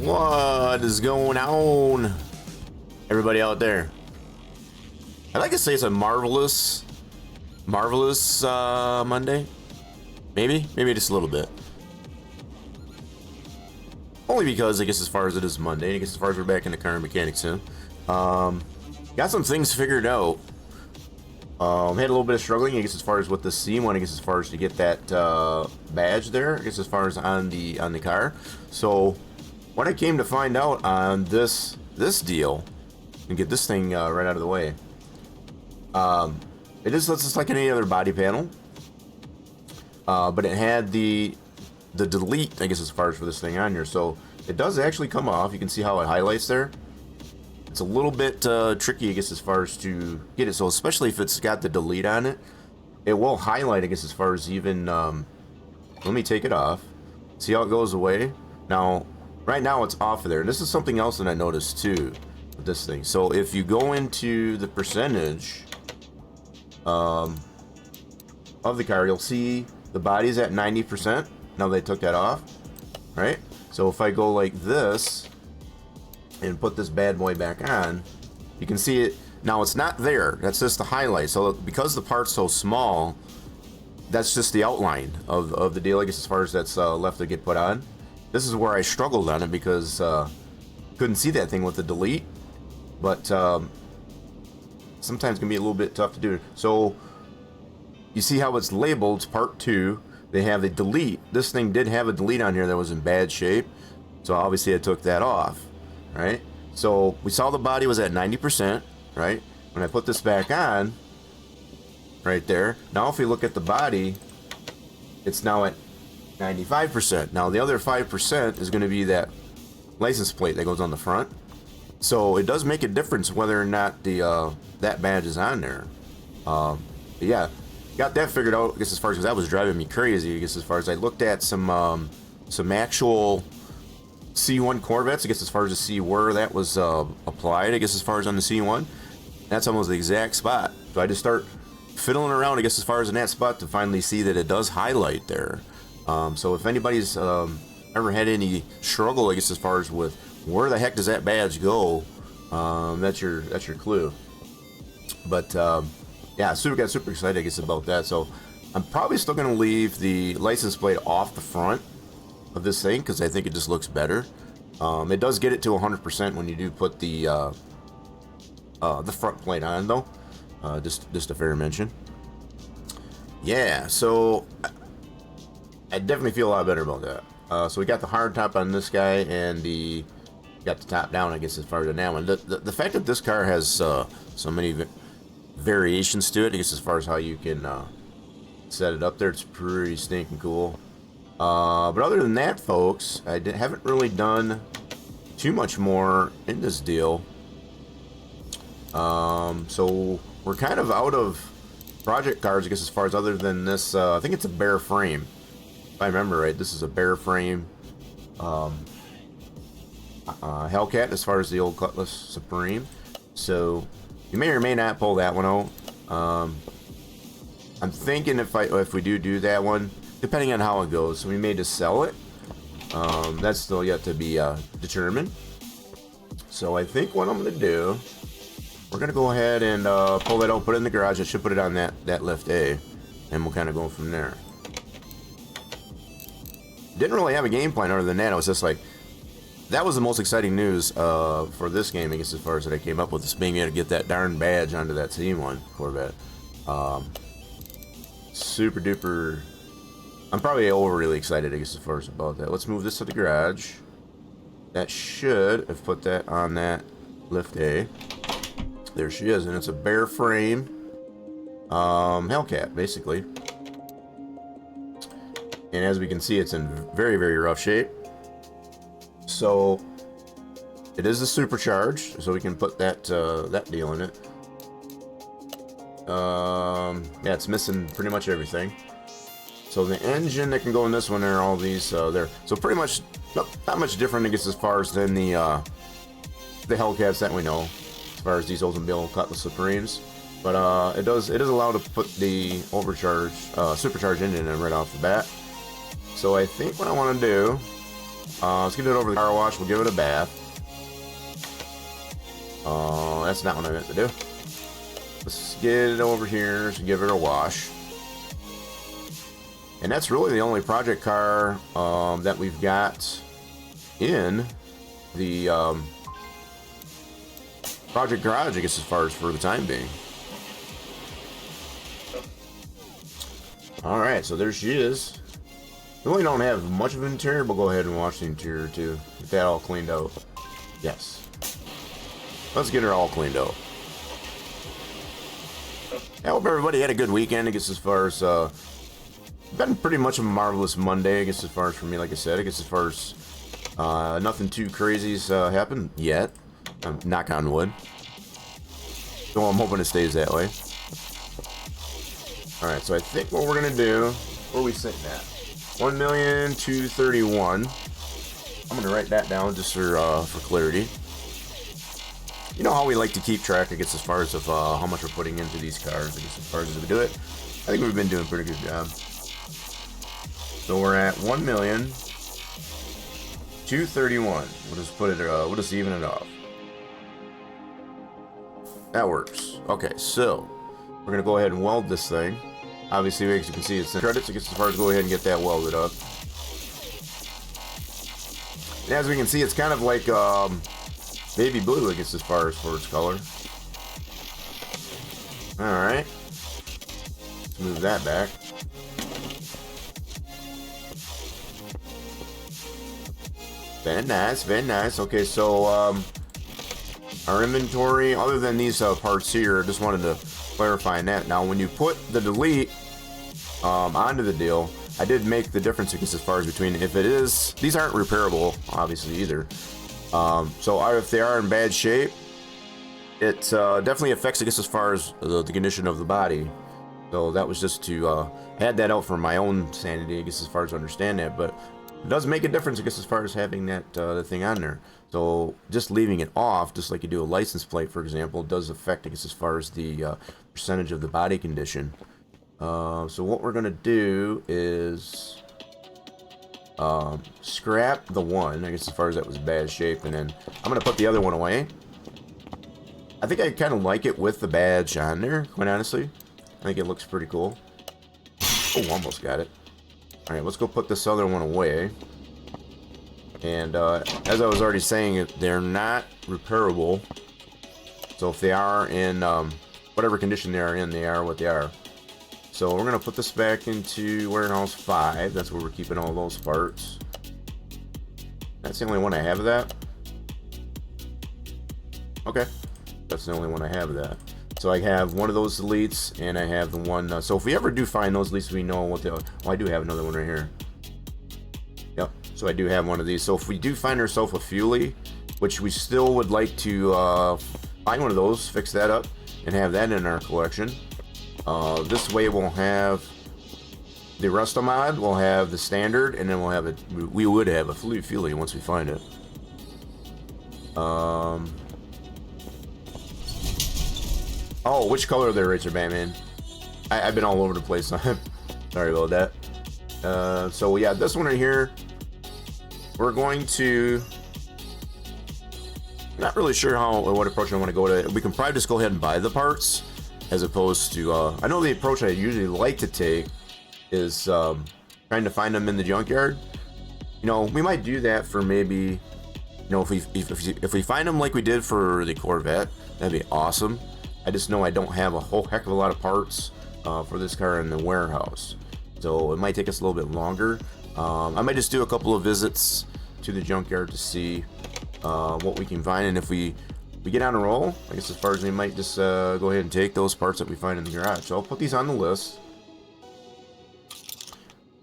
What is going on, everybody out there? I'd like to say it's a marvelous Monday. Maybe just a little bit. Only because I guess as far as it is Monday, I guess as far as we're back in the car mechanics soon. Got some things figured out. Had a little bit of struggling, I guess, as far as with the C1, I guess, as far as to get that badge there, I guess, as far as on the car. So what I came to find out on this deal, and get this thing right out of the way. It is just like any other body panel, but it had the delete, I guess, as far as for this thing on here. So it does actually come off. You can see how it highlights there. It's a little bit tricky, I guess, as far as to get it. So especially if it's got the delete on it, it will highlight, I guess, as far as even, let me take it off. See how it goes away? Now, right now it's off of there. And this is something else that I noticed too with this thing. So if you go into the percentage of the car, you'll see the body's at 90%. Now they took that off, right? So if I go like this and put this bad boy back on, you can see it. Now it's not there. That's just the highlight. So because the part's so small, that's just the outline of the deal, I guess, as far as that's left to get put on. This is where I struggled on it because couldn't see that thing with the delete. But sometimes it can be a little bit tough to do. So you see how it's labeled part 2. They have the delete. This thing did have a delete on here that was in bad shape. So obviously I took that off. Right, so we saw the body was at 90%, right? When I put this back on, right there, now if we look at the body, it's now at 95%. Now the other 5% is going to be that license plate that goes on the front. So it does make a difference whether or not the that badge is on there. But yeah, got that figured out, I guess, as far as, because that was driving me crazy, I guess, as far as I looked at some actual C1 Corvettes, I guess, as far as to see where that was applied, I guess, as far as on the C1, that's almost the exact spot. So I just start fiddling around, I guess, as far as in that spot to finally see that it does highlight there. So if anybody's ever had any struggle, I guess, as far as with where the heck does that badge go, that's your clue. But yeah, got super excited, I guess, about that. So I'm probably still going to leave the license plate off the front of this thing because I think it just looks better. It does get it to 100% when you do put the front plate on, though. Just a fair mention. Yeah, so I definitely feel a lot better about that. So we got the hard top on this guy, and got the top down, I guess, as far as that one. The fact that this car has so many variations to it, I guess, as far as how you can set it up there, it's pretty stinking cool. But other than that, folks, I haven't really done too much more in this deal. So we're kind of out of project cars, I guess, as far as other than this. I think it's a bare frame, if I remember right. This is a bare frame Hellcat, as far as the old Cutlass Supreme. So you may or may not pull that one out. I'm thinking if we do that one, depending on how it goes, so we may just sell it. That's still yet to be determined. So I think what I'm going to do, we're going to go ahead and pull that out, put it in the garage. I should put it on that lift A, and we'll kind of go from there. Didn't really have a game plan other than that. I was just like, that was the most exciting news for this game, I guess, as far as that I came up with, is being able to get that darn badge onto that C1 Corvette. Super duper. I'm probably really excited, I guess, as far as about that. Let's move this to the garage. That should have put that on that lift A. There she is, and it's a bare frame Hellcat, basically. And as we can see, it's in very, very rough shape. So it is a supercharged, so we can put that that deal in it. Yeah, it's missing pretty much everything. So the engine that can go in this one, there are all these there. So pretty much not much different, I guess, as far as than the Hellcats that we know, as far as these Oldsmobile Cutlass Supremes. But it is allowed to put the supercharged engine in right off the bat. So I think what I want to do Let's get it over the car wash. We'll give it a bath. That's not what I meant to do. Let's get it over here to give it a wash. And that's really the only project car that we've got in the project garage, I guess, as far as for the time being. Alright, so there she is. We really don't have much of an interior, but go ahead and wash the interior too. Get that all cleaned out. Yes. Let's get her all cleaned out. I hope everybody had a good weekend, I guess, as far as been pretty much a marvelous Monday, I guess, as far as for me, like I said. I guess as far as nothing too crazy's happened yet. Knock on wood. So I'm hoping it stays that way. Alright, so I think what we're gonna do, where are we sitting at? 1,231,000. I'm gonna write that down just for clarity. You know how we like to keep track, I guess, as far as of how much we're putting into these cars, I guess, as far as we do it. I think we've been doing a pretty good job. So we're at 1,231,000. We'll just put it. We'll just even it off. That works. Okay, so we're gonna go ahead and weld this thing. Obviously, as you can see, it's in credits. I guess as far as go ahead and get that welded up. And as we can see, it's kind of like baby blue, I guess, as far as for its color. All right. Let's move that back. Very nice, very nice. Okay, so our inventory, other than these parts here, just wanted to clarify that. Now, when you put the delete onto the deal, I did make the difference, I guess, as far as between, if it is, these aren't repairable, obviously, either. So if they are in bad shape, it definitely affects, I guess, as far as the condition of the body. So that was just to add that out for my own sanity, I guess, as far as I understand that. But it does make a difference, I guess, as far as having that the thing on there. So just leaving it off, just like you do a license plate, for example, does affect, I guess, as far as the percentage of the body condition. So what we're going to do is scrap the one, I guess, as far as that was bad shape, and then I'm going to put the other one away. I think I kind of like it with the badge on there, quite honestly. I think it looks pretty cool. Oh, almost got it. Alright, let's go put this other one away. And as I was already saying, they're not repairable. So if they are in whatever condition they are in, they are what they are. So we're going to put this back into warehouse 5. That's where we're keeping all those parts. That's the only one I have of that. Okay. That's the only one I have of that. So I have one of those deletes, and I have the one. So if we ever do find those, at least we know what they are. Oh, I do have another one right here. Yep. So I do have one of these. So if we do find ourselves a Fuelie, which we still would like to find one of those, fix that up, and have that in our collection. This way we'll have the Resto mod, we'll have the standard, and then we'll have it. We would have a Fuelie once we find it. Oh, which color are they, Racer Batman? I've been all over the place. Sorry about that. So yeah, this one right here, we're going to. Not really sure what approach I want to go to. We can probably just go ahead and buy the parts, as opposed to. I know the approach I usually like to take is trying to find them in the junkyard. You know, we might do that for maybe. You know, if we find them like we did for the Corvette, that'd be awesome. I just know I don't have a whole heck of a lot of parts for this car in the warehouse, so it might take us a little bit longer. I might just do a couple of visits to the junkyard to see what we can find, and if we get on a roll, I guess as far as we might just go ahead and take those parts that we find in the garage. So I'll put these on the list,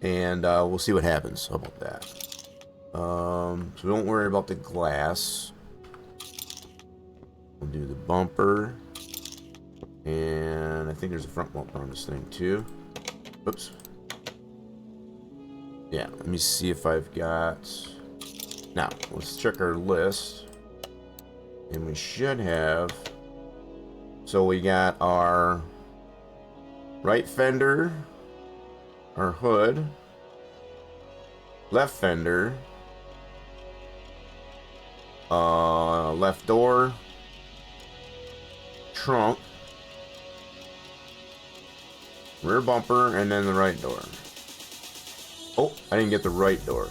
and we'll see what happens. How about that? So don't worry about the glass. We'll do the bumper. And I think there's a front bumper on this thing too. Oops. Yeah, let me see if I've got. Now, let's check our list. And we should have. So we got our right fender, our hood, left fender, Left door. Trunk. Rear bumper, and then the right door. Oh, I didn't get the right door.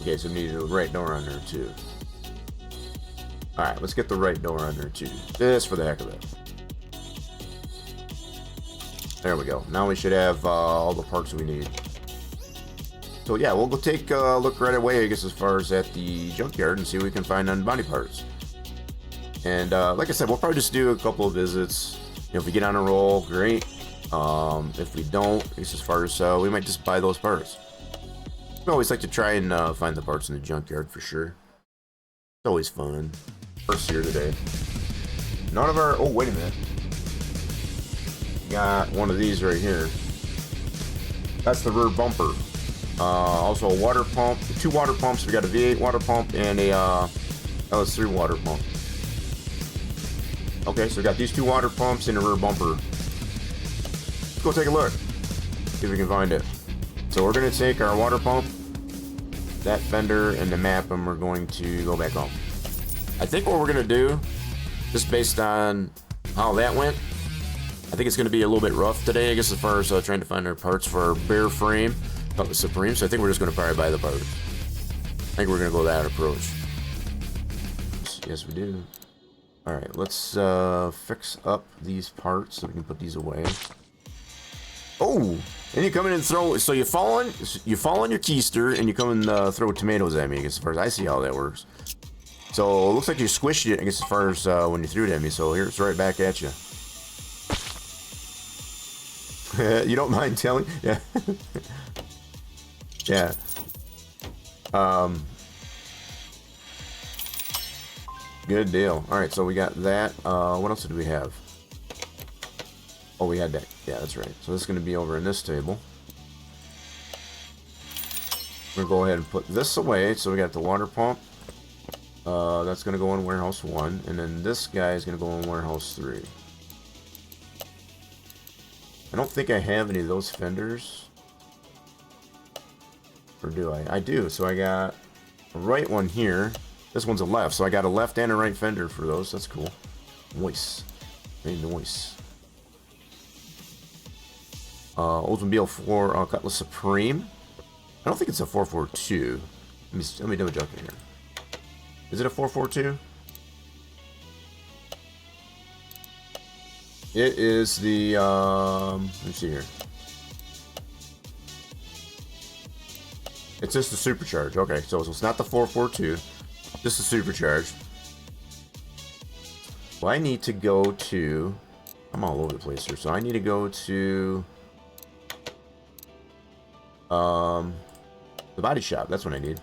Okay, so we need the right door on there too. Alright, let's get the right door on there too. Just for the heck of it. There we go. Now we should have all the parts we need. So yeah, we'll go take a look right away, I guess, as far as at the junkyard and see what we can find on body parts. And like I said, we'll probably just do a couple of visits. You know, if we get on a roll, great. If we don't, I guess as far as we might just buy those parts. We always like to try and find the parts in the junkyard for sure. It's always fun. First here today. None of our... Oh, wait a minute. Got one of these right here. That's the rear bumper. Also a water pump. 2 water pumps. We got a V8 water pump and a LS3 water pump. Okay, so we got these 2 water pumps and a rear bumper. Let's go take a look. See if we can find it. So we're going to take our water pump, that fender, and the map, and we're going to go back home. I think what we're going to do, just based on how that went, I think it's going to be a little bit rough today, I guess, as far as trying to find our parts for our bare frame Cutlass Supreme. So I think we're just going to probably buy the parts. I think we're going to go that approach. Yes, we do. Alright, let's fix up these parts so we can put these away. Oh! And you come in and throw, so you fall on your keister and you come and throw tomatoes at me, I guess, as far as I see how that works. So it looks like you squished it, I guess, as far as when you threw it at me. So here, it's right back at you. You don't mind telling? Yeah. Yeah. Good deal. All right, so we got that. What else did we have? Oh, we had that. Yeah, that's right. So this is going to be over in this table. We're going to go ahead and put this away. So we got the water pump. That's going to go in warehouse 1. And then this guy is going to go in warehouse 3. I don't think I have any of those fenders. Or do I? I do. So I got a right one here. This one's a left. So I got a left and a right fender for those. That's cool. Nice. Very nice. Oldsmobile Cutlass Supreme. I don't think it's a 442. Let me double check it here. Is it a 442? It is the let me see here. It's just the supercharge. Okay, so it's not the 442. Just the supercharge. Well, I need to go to... I'm all over the place here. So I need to go to... the body shop. That's what I need.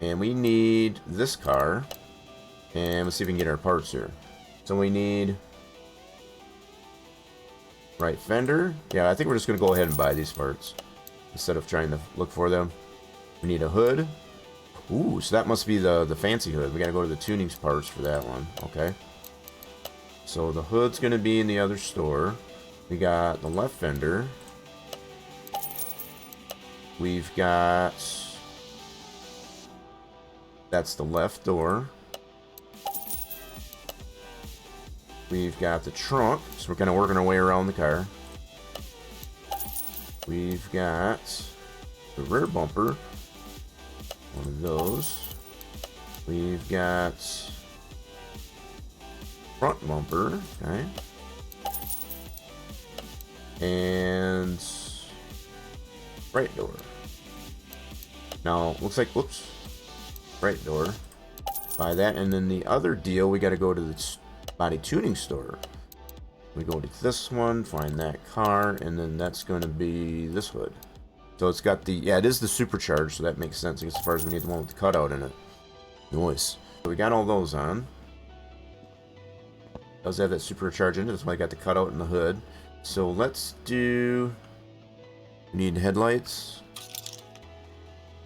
And we need this car. And let's see if we can get our parts here. So we need... right fender. Yeah, I think we're just going to go ahead and buy these parts. Instead of trying to look for them. We need a hood. Ooh, so that must be the fancy hood. We gotta go to the tunings parts for that one. Okay. So the hood's gonna be in the other store. We got the left fender. We've got... that's the left door. We've got the trunk. So we're kind of working our way around the car. We've got the rear bumper. One of those. We've got front bumper, okay. And right door. Now, looks like, whoops, right door. Buy that, and then the other deal, we got to go to the body tuning store. We go to this one, find that car, and then that's going to be this hood. So it's got the, yeah, it is the supercharge, so that makes sense as far as we need the one with the cutout in it. Nice. So we got all those on. Does have that supercharge in it, that's why I got the cutout in the hood. So let's do, we need headlights.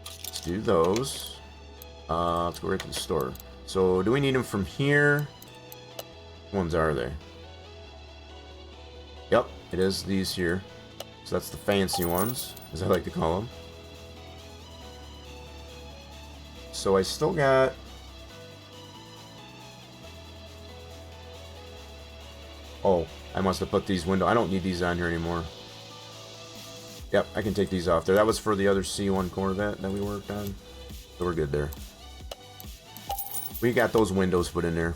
Let's do those. Let's go right to the store. So do we need them from here? Which ones are they? Yep, it is these here. So that's the fancy ones, as I like to call them. So I still got Oh, I must have put these windows. I don't need these on here anymore. Yep, I can take these off there. That was for the other C1 Corvette that we worked on. So we're good there. We got those windows put in there.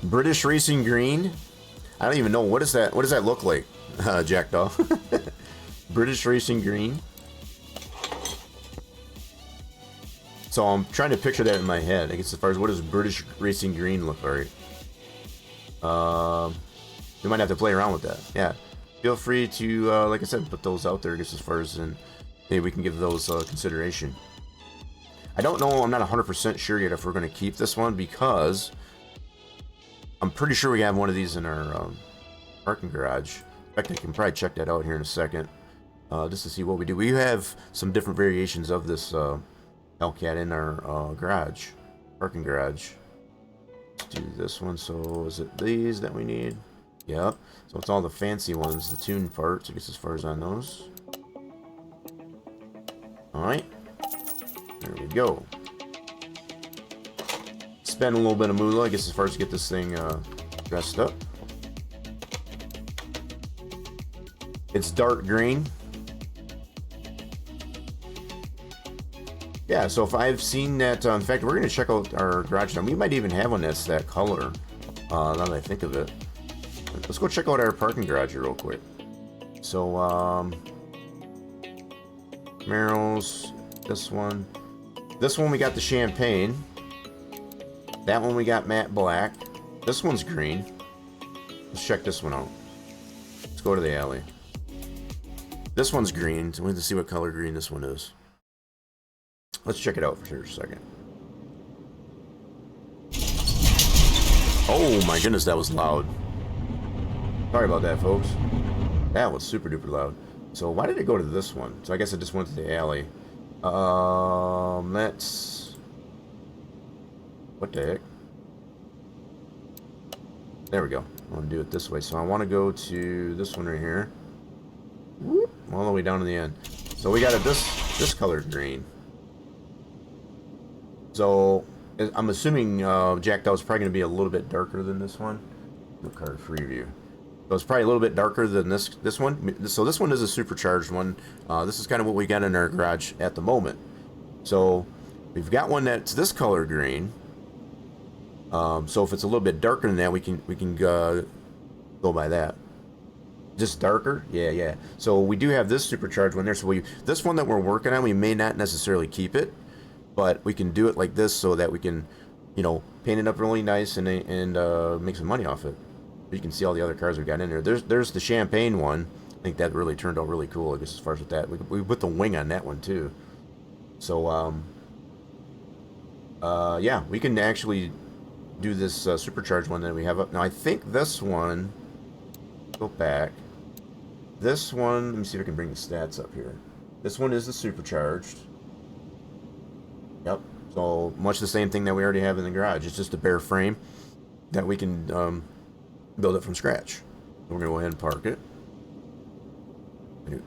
British Racing Green. I don't even know. What is that? What does that look like, Jackdaw? British Racing Green. So I'm trying to picture that in my head. I guess as far as what does British Racing Green look like? We might have to play around with that. Yeah. Feel free to, like I said, put those out there. I guess as far as in, hey, we can give those consideration. I don't know. I'm not 100% sure yet if we're going to keep this one because I'm pretty sure we have one of these in our parking garage. In fact, I can probably check that out here in a second, just to see what we do. We have some different variations of this Hellcat in our garage, parking garage. Let's do this one. So is it these that we need? Yep. So it's all the fancy ones, the tuned parts, I guess, as far as on those. Alright. There we go. Spend a little bit of moolah, I guess, as far as to get this thing dressed up. It's dark green. Yeah, so if I've seen that, in fact, we're going to check out our garage now. We might even have one that's that color, now that I think of it. Let's go check out our parking garage here real quick. So, Merrill's, this one. This one we got the champagne. That one we got matte black. This one's green. Let's check this one out. Let's go to the alley. This one's green, so we have to see what color green this one is. Let's check it out for here a second. Oh my goodness, that was loud. Sorry about that, folks. That was super duper loud. So why did it go to this one? So I guess it just went to the alley. Let's... What the heck? There we go. I want to do it this way. So I want to go to this one right here. Whoop, all the way down to the end. So we got this colored green. So I'm assuming Jackdaw is probably going to be a little bit darker than this one. Look card preview. So it's probably a little bit darker than this one. So this one is a supercharged one. This is kind of what we got in our garage at the moment. So we've got one that's this color green. So if it's a little bit darker than that, we can go by that. Just darker? Yeah. So we do have this supercharged one there. So this one that we're working on, we may not necessarily keep it, but we can do it like this so that we can, you know, paint it up really nice and make some money off it. You can see all the other cars we got in there. There's the champagne one. I think that really turned out really cool, I guess, as far as with that. We put the wing on that one too. So yeah, we can actually do this supercharged one that we have up now. I think this one, go back. This one, let me see if I can bring the stats up here. This one is the supercharged. Yep. So much the same thing that we already have in the garage. It's just a bare frame that we can build it from scratch. So we're gonna go ahead and park it.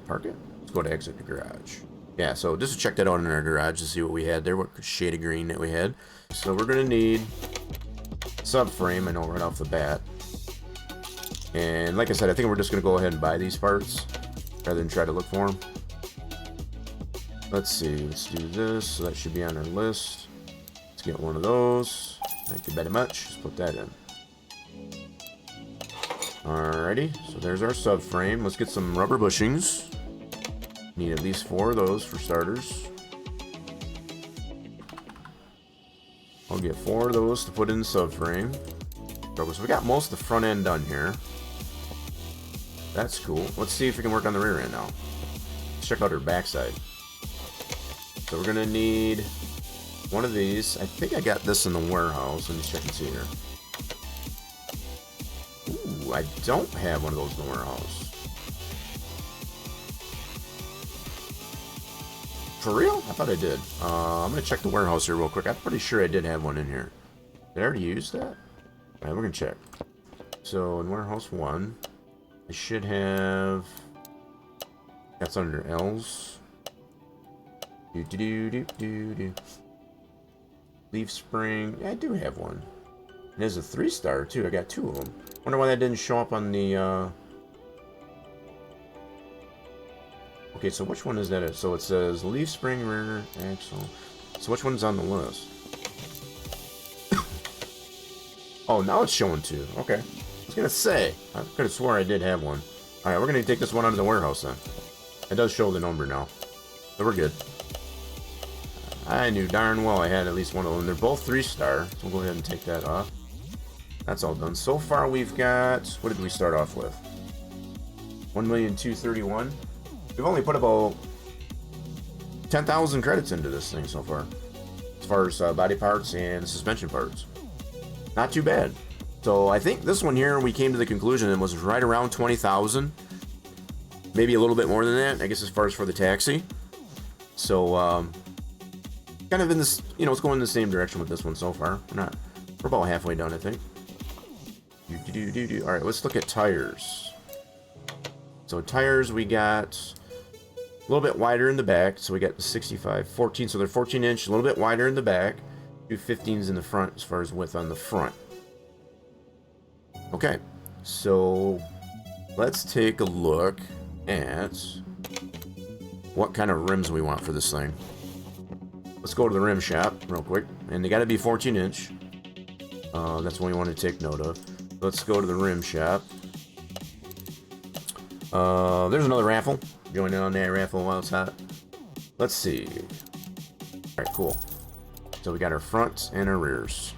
Park it. Let's go to exit the garage. Yeah. So just to check that out in our garage to see what we had there, what shade of green that we had. So we're gonna need subframe. I know right off the bat. And like I said, I think we're just gonna go ahead and buy these parts rather than try to look for them. Let's see. Let's do this. So that should be on our list. Let's get one of those. Thank you very much. Just put that in. Alrighty, so there's our subframe. Let's get some rubber bushings. Need at least 4 of those for starters. I'll get 4 of those to put in the subframe. So we got most of the front end done here. That's cool. Let's see if we can work on the rear end now. Let's check out our backside. So we're gonna need one of these. I think I got this in the warehouse. Let me check and see here. Ooh, I don't have one of those in the warehouse. For real? I thought I did. I'm gonna check the warehouse here real quick. I'm pretty sure I did have one in here. Did I already use that? Alright, we're gonna check. So in warehouse 1, I should have. That's under L's. Leaf spring. Yeah, I do have one. There's a 3-star too. I got 2 of them. Wonder why that didn't show up on the. Okay, so which one is that? So it says leaf spring rear axle. So which one's on the list? Oh, now it's showing 2. Okay. I was gonna say, I could have swore I did have one. Alright, we're gonna take this one out of the warehouse then. It does show the number now. So we're good. I knew darn well I had at least one of them. They're both 3-star. So we'll go ahead and take that off. That's all done. So far we've got, what did we start off with? 1,231,000. We've only put about 10,000 credits into this thing so far. As far as body parts and suspension parts. Not too bad. So I think this one here, we came to the conclusion it was right around 20,000. Maybe a little bit more than that, I guess, as far as for the taxi. So, kind of in this, you know, it's going in the same direction with this one so far. We're about halfway done, I think. All right, let's look at tires. So tires, we got a little bit wider in the back. So we got the 65, 14. So they're 14 inch, a little bit wider in the back. 2 15s in the front as far as width on the front. Okay, so let's take a look at what kind of rims we want for this thing. Let's go to the rim shop real quick, and they got to be 14 inch. That's what we want to take note of. Let's go to the rim shop. There's another raffle. Join in on that raffle while it's hot. Let's see. All right, cool. So we got our fronts and our rears.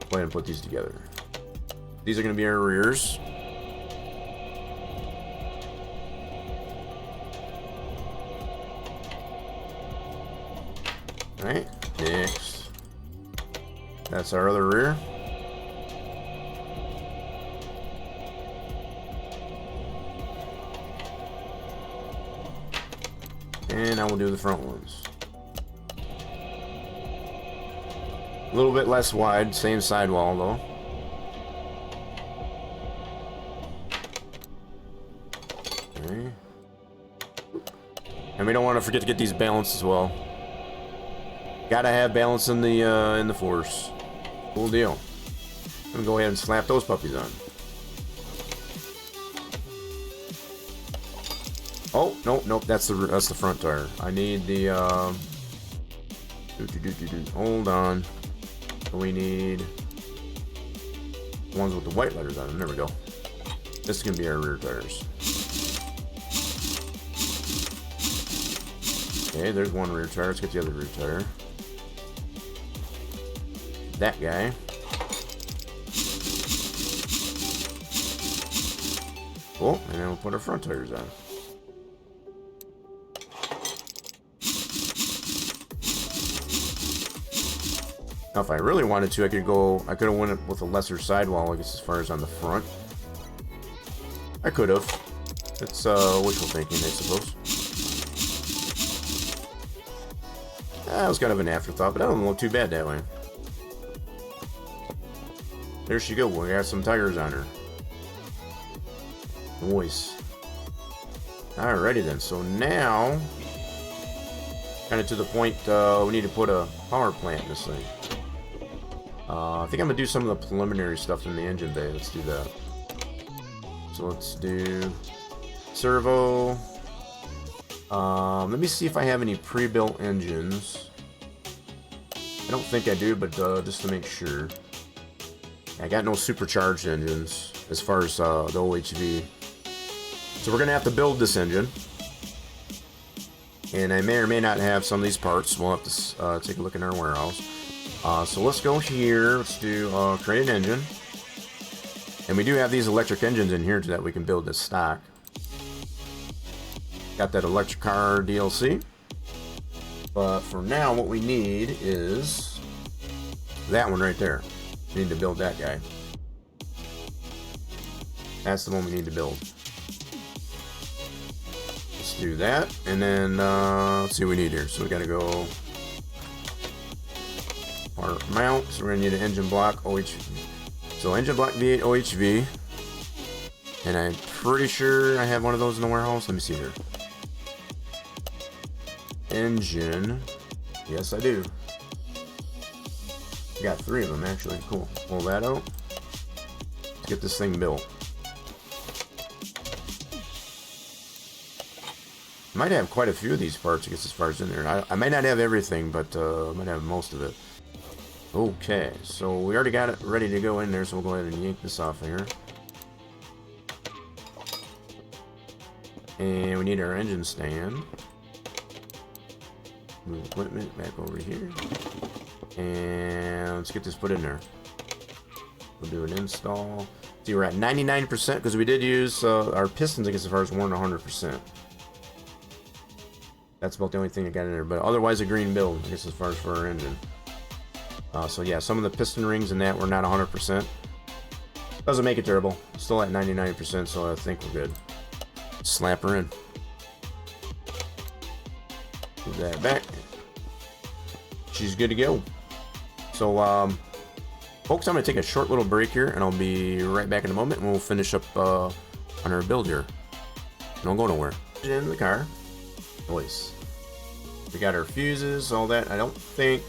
Go ahead and put these together. These are going to be our rears. Alright, next. That's our other rear. And I will do the front ones. A little bit less wide, same sidewall though. Okay. And we don't want to forget to get these balanced as well. Gotta have balance in the force. Cool deal. I'm gonna go ahead and slap those puppies on. Oh, nope, that's the front tire. I need the hold on. We need ones with the white letters on them. There we go. This is gonna be our rear tires. Okay, there's one rear tire. Let's get the other rear tire. That guy. Cool, and then we'll put our front tires on. Now, if I really wanted to, I could have went with a lesser sidewall, I guess, as far as on the front. I could have. It's wishful thinking, I suppose. That was kind of an afterthought, but I don't look too bad that way. There she go. We got some tires on her. Nice. Alrighty then. So now, kind of to the point, we need to put a power plant in this thing. I think I'm gonna do some of the preliminary stuff in the engine bay. Let's do that. So let's do servo. Let me see if I have any pre-built engines. I don't think I do, but just to make sure. I got no supercharged engines as far as the OHV. So we're gonna have to build this engine. And I may or may not have some of these parts. We'll have to take a look in our warehouse. So let's go here. Let's do create an engine. And we do have these electric engines in here that we can build this stock. Got that electric car DLC. But for now, what we need is that one right there. We need to build that guy. That's the one we need to build. Let's do that. And then, let's see what we need here. So we gotta go part mount. So we're gonna need an engine block OHV. So engine block V8 OHV. And I'm pretty sure I have one of those in the warehouse. Let me see here. Engine. Yes, I do. We got 3 of them actually. Cool. Pull that out. Let's get this thing built. Might have quite a few of these parts, I guess, as far as in there. I might not have everything, but I might have most of it. Okay, so we already got it ready to go in there, so we'll go ahead and yank this off here. And we need our engine stand. Move equipment back over here. And let's get this put in there. We'll do an install. See, we're at 99% because we did use our pistons, I guess, as far as weren't 100%. That's about the only thing I got in there. But otherwise, a green build, I guess, as far as for our engine. So yeah, some of the piston rings and that were not 100%. Doesn't make it terrible. Still at 99%, so I think we're good. Slap her in. Move that back. She's good to go. So, folks, I'm going to take a short little break here, and I'll be right back in a moment, and we'll finish up on our build here. Don't go nowhere. Get in the car. Voice. We got our fuses, all that. I don't think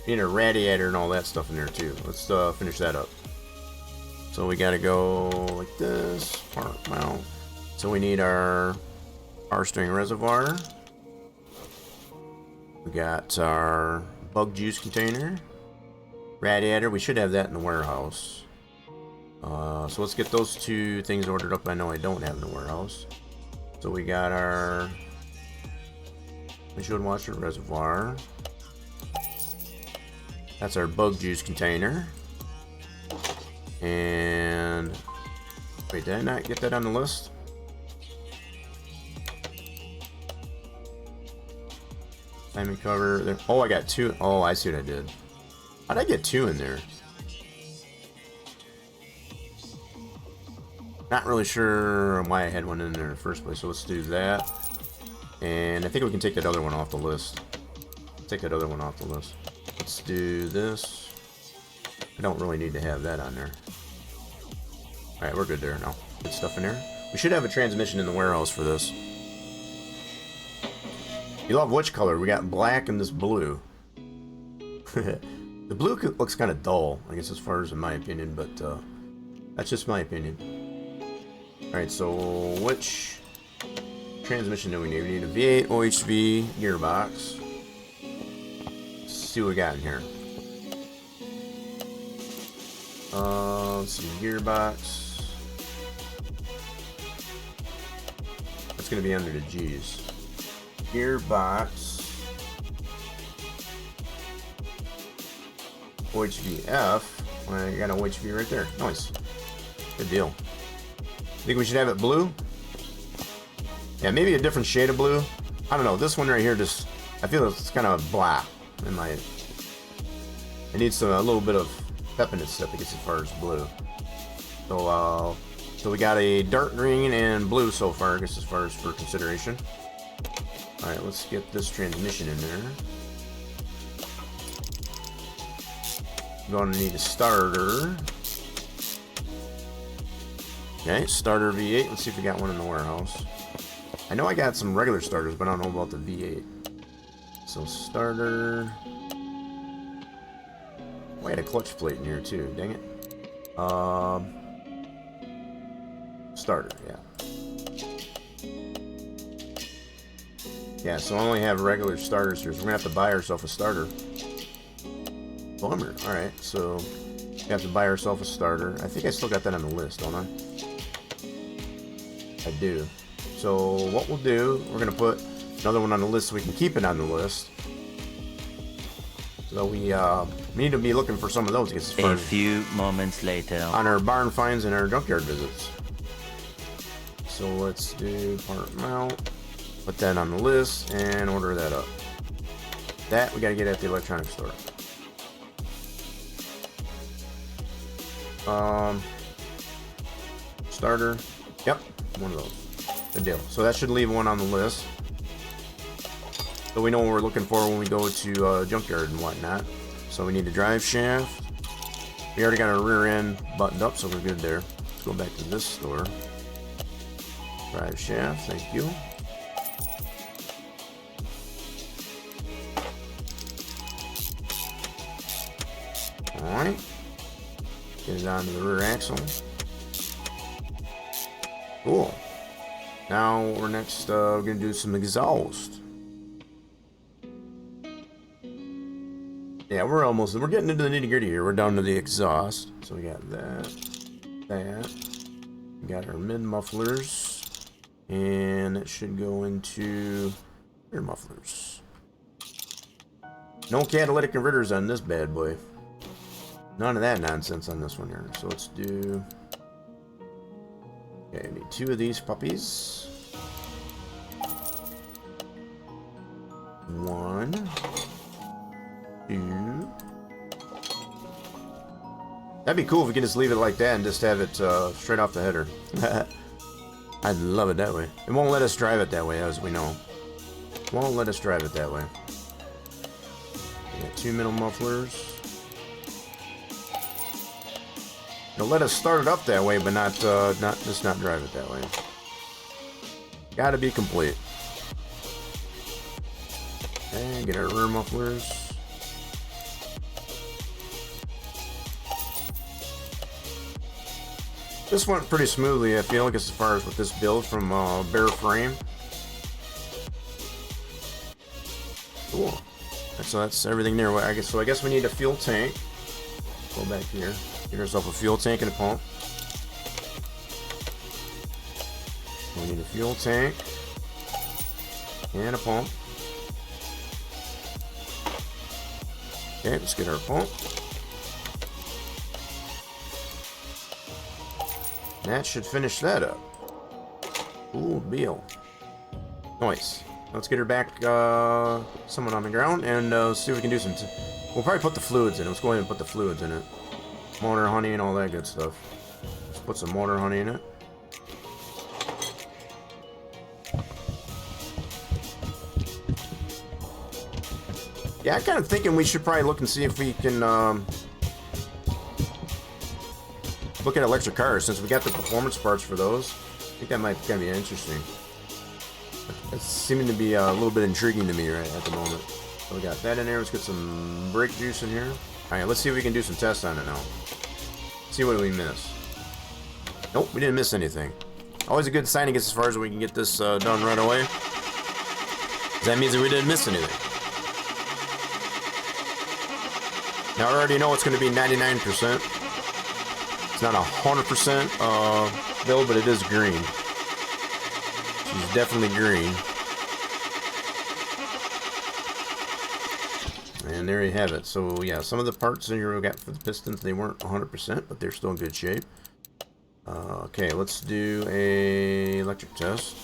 need a radiator and all that stuff in there too. Let's finish that up. So we gotta go like this, part mount. So we need our power steering reservoir. We got our bug juice container, radiator. We should have that in the warehouse. So let's get those 2 things ordered up. I know I don't have in the warehouse. So we got our windshield washer reservoir. That's our bug juice container. And wait, did I not get that on the list? Timing cover there. Oh, I got 2. Oh, I see what I did. How'd I get 2 in there? Not really sure why I had one in there in the first place, so let's do that. And I think we can take that other one off the list. Take that other one off the list. Let's do this. I don't really need to have that on there. Alright, we're good there now. Good stuff in there. We should have a transmission in the warehouse for this. You love which color? We got black and this blue. The blue looks kind of dull, I guess, as far as in my opinion, but that's just my opinion. Alright, so which transmission do we need? We need a V8 OHV gearbox. Let's see what we got in here. Let's see, gearbox. That's going to be under the G's. Gearbox. OHVF. Well, I got an OHV right there. Nice. Good deal. Think we should have it blue? Yeah, maybe a different shade of blue. I don't know. This one right here just, I feel it's kind of black in my. It needs a little bit of pep in its step, I guess, as far as blue. So, so we got a dark green and blue so far, I guess, as far as for consideration. All right, let's get this transmission in there. We're going to need a starter. Okay, starter V8. Let's see if we got one in the warehouse. I know I got some regular starters, but I don't know about the V8. So starter. Oh, I had a clutch plate in here too. Dang it. Starter, yeah. Yeah, so I only have regular starters here, so we're gonna have to buy ourselves a starter. Bummer. All right, so we have to buy ourselves a starter. I think I still got that on the list, don't I? I do. So what we'll do, we're gonna put another one on the list so we can keep it on the list. So we need to be looking for some of those. A few moments later. On our barn finds and our junkyard visits. So let's do part mount. Put that on the list and order that up. That we gotta get at the electronics store. Starter. Yep, one of those. Good deal. So that should leave one on the list. So we know what we're looking for when we go to junkyard and whatnot. So we need a drive shaft. We already got our rear end buttoned up, so we're good there. Let's go back to this store. Drive shaft, thank you. onto the rear axle. Cool. Now we're next we're gonna do some exhaust. Yeah, we're getting into the nitty gritty here. We're down to the exhaust. So we got that. We got our mid mufflers, and it should go into rear mufflers. No catalytic converters on this bad boy. None of that nonsense on this one here. So let's do. Okay, I need 2 of these puppies. 1, 2. That'd be cool if we could just leave it like that and just have it straight off the header. I'd love it that way. It won't let us drive it that way, as we know. Won't let us drive it that way. We got 2 middle mufflers. It'll let us start it up that way, but not drive it that way. Gotta be complete. And get our rear mufflers. This went pretty smoothly, I feel like, as far as with this build from bare frame. Cool. So that's everything there. I guess we need a fuel tank. Go back here. Get ourselves a fuel tank and a pump. We need a fuel tank and a pump. Okay, let's get our pump. That should finish that up. Cool deal. Nice. Let's get her back somewhat on the ground and see if we can do some. We'll probably put the fluids in it. Let's go ahead and put the fluids in it. Motor honey and all that good stuff. Let's put some motor honey in it. Yeah, I'm kind of thinking we should probably look and see if we can look at electric cars, since we got the performance parts for those. I think that might kind of be interesting. It's seeming to be a little bit intriguing to me right at the moment. So we got that in there. Let's get some brake juice in here. Alright, let's see if we can do some tests on it now. See what do we miss. Nope, we didn't miss anything. Always a good sign, I guess, as far as we can get this done right away. That means that we didn't miss anything. Now I already know it's going to be 99%. It's not 100% build, but it is green. She's definitely green. And there you have it. So yeah, some of the parts in here we got for the pistons, they weren't 100%, but they're still in good shape. Okay, let's do a electric test.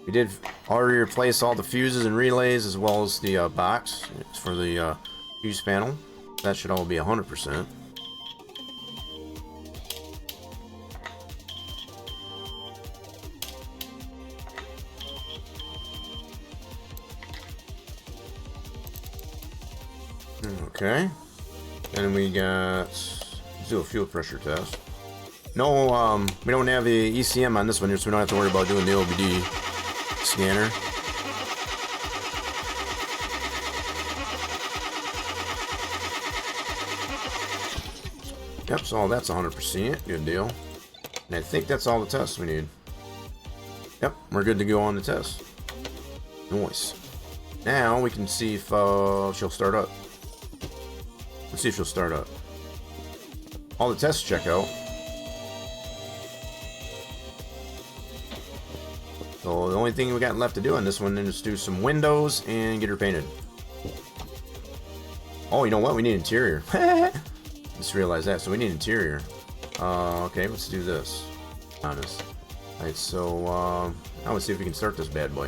We did already replace all the fuses and relays, as well as the box for the fuse panel. That should all be 100%. Okay, and we got, let's do a fuel pressure test. No, we don't have the ECM on this one here, so we don't have to worry about doing the OBD scanner. Yep, so that's 100%. Good deal. And I think that's all the tests we need. Yep, we're good to go on the test. Nice. Now we can see if she'll start up. Let's see if she'll start up. All the tests check out. So the only thing we got left to do on this one is do some windows and get her painted. Oh, you know what? We need interior. Just realized that. So we need interior. Okay, let's do this. Honest. Alright, so now let's see if we can start this bad boy.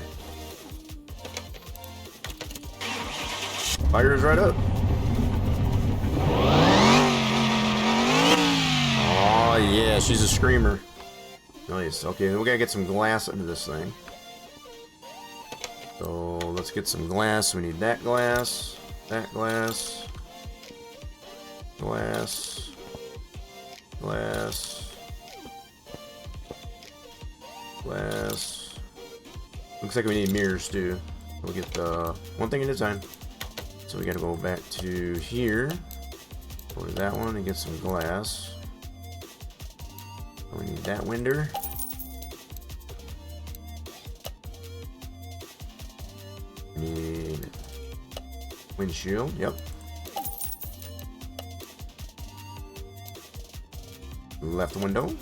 Fires right up. Oh yeah, she's a screamer. Nice. Okay, we gotta get some glass into this thing. So let's get some glass. We need that glass, glass, glass. Looks like we need mirrors too. We'll get one thing at a time. So we gotta go back to here. Go to that one and get some glass. We need that window. Need windshield. Yep. Left window.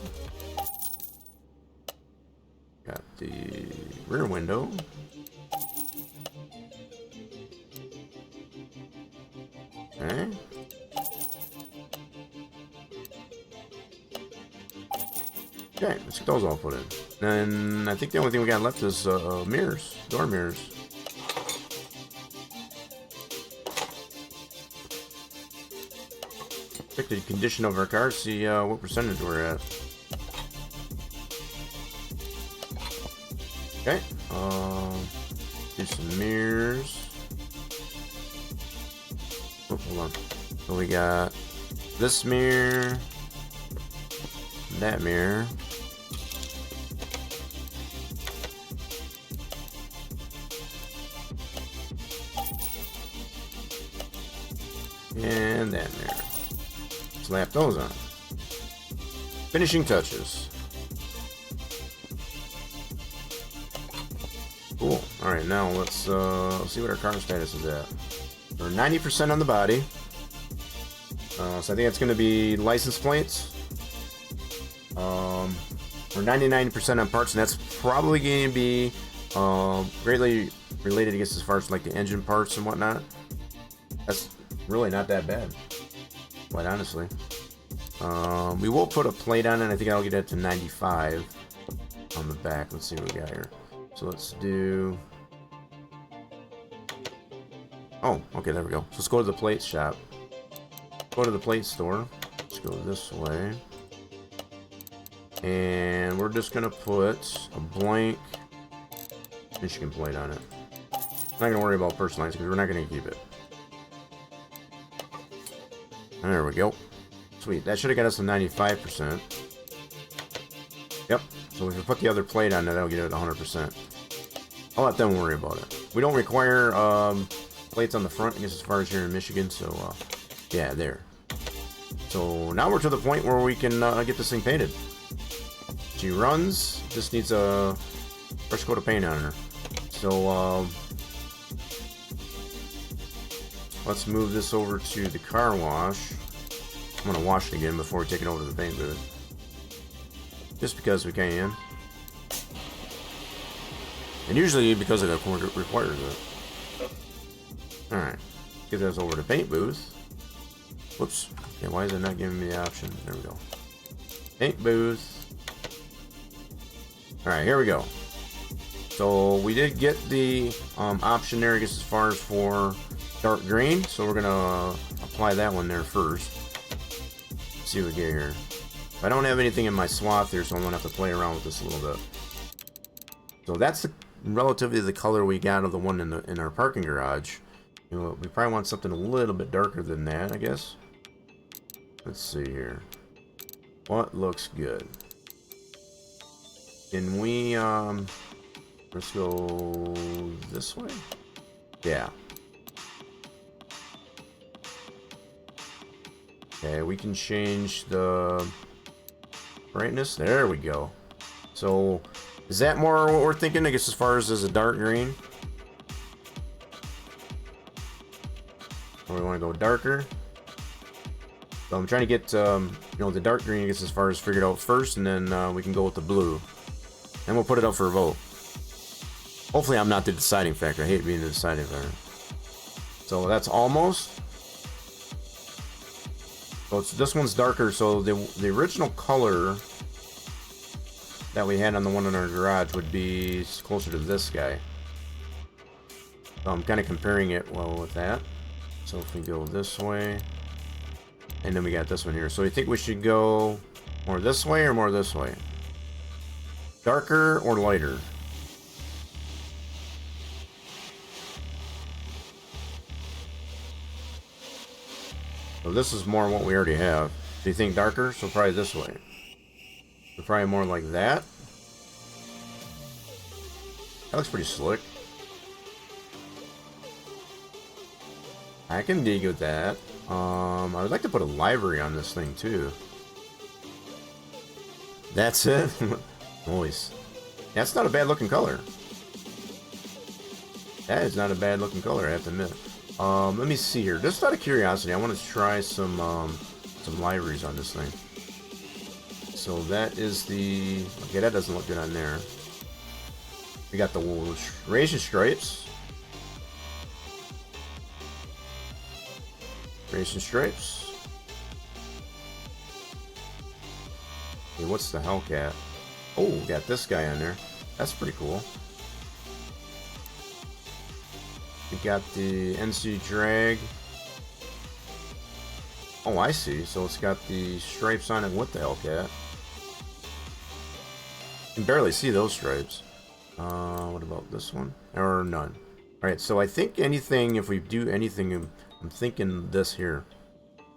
Got the rear window. Okay. Okay, let's get those all put in. And I think the only thing we got left is mirrors, door mirrors. Check the condition of our car, see what percentage we're at. Okay, do some mirrors. Oh, hold on. So we got this mirror, that mirror. And that mirror. Slap those on. Finishing touches. Cool. Alright, now let's see what our car status is at. We're 90% on the body. So I think it's going to be license plates. We're 99% on parts, and that's probably going to be greatly related, I guess, as far as like the engine parts and whatnot. That's really not that bad, quite honestly. We will put a plate on it. I think I'll get it to 95 on the back. Let's see what we got here. So let's do... Oh, okay, there we go. So let's go to the plate shop. Go to the plate store. Let's go this way. And we're just going to put a blank Michigan plate on it. I'm not going to worry about personalizing because we're not going to keep it. And there we go. Sweet. That should have got us to 95%. Yep. So if we put the other plate on there, that'll get it at 100%. I'll let them worry about it. We don't require plates on the front, I guess, as far as here in Michigan. So, yeah, there. So now we're to the point where we can get this thing painted. She runs. Just needs a fresh coat of paint on her. So, let's move this over to the car wash. I'm going to wash it again before we take it over to the paint booth. Just because we can. And usually because of the court requires it. Alright. Get this over to paint booth. Whoops. Okay, why is it not giving me the option? There we go. Paint booth. Alright, here we go. So we did get the option there, I guess, as far as for dark green. So we're going to apply that one there first. Let's see what we get here. I don't have anything in my swath here, so I'm going to have to play around with this a little bit. So that's relatively the color we got of the one in our parking garage. You know, we probably want something a little bit darker than that, I guess. Let's see here. What looks good? Can we, let's go this way? Yeah. Okay, we can change the brightness. There we go. So, is that more what we're thinking, I guess, as far as a dark green? Or we want to go darker? So I'm trying to get, you know, the dark green, I guess, as far as figured out first, and then we can go with the blue. And we'll put it up for a vote. Hopefully I'm not the deciding factor. I hate being the deciding factor. So that's almost. So it's, this one's darker, so the original color that we had on the one in our garage would be closer to this guy. So I'm kind of comparing it well with that. So if we go this way, and then we got this one here. So you think we should go more this way or more this way? Darker or lighter? So this is more what we already have. Do you think darker? So probably this way. So probably more like that. That looks pretty slick. I can dig with that. I would like to put a livery on this thing too. That's it. Noise. That's not a bad looking color. That is not a bad looking color, I have to admit. Let me see here. Just out of curiosity, I want to try some liveries on this thing. So that is the... Okay, that doesn't look good on there. We got the racing stripes. Racing stripes. Hey, what's the Hellcat? Oh, we got this guy on there. That's pretty cool. We got the NC drag. Oh, I see. So it's got the stripes on it with the Hellcat. You can barely see those stripes. What about this one? Or none. Alright, so I think anything, if we do anything, I'm thinking this here.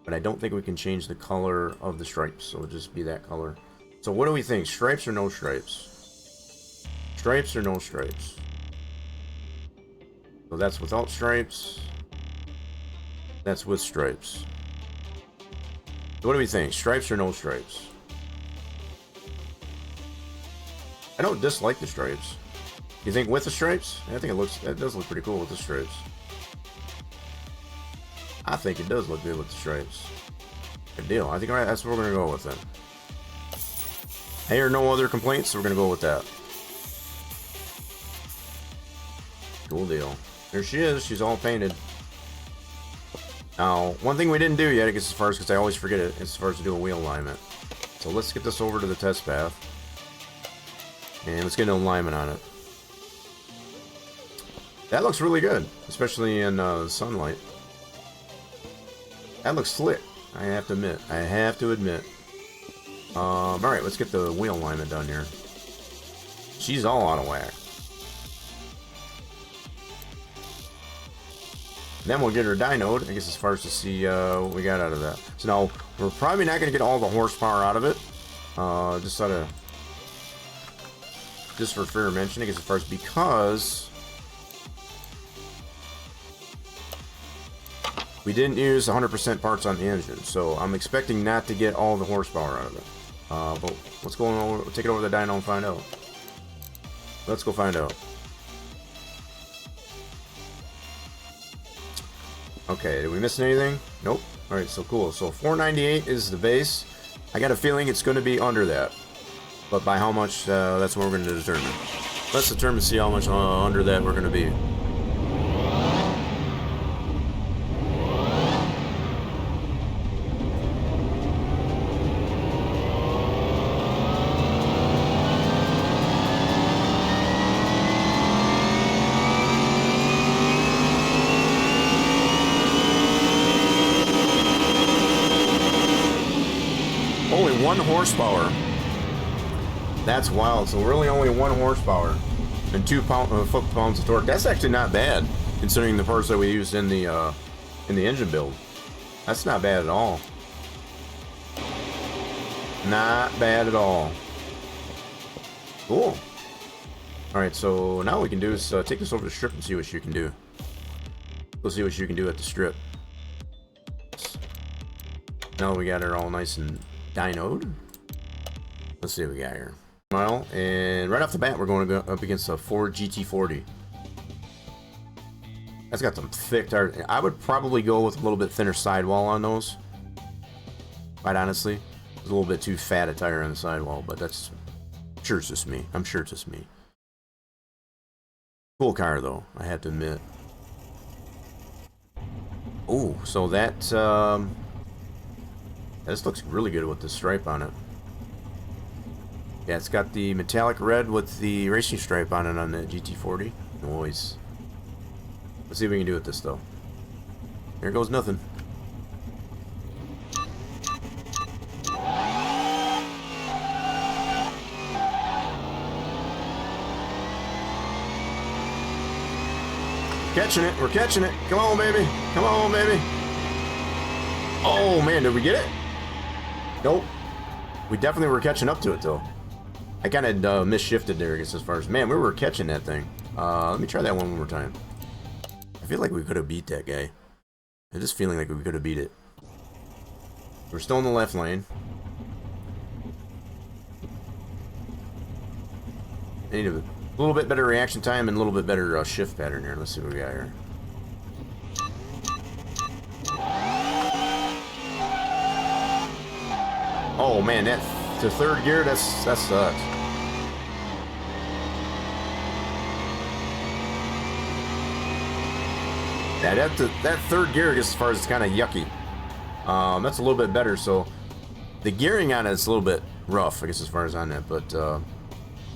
But I don't think we can change the color of the stripes, so it'll just be that color. So what do we think? Stripes or no stripes? Stripes or no stripes? So that's without stripes. That's with stripes. So what do we think? Stripes or no stripes? I don't dislike the stripes. You think with the stripes? I think it does look pretty cool with the stripes. I think it does look good with the stripes. Good deal. I think that's what we're gonna go with then. I hear no other complaints, so we're gonna go with that. Cool deal. There she is. She's all painted. Now, one thing we didn't do yet, I guess, as far as, because I always forget it, as far as to do a wheel alignment. So let's get this over to the test path. And let's get an alignment on it. That looks really good, especially in sunlight. That looks slick, I have to admit. I have to admit. Alright, let's get the wheel alignment done here. She's all out of whack. Then we'll get her dynoed, I guess, as far as to see what we got out of that. So now, we're probably not going to get all the horsepower out of it. Just for fair mention, I guess, as far as because we didn't use 100% parts on the engine, so I'm expecting not to get all the horsepower out of it. But let's go on, we'll take it over to the dyno and find out. Let's go find out. Okay, did we miss anything? Nope. Alright, so cool. So 498 is the base. I got a feeling it's going to be under that. But by how much, that's what we're going to determine. Let's determine, see how much under that we're going to be. Only 1 horsepower. That's wild. So really only 1 horsepower and 2 foot-pounds of torque. That's actually not bad, considering the parts that we used in the engine build. That's not bad at all. Not bad at all. Cool. Alright, so now what we can do is take this over to the strip and see what you can do. We'll see what you can do at the strip. Now we got her all nice and dynoed. Let's see what we got here. Mile, and right off the bat, we're going to go up against a Ford GT40. That's got some thick tires. I would probably go with a little bit thinner sidewall on those. Quite honestly, it's a little bit too fat a tire on the sidewall, but that's sure it's just me. I'm sure it's just me. Cool car though, I have to admit. Oh, so that this looks really good with the stripe on it. Yeah, it's got the metallic red with the racing stripe on it on the GT40. Noise. Let's see what we can do with this though. There goes nothing. Catching it, we're catching it. Come on, baby. Come on, baby. Oh man, did we get it? Nope. We definitely were catching up to it though. I kind of misshifted there, I guess, as far as... Man, we were catching that thing. Let me try that one more time. I feel like we could have beat that guy. I just feeling like we could have beat it. We're still in the left lane. I need a little bit better reaction time and a little bit better shift pattern here. Let's see what we got here. Oh man, that to third gear, that sucks. Yeah, that third gear, as far as it's kind of yucky. That's a little bit better. So the gearing on it is a little bit rough, I guess, as far as on that, but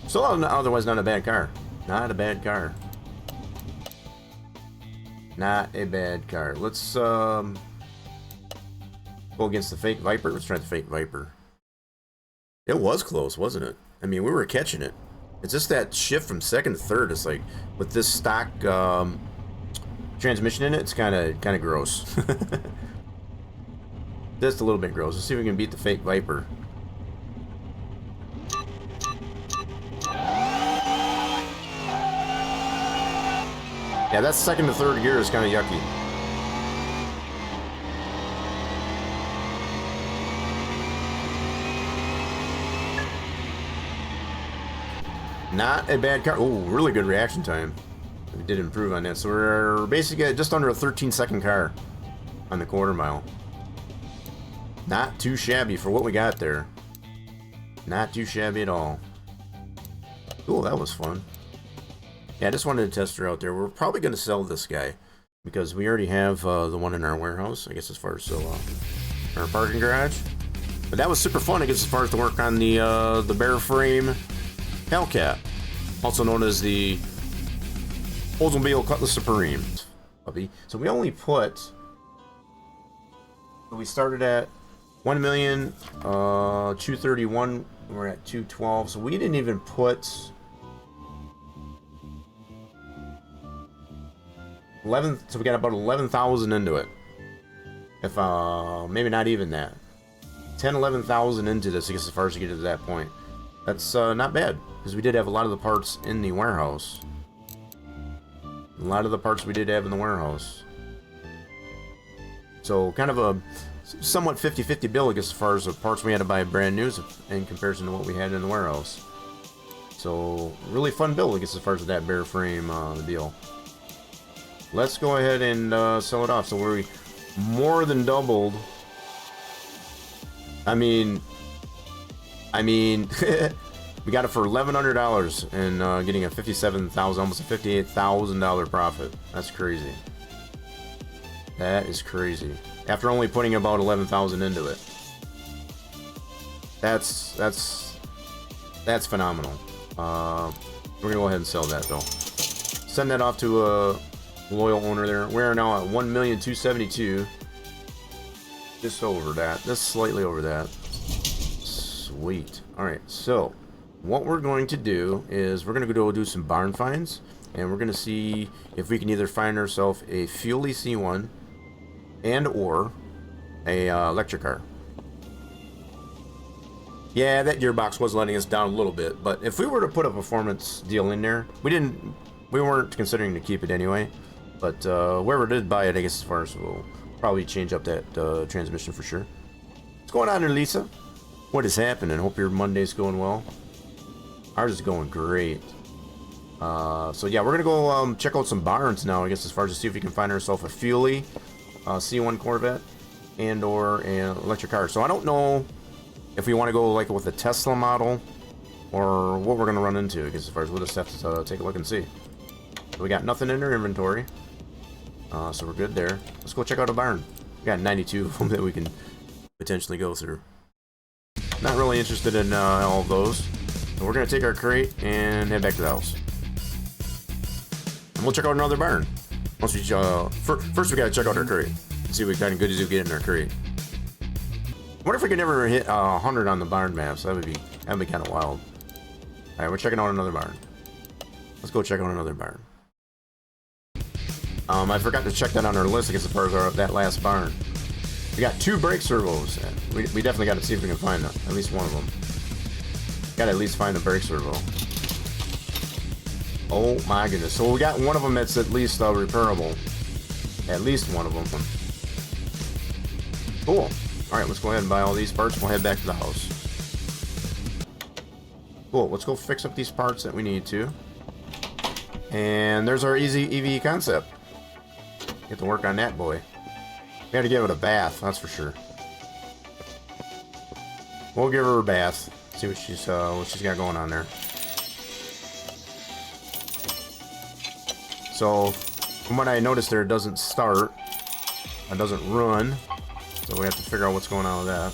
still otherwise not a bad car. Not a bad car. Not a bad car. Let's go against the fake Viper. Let's try the fake Viper. It was close, wasn't it? I mean, we were catching it. It's just that shift from second to third. It's like with this stock transmission in it, it's kind of gross. Just a little bit gross. Let's see if we can beat the fake Viper. Yeah, that second to third gear is kind of yucky. Not a bad car. Oh, really good reaction time. We did improve on that. So we're basically at just under a 13-second car on the quarter mile. Not too shabby for what we got there. Not too shabby at all. Cool, that was fun. Yeah, I just wanted to test her out there. We're probably going to sell this guy because we already have the one in our warehouse, I guess, as far as our parking garage. But that was super fun, I guess, as far as the work on the bare frame Hellcat, also known as the Oldsmobile Cutlass Supreme. So we only put. We started at 1,231,000. We're at 212. So we didn't even put 11. So we got about 11,000 into it. If maybe not even that. 10, 11,000 into this, I guess, as far as you get to that point. That's not bad, because we did have a lot of the parts in the warehouse. A lot of the parts we did have in the warehouse. So kind of a somewhat 50-50 bill, I guess, as far as the parts we had to buy brand new in comparison to what we had in the warehouse. So really fun build, I guess, as far as that bare frame deal. Let's go ahead and sell it off. So we more than doubled. I mean, we got it for $1,100 and getting a $57,000, almost a $58,000 profit. That's crazy. That is crazy. After only putting about 11,000 into it. That's phenomenal. We're gonna go ahead and sell that though. Send that off to a loyal owner there. We're now at 1,272,000. Just over that. Just slightly over that. Sweet. Alright, so what we're going to do is we're going to go do some barn finds, and we're going to see if we can either find ourselves a Fuel C1 and or a electric car. Yeah, that gearbox was letting us down a little bit, but if we were to put a performance deal in there, we weren't considering to keep it anyway, but whoever did buy it, I guess, as far as we'll probably change up that transmission for sure. What's going on there, Lisa? What is happening? Hope your Monday's going well. Ours is going great. So yeah, we're gonna go check out some barns now, I guess, as far as to see if we can find ourselves a Fuel C1 Corvette and or an electric car. So I don't know if we want to go like with a Tesla model or what we're gonna run into, I guess, as far as we'll just have to take a look and see. So we got nothing in our inventory, so we're good there. Let's go check out a barn. We got 92 of them that we can potentially go through. Not really interested in all of those. So we're going to take our crate and head back to the house. And we'll check out another barn. Once we first we got to check out our crate. See what kind of goodies we get in our crate. I wonder if we could ever hit 100 on the barn maps. That'd be kind of wild. Alright, we're checking out another barn. Let's go check out another barn. I forgot to check that on our list, I guess, as far as that last barn. We got 2 brake servos. We definitely got to see if we can find at least one of them. Got to at least find the brake servo. Oh my goodness. So we got one of them that's at least repairable. At least one of them. Cool. Alright, let's go ahead and buy all these parts. We'll head back to the house. Cool, let's go fix up these parts that we need to. And there's our easy EV concept. Get to work on that boy. We gotta give it a bath, that's for sure. We'll give her a bath. See what she's got going on there. So, from what I noticed there, it doesn't start. It doesn't run. So we have to figure out what's going on with that.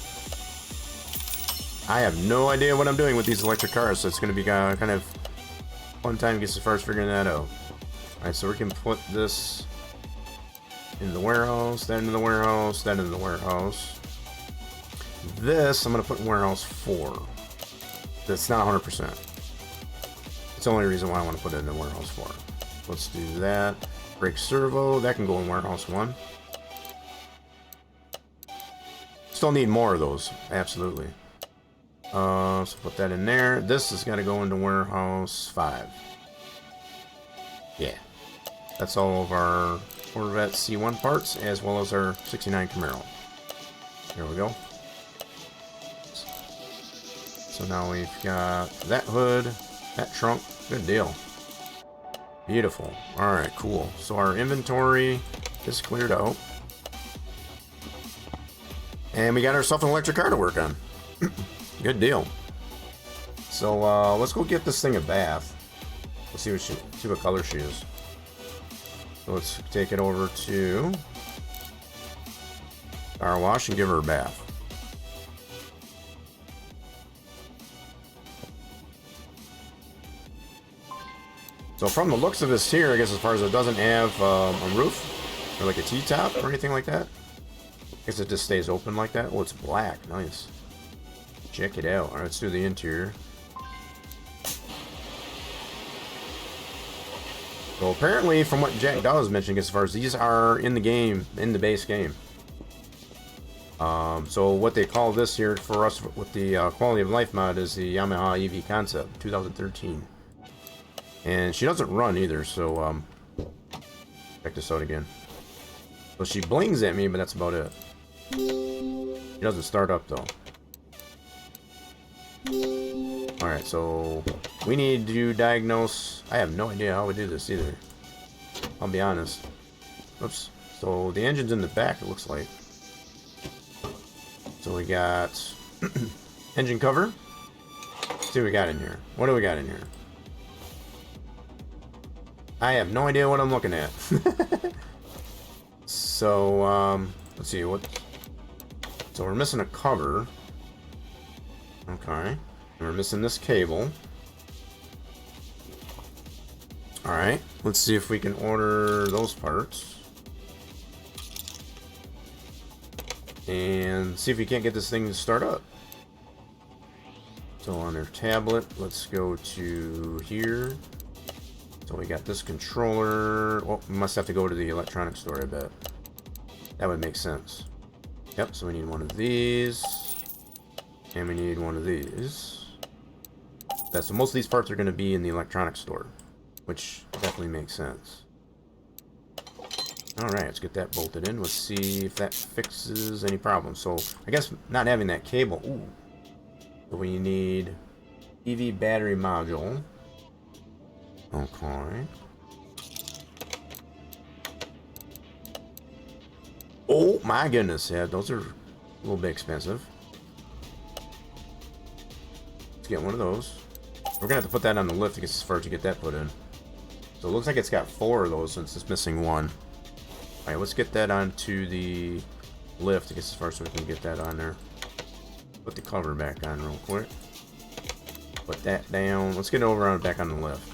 I have no idea what I'm doing with these electric cars, so it's going to be kind of fun time as far as figuring that out. Alright, so we can put this in the warehouse, that into the warehouse, that into the warehouse. This I'm going to put in warehouse 4. That's not 100%. It's the only reason why I want to put it in the warehouse 4. Let's do that. Brake servo, that can go in warehouse 1. Still need more of those, absolutely. So put that in there. This has got to go into warehouse 5. Yeah. That's all of our Corvette C1 parts, as well as our 69 Camaro. Here we go. So now we've got that hood, that trunk. Good deal. Beautiful. Alright, cool. So our inventory is cleared out. And we got ourselves an electric car to work on. Good deal. So let's go get this thing a bath. Let's see what color she is. So let's take it over to car wash and give her a bath. So from the looks of this here, I guess as far as it doesn't have a roof or like a T-top or anything like that. I guess it just stays open like that. Oh, it's black. Nice. Check it out. Alright, let's do the interior. So apparently, from what Jack Dow was mentioning, as far as these are in the game, in the base game. So what they call this here for us with the quality of life mod is the Yamaha EV Concept 2013. And she doesn't run either, so check this out again. So she blings at me, but that's about it. She doesn't start up though. Alright, so we need to diagnose. I have no idea how we do this either. I'll be honest. Oops. So the engine's in the back, it looks like. So we got engine cover. Let's see what we got in here. What do we got in here? I have no idea what I'm looking at. So, let's see what. So we're missing a cover. Okay. And we're missing this cable. Alright. Let's see if we can order those parts. And see if we can't get this thing to start up. So on their tablet, let's go to here. So we got this controller. Well, we must have to go to the electronics store, I bet. That would make sense. Yep, so we need one of these. And we need one of these. So most of these parts are going to be in the electronics store, which definitely makes sense. Alright, let's get that bolted in. Let's see if that fixes any problems. So, I guess not having that cable. Ooh. So we need EV battery module. Okay. Oh my goodness, yeah, those are a little bit expensive. Let's get one of those. We're gonna have to put that on the lift to get as far as to get that put in. So it looks like it's got 4 of those since it's missing 1. Alright, let's get that onto the lift to get as far so we can get that on there. Put the cover back on real quick. Put that down. Let's get it over on back on the lift.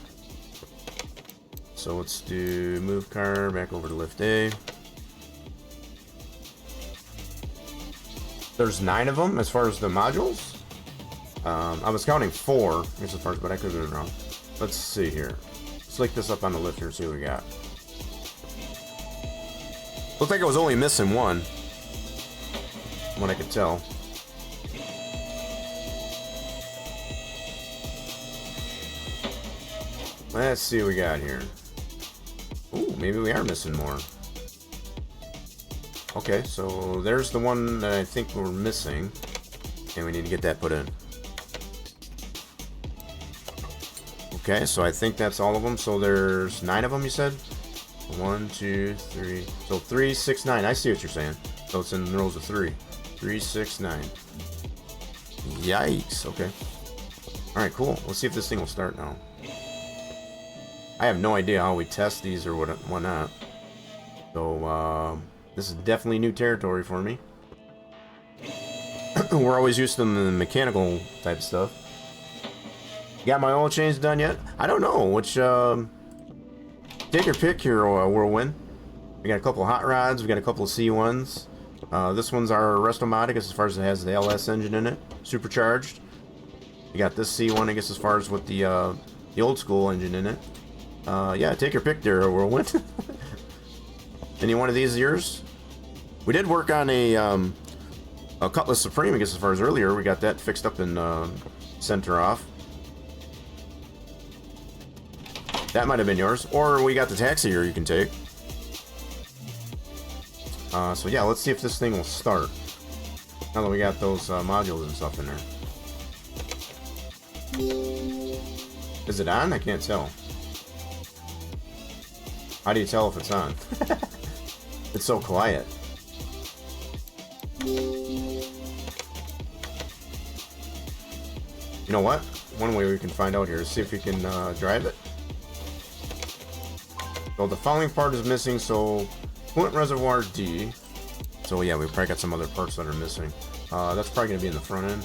So let's do move car back over to lift A. There's 9 of them as far as the modules. I was counting 4 as far as, but I could have been wrong. Let's see here. Let's lick this up on the lift here and see what we got. Looks like I was only missing 1, from what I could tell. Let's see what we got here. Ooh, maybe we are missing more. Okay, so there's the one that I think we're missing. And we need to get that put in. Okay, so I think that's all of them. So there's 9 of them, you said? 1, 2, 3. So 3, 6, 9. I see what you're saying. So it's in rows of 3. 3, 6, 9. Yikes. Okay. Alright, cool. Let's see if this thing will start now. I have no idea how we test these or whatnot. So, this is definitely new territory for me. We're always used to the mechanical type stuff. Got my oil change done yet? I don't know. Which, take your pick here, Whirlwind. We got a couple of hot rods. We got a couple of C1s. This one's our Restomatic as far as it has the LS engine in it. Supercharged. You got this C1, I guess, as far as with the old school engine in it. Yeah, take your pick there, Whirlwind. Any one of these is yours? We did work on a Cutlass Supreme, I guess, as far as earlier. We got that fixed up in center off. That might have been yours. Or we got the taxi here you can take. So yeah, let's see if this thing will start. Now that we got those modules and stuff in there. Is it on? I can't tell. How do you tell if it's on? It's so quiet. You know what? One way we can find out here is see if we can drive it. So the following part is missing, so coolant reservoir D. So yeah, we probably got some other parts that are missing. That's probably going to be in the front end.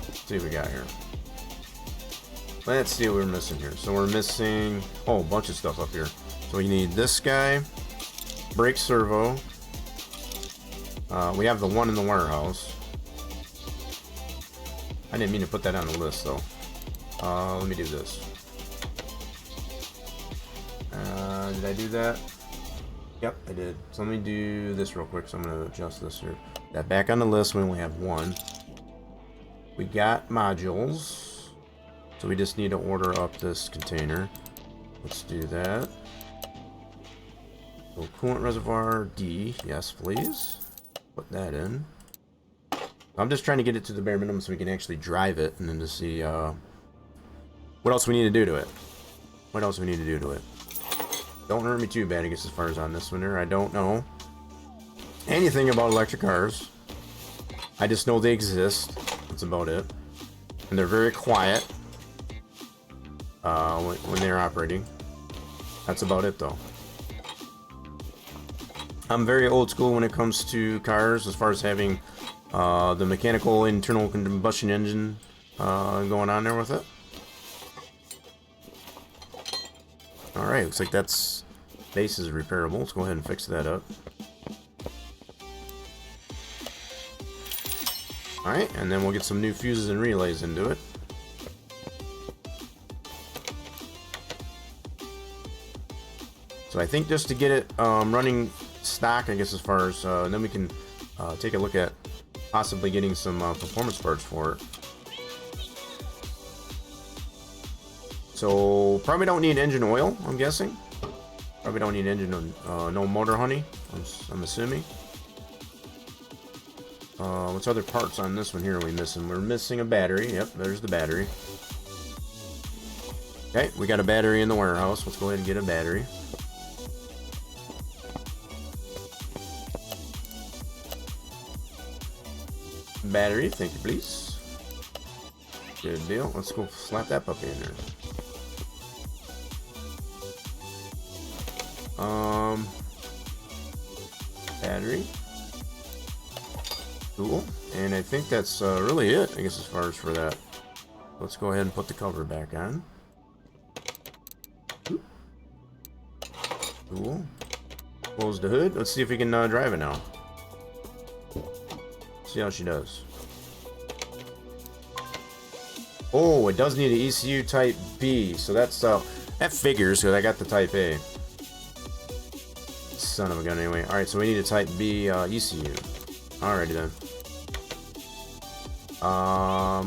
Let's see what we got here. Let's see what we're missing here. So we're missing, oh, a bunch of stuff up here. So we need this guy, brake servo. We have the one in the warehouse. I didn't mean to put that on the list though. Let me do this. Did I do that? Yep, I did. So let me do this real quick. So I'm going to adjust this here. That back on the list, we only have one. We got modules. So we just need to order up this container. Let's do that. So coolant reservoir D. Yes, please. Put that in. I'm just trying to get it to the bare minimum so we can actually drive it and then to see what else we need to do to it. What else we need to do to it. Don't hurt me too bad, I guess, as far as on this one here. I don't know anything about electric cars. I just know they exist. That's about it. And they're very quiet when they're operating. That's about it, though. I'm very old school when it comes to cars, as far as having the mechanical internal combustion engine going on there with it. Alright, looks like that's base is repairable. Let's go ahead and fix that up. Alright, and then we'll get some new fuses and relays into it. So I think just to get it running stock, I guess, as far as then we can take a look at possibly getting some performance parts for it. So probably don't need engine oil, I'm guessing. Probably don't need engine no motor honey, I'm assuming. What's other parts on this one here are we missing? We're missing a battery. Yep, there's the battery. Okay, we got a battery in the warehouse. Let's go ahead and get a battery. Battery, thank you, please. Good deal. Let's go slap that puppy in there. Battery. Cool. And I think that's really it, I guess, as far as for that. Let's go ahead and put the cover back on. Cool. Close the hood. Let's see if we can drive it now. See how she does. Oh, it does need an ECU Type B, so that's that figures because I got the Type A. Son of a gun, anyway. All right, so we need a Type B ECU. Alrighty then.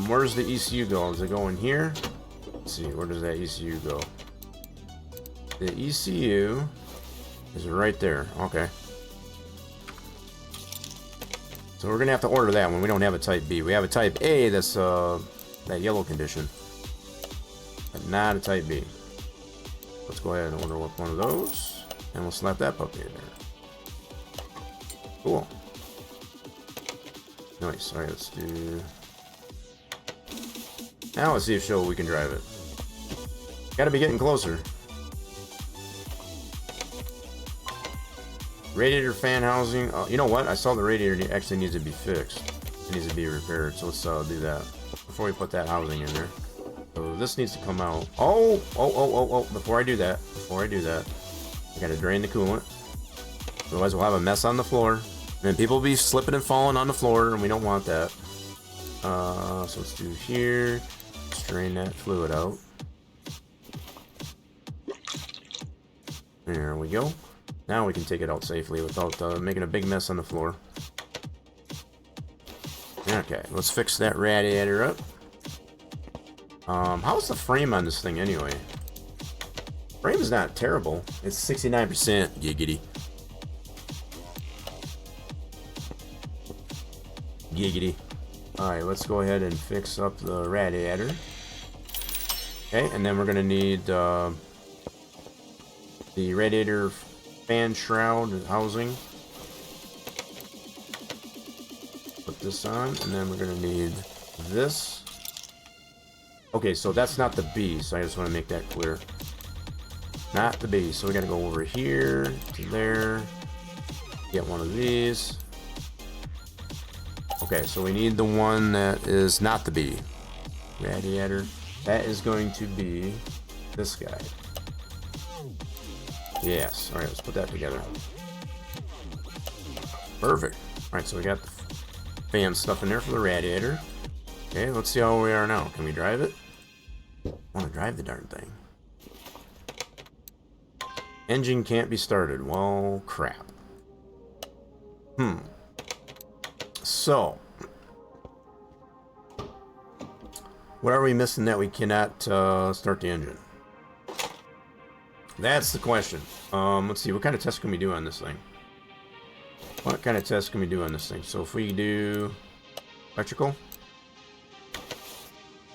Where's the ECU go? Does it go in here? Let's see. Where does that ECU go? The ECU is right there. Okay. So we're gonna have to order that one. We don't have a Type B. We have a Type A that's that yellow condition, but not a Type B. Let's go ahead and order one of those, and we'll slap that puppy in there. Cool. Nice. All right, let's do. Now let's see if we can drive it. Got to be getting closer. Radiator fan housing. Oh, you know what? I saw the radiator actually needs to be fixed. It needs to be repaired. So let's do that before we put that housing in there. So this needs to come out. Oh! Before I do that, I gotta drain the coolant. Otherwise, we'll have a mess on the floor. And people will be slipping and falling on the floor, and we don't want that. So let's do here. Let's drain that fluid out. There we go. Now we can take it out safely without making a big mess on the floor. Okay, let's fix that radiator up. How's the frame on this thing anyway? Frame is not terrible. It's 69%. Giggity. Giggity. Alright, let's go ahead and fix up the radiator. Okay, and then we're going to need the radiator fan shroud housing. Put this on, and then we're going to need this. Okay, so that's not the B, so I just want to make that clear. Not the B, so we got to go over here to there. Get one of these. Okay, so we need the one that is not the B. Radiator. That is going to be this guy. Yes. Alright, let's put that together. Perfect. Alright, so we got the fan stuff in there for the radiator. Okay, let's see how we are now. Can we drive it? I want to drive the darn thing. Engine can't be started. Well, crap. So, what are we missing that we cannot start the engine? That's the question. Let's see, what kind of test can we do on this thing? What kind of test can we do on this thing? So if we do electrical,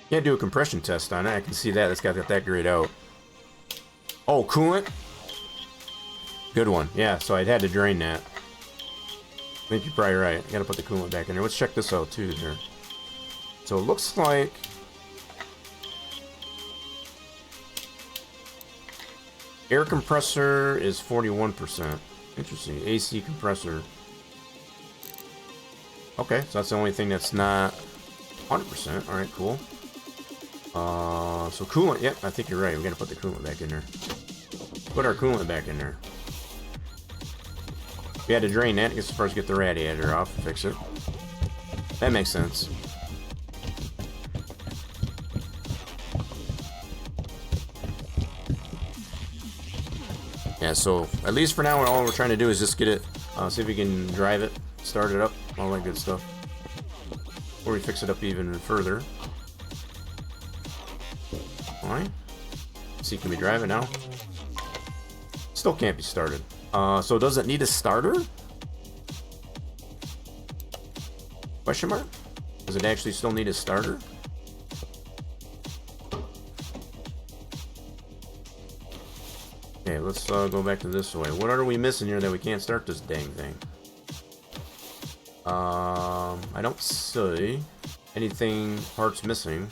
can't do a compression test on it. I can see that. It's got that grayed out. Oh, coolant. Good one. Yeah, so I'd had to drain that. I think you're probably right. I gotta put the coolant back in there. Let's check this out too here. So it looks like air compressor is 41%. Interesting. AC compressor. Okay, so that's the only thing that's not 100%. Alright, cool. So coolant, yep, I think you're right. We gotta put the coolant back in there. Put our coolant back in there. We had to drain that. I guess first get the radiator off and fix it. That makes sense. Yeah, so at least for now, all we're trying to do is just get it, see if we can drive it, start it up, all that good stuff. Before we fix it up even further. Alright. See, can we drive it now? Still can't be started. So does it need a starter? Question mark? Does it actually still need a starter? Okay, let's go back to this way. What are we missing here that we can't start this dang thing? I don't see anything parts missing.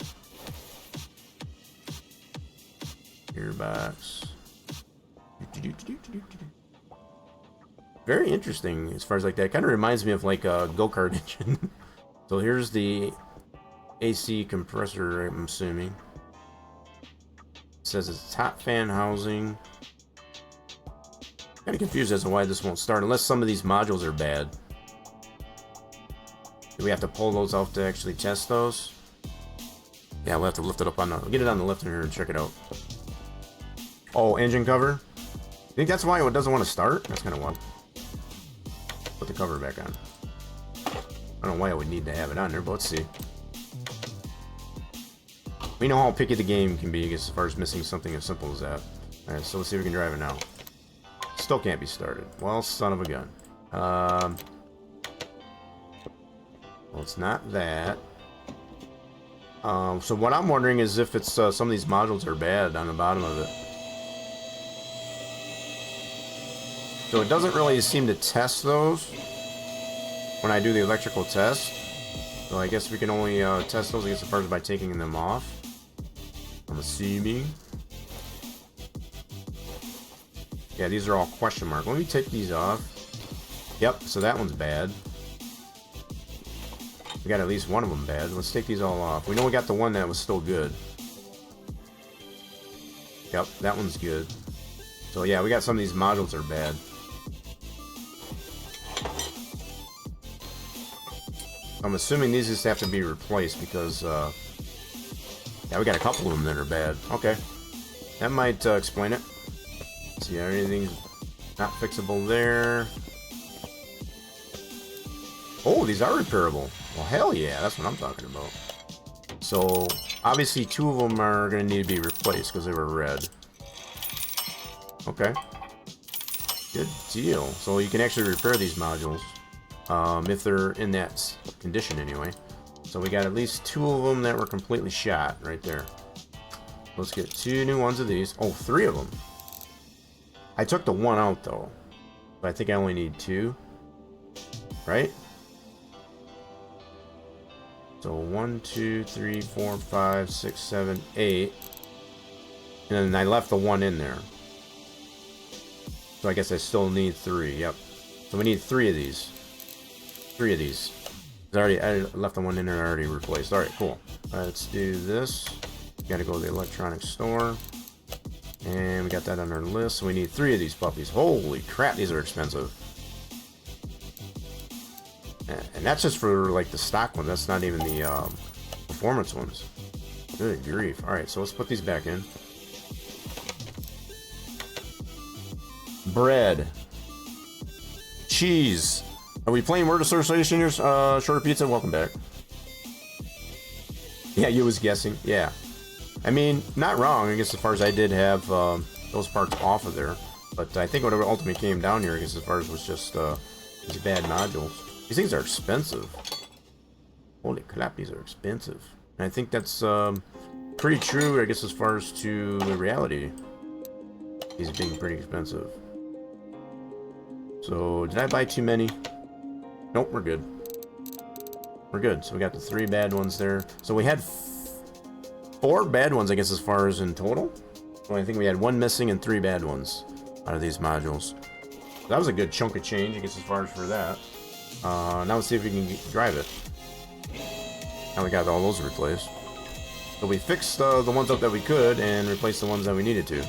Gearbox. Very interesting as far as like that. Kind of reminds me of like a go-kart engine. So here's the AC compressor, I'm assuming. It says it's top fan housing. Kind of confused as to why this won't start, unless some of these modules are bad. Do we have to pull those off to actually test those? Yeah, we'll have to lift it up on the... Get it on the lift in here and check it out. Oh, engine cover? I think that's why it doesn't want to start? That's kind of wild. Put the cover back on. I don't know why I would need to have it on there, but let's see. We know how picky the game can be as far as missing something as simple as that. Alright, so let's see if we can drive it now. Still can't be started. Well, son of a gun. Well, it's not that. So what I'm wondering is if it's some of these modules are bad on the bottom of it. So it doesn't really seem to test those when I do the electrical test. So I guess we can only test those, I guess, first by taking them off. I'm assuming. Yeah, these are all question mark. Let me take these off. Yep, so that one's bad. We got at least one of them bad. Let's take these all off. We know we got the one that was still good. Yep, that one's good. So yeah, we got some of these modules are bad. I'm assuming these just have to be replaced because, yeah, we got a couple of them that are bad. Okay. That might explain it. Let's see, anything not fixable there. Oh, these are repairable. Well, hell yeah, that's what I'm talking about. So, obviously, two of them are going to need to be replaced because they were red. Okay. Good deal. So, you can actually repair these modules. If they're in that condition anyway. So we got at least two of them that were completely shot right there. Let's get two new ones of these. Oh, three of them. I took the one out though. But I think I only need two. Right? So 1, 2, 3, 4, 5, 6, 7, 8. And then I left the one in there. So I guess I still need 3. Yep. So we need 3 of these. 3 of these. I left the one in there already replaced. Alright, cool. Let's do this. Gotta go to the electronics store. And we got that on our list. So we need 3 of these puppies. Holy crap, these are expensive. And that's just for like the stock ones. That's not even the performance ones. Good grief. Alright, so let's put these back in. Bread. Cheese. Are we playing word association here? Shorter Pizza, welcome back. Yeah, you was guessing. Yeah. I mean, not wrong. I guess as far as I did have those parts off of there. But I think whatever ultimately came down here, I guess as far as was just these bad modules. These things are expensive. Holy crap, these are expensive. And I think that's pretty true, I guess, as far as to the reality. These being pretty expensive. So, did I buy too many? Nope, we're good. We're good. So we got the 3 bad ones there. So we had 4 bad ones, I guess, as far as in total. So I think we had 1 missing and 3 bad ones out of these modules. So that was a good chunk of change, I guess, as far as for that. Now let's see if we can drive it. Now we got all those replaced. So we fixed the ones up that we could and replaced the ones that we needed to.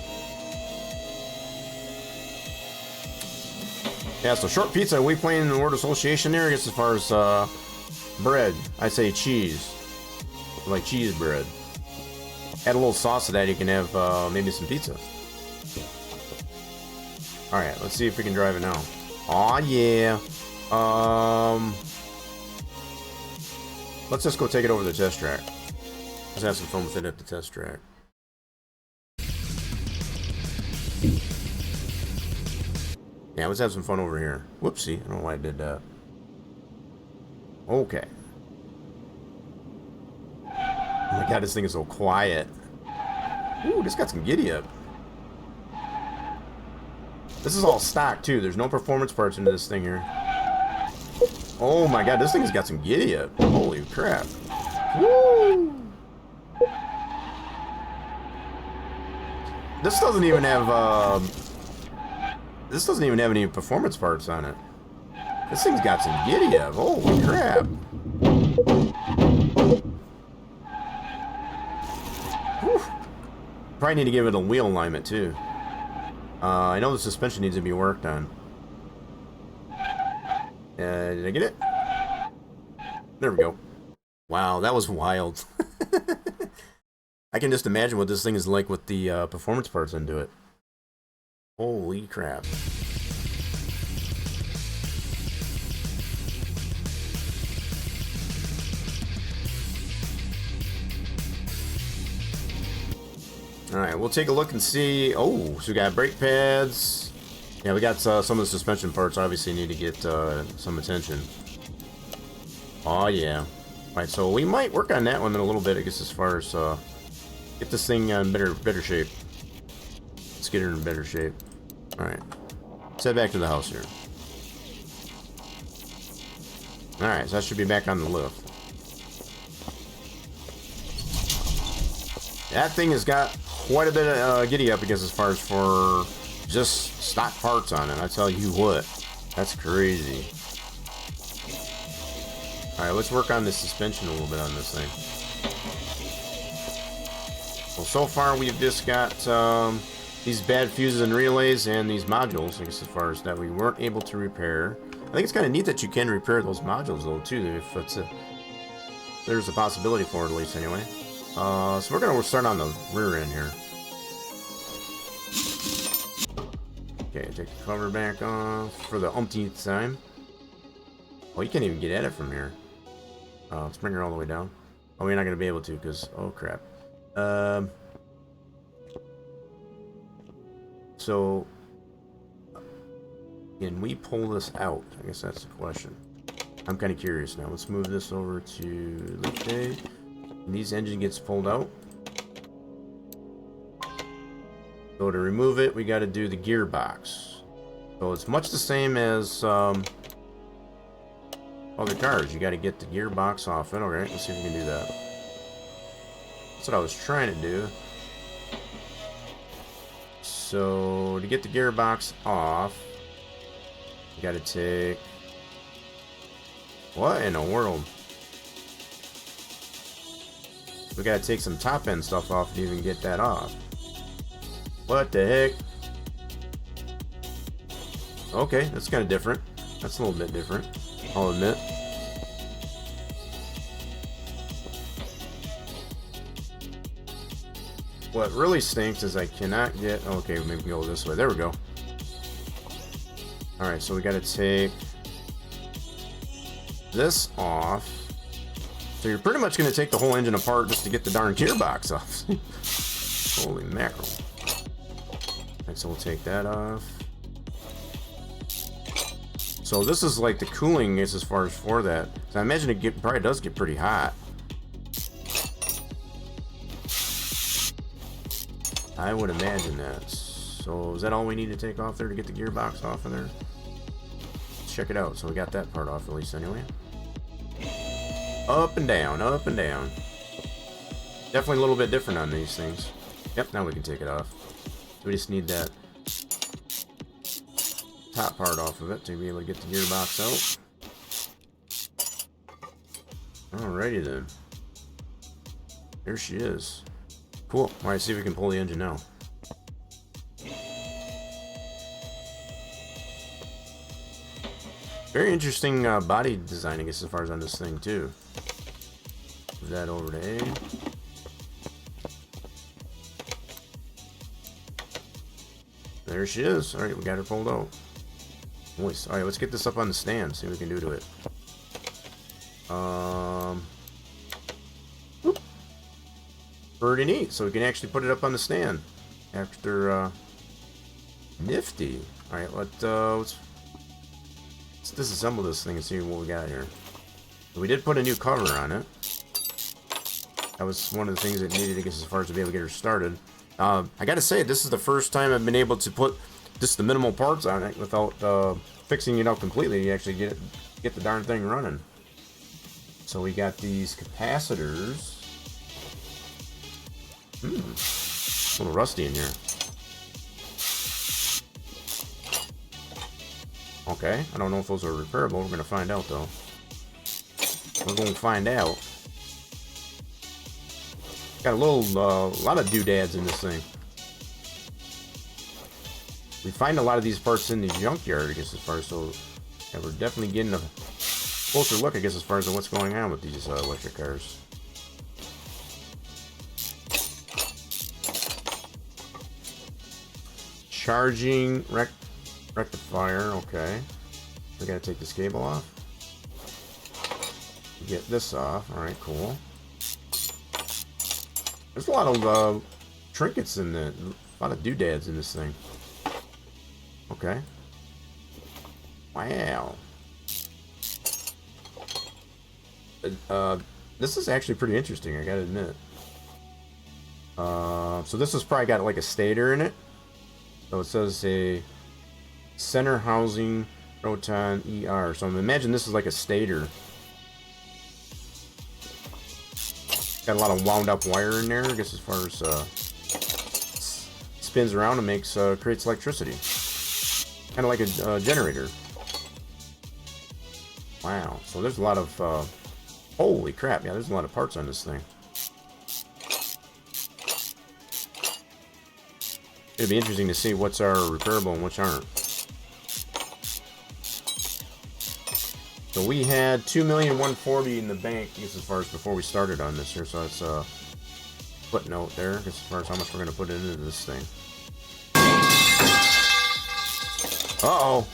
Yeah, so Short Pizza, are we playing the word association there? I guess as far as bread, I say cheese. Like cheese bread. Add a little sauce to that, you can have maybe some pizza. Alright, let's see if we can drive it now. Aw, yeah. Let's just go take it over the test track. Let's have some fun with it at the test track. Yeah, let's have some fun over here. Whoopsie, I don't know why I did that. Okay. Oh my god, this thing is so quiet. Ooh, this got some giddy up. This is all stock too. There's no performance parts into this thing here. Oh my god, this thing has got some giddy up. Holy crap. Woo! This doesn't even have any performance parts on it. This thing's got some giddy up. Holy crap. Whew. Probably need to give it a wheel alignment too. I know the suspension needs to be worked on. Did I get it? There we go. Wow, that was wild. I can just imagine what this thing is like with the performance parts into it. Holy crap. Alright, we'll take a look and see. Oh, so we got brake pads. Yeah, we got some of the suspension parts obviously need to get some attention. Oh yeah. Alright, so we might work on that one in a little bit, I guess, as far as get this thing in better shape. Let's get her in better shape. Alright. Let's head back to the house here. Alright, so that should be back on the lift. That thing has got quite a bit of giddy up, I guess, as far as for just stock parts on it. I tell you what, that's crazy. Alright, let's work on the suspension a little bit on this thing. Well, so far we've just got these bad fuses and relays and these modules, I guess, as far as that we weren't able to repair. I think it's kind of neat that you can repair those modules, though, too, if it's there's a possibility for it, at least, anyway. So we're going to start on the rear end here. Okay, take the cover back off for the umpteenth time. Oh, you can't even get at it from here. Let's bring her all the way down. Oh, we're not going to be able to, because... Oh, crap. So... Can we pull this out? I guess that's the question. I'm kind of curious now. Let's move this over to lift day. And these engine gets pulled out. So to remove it, we got to do the gearbox. So it's much the same as other cars. You got to get the gearbox off it. Alright, let's see if we can do that. That's what I was trying to do. So to get the gearbox off, you got to take... What in the world? We got to take some top end stuff off to even get that off. What the heck? Okay, that's kind of different. That's a little bit different, I'll admit. What really stinks is I cannot get... Okay, maybe we can go this way. There we go. Alright, so we got to take this off. So you're pretty much going to take the whole engine apart just to get the darn gearbox off. Holy mackerel. Alright, so we'll take that off. So this is like the cooling is as far as for that. So I imagine it probably does get pretty hot. I would imagine that. So is that all we need to take off there to get the gearbox off of there? Let's check it out. So we got that part off at least anyway. Up and down, up and down. Definitely a little bit different on these things. Yep, now we can take it off. So we just need that top part off of it to be able to get the gearbox out. Alrighty then. There she is. Cool. Alright, see if we can pull the engine now. Very interesting body design, I guess, as far as on this thing, too. Move that over to A. There she is. Alright, we got her pulled out. Nice. Alright, let's get this up on the stand, see what we can do to it. Whoop. Pretty neat. So we can actually put it up on the stand. After, nifty. Alright, let's disassemble this thing and see what we got here. We did put a new cover on it. That was one of the things that needed to get as far as to be able to get her started. I gotta say, this is the first time I've been able to put just the minimal parts on it without fixing it up completely. You actually get the darn thing running. So we got these capacitors. A little rusty in here. Okay, I don't know if those are repairable. We're going to find out, though. We're going to find out. Got a lot of doodads in this thing. We find a lot of these parts in the junkyard, I guess, as far as so. Yeah, we're definitely getting a closer look, I guess, as far as what's going on with these electric cars. Charging rectifier, okay. We gotta take this cable off. Get this off. Alright, cool. There's a lot of trinkets in it. A lot of doodads in this thing. Okay. Wow. This is actually pretty interesting, I gotta admit. So this has probably got like a stator in it. So it says a center housing Proton ER. So imagine this is like a stator. Got a lot of wound up wire in there, I guess, as far as spins around and makes creates electricity. Kind of like a generator. Wow. So there's a lot of holy crap, yeah, there's a lot of parts on this thing. It'd be interesting to see what's are repairable and which aren't. So we had $2,140,000 in the bank, I guess, as far as before we started on this here. So it's a footnote there, as far as how much we're going to put into this thing. Uh-oh.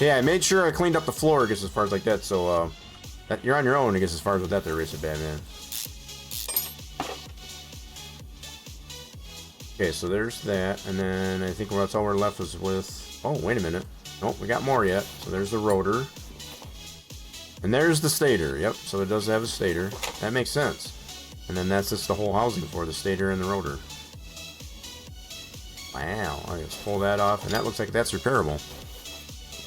Yeah, I made sure I cleaned up the floor, I guess, as far as like that. So that you're on your own, I guess, as far as with that there, Race of Batman. Okay, so there's that, and then I think that's all we're left was with... Oh, wait a minute. Nope, we got more yet. So there's the rotor. And there's the stator. Yep, so it does have a stator. That makes sense. And then that's just the whole housing for the stator and the rotor. Wow. All right, let's pull that off, and that looks like that's repairable.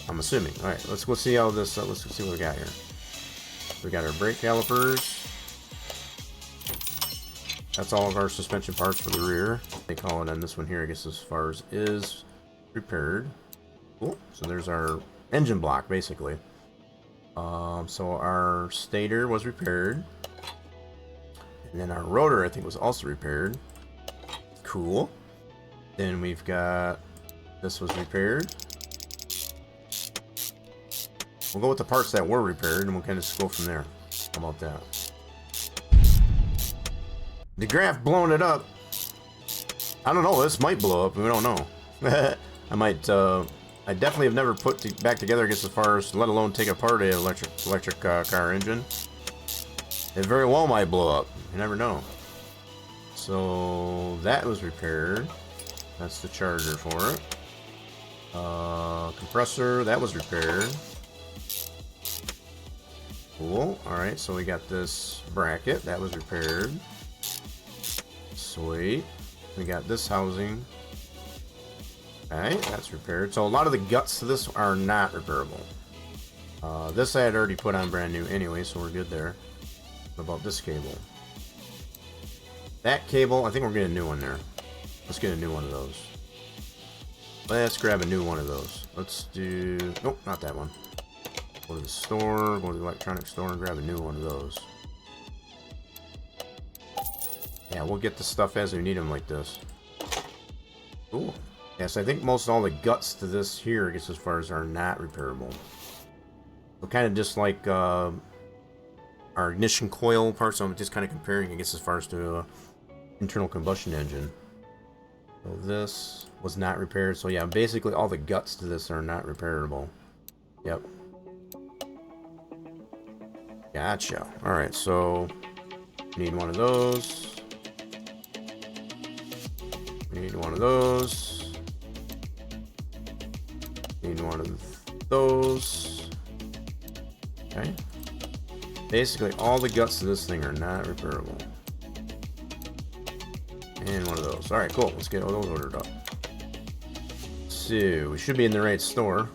I'm assuming. All right, let's go see how this... let's see what we got here. We got our brake calipers. That's all of our suspension parts for the rear. They call it on this one here, I guess, as far as is repaired. Cool. So there's our engine block, basically. So our stator was repaired. And then our rotor, I think, was also repaired. Cool. Then we've got... this was repaired. We'll go with the parts that were repaired, and we'll kind of just go from there. How about that? The graph blowing it up. I don't know. This might blow up. We don't know. I might. I definitely have never put back together, I guess, as far as let alone take apart a electric car engine. It very well might blow up. You never know. So that was repaired. That's the charger for it. Compressor, that was repaired. Cool. All right. So we got this bracket that was repaired. Sweet. We got this housing. Okay, that's repaired. So a lot of the guts to this are not repairable. This I had already put on brand new anyway, so we're good there. What about this cable? That cable, I think we're getting a new one there. Let's get a new one of those. Let's grab a new one of those. Let's do... nope, not that one. Go to the store, go to the electronics store and grab a new one of those. Yeah, we'll get the stuff as we need them like this. Cool. Yes, I think most all the guts to this here, I guess, as far as are not repairable. So kind of just like our ignition coil parts, I'm just kind of comparing, I guess, as far as to internal combustion engine. So this was not repaired. So yeah, basically all the guts to this are not repairable. Yep. Gotcha. Alright, so need one of those. Need one of those. Need one of those. Okay. Basically, all the guts to this thing are not repairable. And one of those. Alright, cool. Let's get all those ordered up. So, we should be in the right store.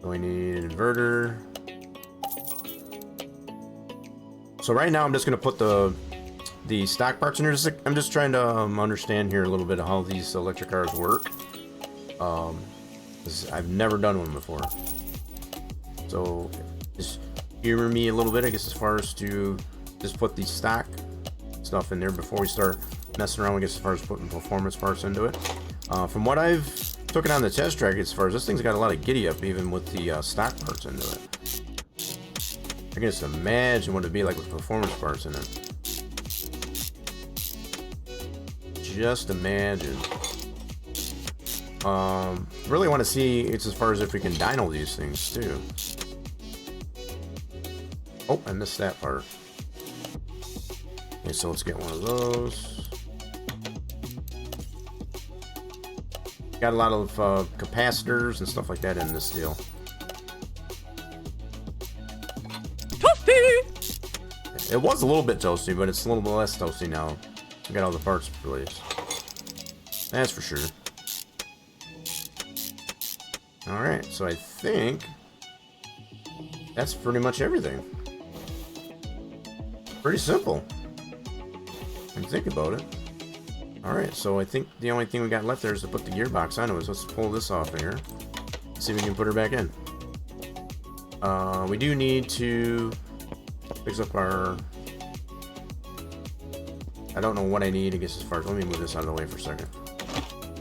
So we need an inverter. So right now I'm just going to put the stock parts in here. I'm just trying to understand here a little bit of how these electric cars work. I've never done one before. So just humor me a little bit, I guess, as far as to just put the stock stuff in there before we start messing around, I guess, as far as putting performance parts into it. From what I've took it on the test track, as far as this thing's got a lot of giddy up even with the stock parts into it. I can just imagine what it'd be like with performance parts in it. Just imagine. Really want to see it's as far as if we can dyno these things too. Oh, I missed that part. Okay, so let's get one of those. Got a lot of capacitors and stuff like that in this deal. It was a little bit toasty, but it's a little bit less toasty now. We got all the parts released. That's for sure. Alright, so I think that's pretty much everything. Pretty simple. When you think about it. Alright, so I think the only thing we got left there is to put the gearbox on it. So let's pull this off here. See if we can put her back in. We do need to fix up our... I don't know what I need, I guess, as far as... Let me move this out of the way for a second.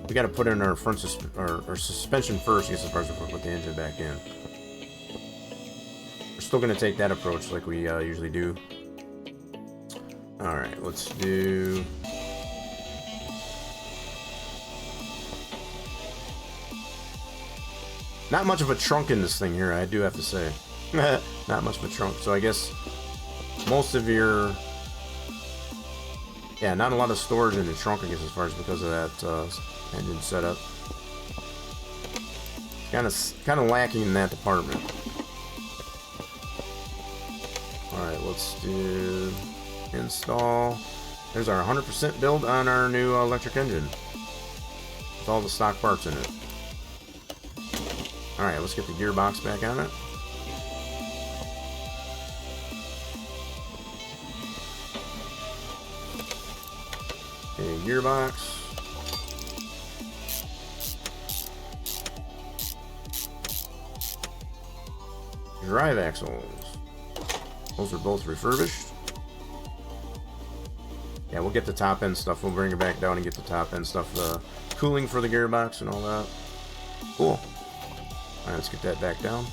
We got to put in our front our suspension first, I guess, as far as we put the engine back in. We're still going to take that approach like we usually do. Alright, let's do... Not much of a trunk in this thing here, I do have to say. Not much of a trunk, so I guess most of your... Yeah, not a lot of storage in the trunk, I guess, as far as because of that engine setup. Kind of lacking in that department. Alright, let's do install. There's our 100% build on our new electric engine. With all the stock parts in it. Alright, let's get the gearbox back on it. Okay, gearbox. Drive axles. Those are both refurbished. Yeah, we'll get the top end stuff. We'll bring it back down and get the top end stuff. The cooling for the gearbox and all that. Cool. Alright, let's get that back down.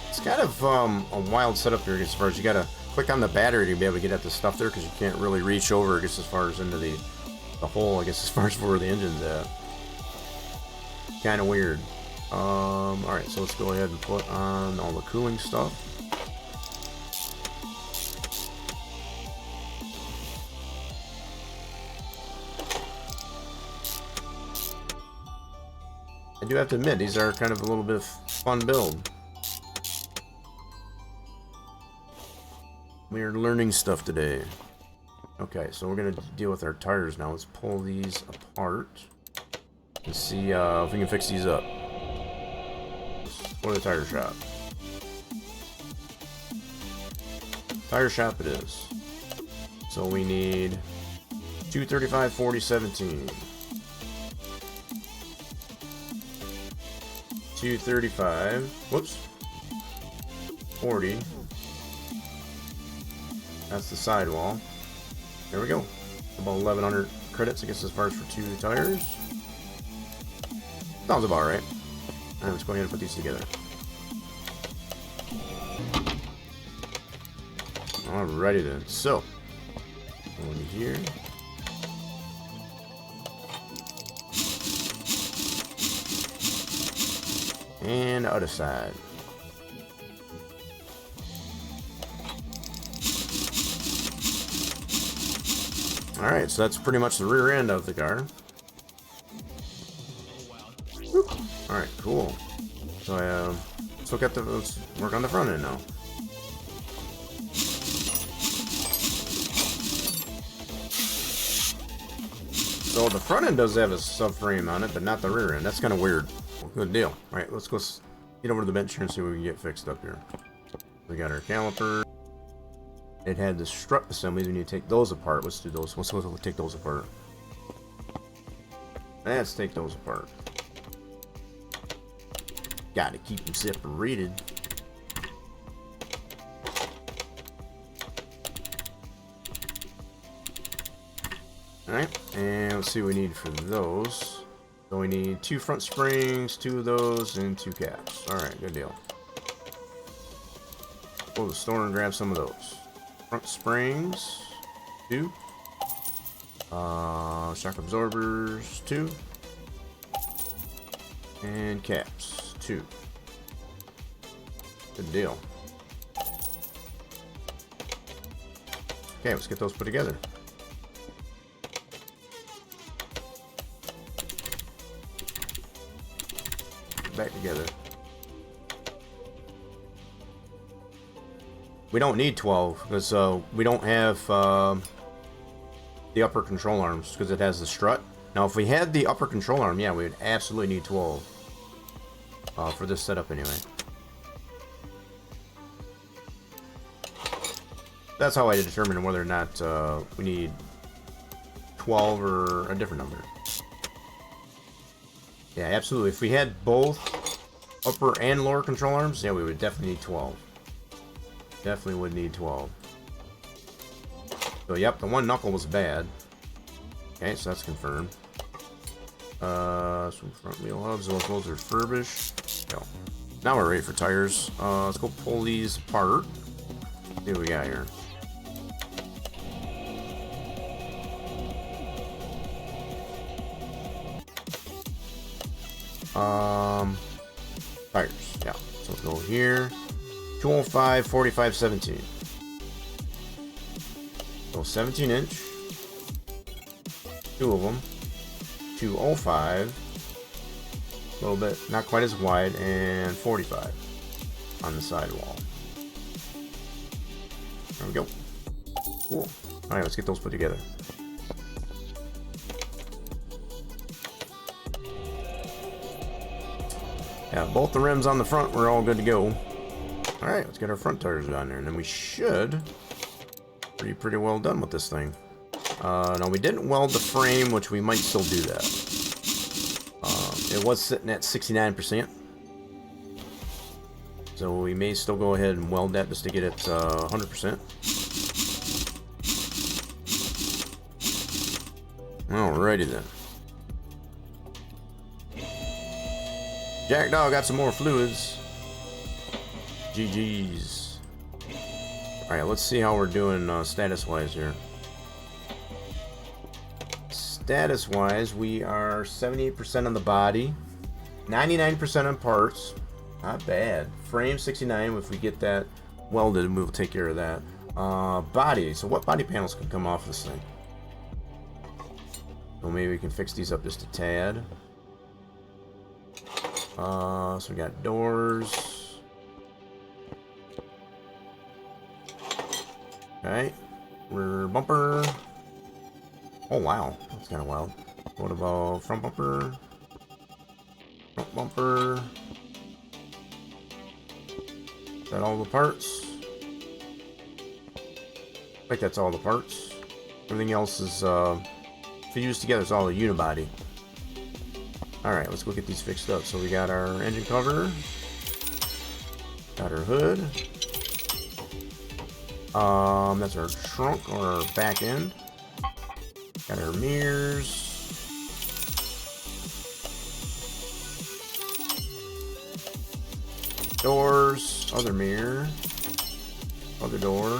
It's kind of a wild setup here as far as you gotta click on the battery to be able to get at the stuff there because you can't really reach over, I guess, as far as into the hole, I guess, as far as where the engine's at. Kind of weird. Alright, so let's go ahead and put on all the cooling stuff. I do have to admit, these are kind of a little bit of fun build. We are learning stuff today. Okay, so we're going to deal with our tires now. Let's pull these apart and see if we can fix these up. Go to the tire shop. Tire shop it is. So we need 235 40 17. 235, whoops, 40, that's the sidewall. There we go. About 1100 credits, I guess, as far as for 2 tires. Sounds about right. Alright, let's go ahead and put these together. Alrighty then, so, go in here. And the other side. Alright, so that's pretty much the rear end of the car. Alright, cool. So let's work on the front end now. So the front end does have a subframe on it, but not the rear end. That's kind of weird. Good deal. Alright, let's go get over to the bench here and see what we can get fixed up here. We got our caliper. It had the strut assemblies. We need to take those apart. Let's do those. Let's take those apart. Let's take those apart. Gotta keep them separated. Alright, and let's see what we need for those. So we need 2 front springs, 2 of those, and 2 caps. Alright, good deal. Go to the store and grab some of those. Front springs, 2. Shock absorbers, 2. And caps, 2. Good deal. Okay, let's get those put together. Back together. we don't need 12 because we don't have the upper control arms because it has the strut. Now, if we had the upper control arm, yeah, we would absolutely need 12 for this setup anyway. That's how I determine whether or not we need 12 or a different number. Yeah, absolutely. If we had both upper and lower control arms, yeah, we would definitely need 12. Definitely would need 12. So, yep, the one knuckle was bad. Okay, so that's confirmed. Some front wheel hubs, those are refurbished. Go. Now we're ready for tires. Let's go pull these apart. See what we got here. Tires, yeah. So let's go here. 205, 45, 17. So 17 inch. Two of them. 205. A little bit, not quite as wide, and 45 on the sidewall. There we go. Cool. Alright, let's get those put together. Yeah, both the rims on the front were all good to go. Alright, let's get our front tires on there, and then we should be pretty well done with this thing. No, we didn't weld the frame, which we might still do that. It was sitting at 69%. So we may still go ahead and weld that just to get it 100%. Alrighty then. Jackdaw got some more fluids. GG's. Alright, let's see how we're doing status-wise here. Status-wise, we are 78% on the body, 99% on parts. Not bad. Frame 69. If we get that welded, we'll take care of that. Body. So what body panels can come off this thing? So maybe we can fix these up just a tad. So we got doors. Okay. Rear bumper. Oh wow, that's kind of wild. What about front bumper? Front bumper. Is that all the parts? I think that's all the parts. Everything else is fused together. It's all a unibody. Alright, let's go get these fixed up. So we got our engine cover. Got our hood. That's our trunk or our back end. Got our mirrors. Doors. Other mirror. Other door.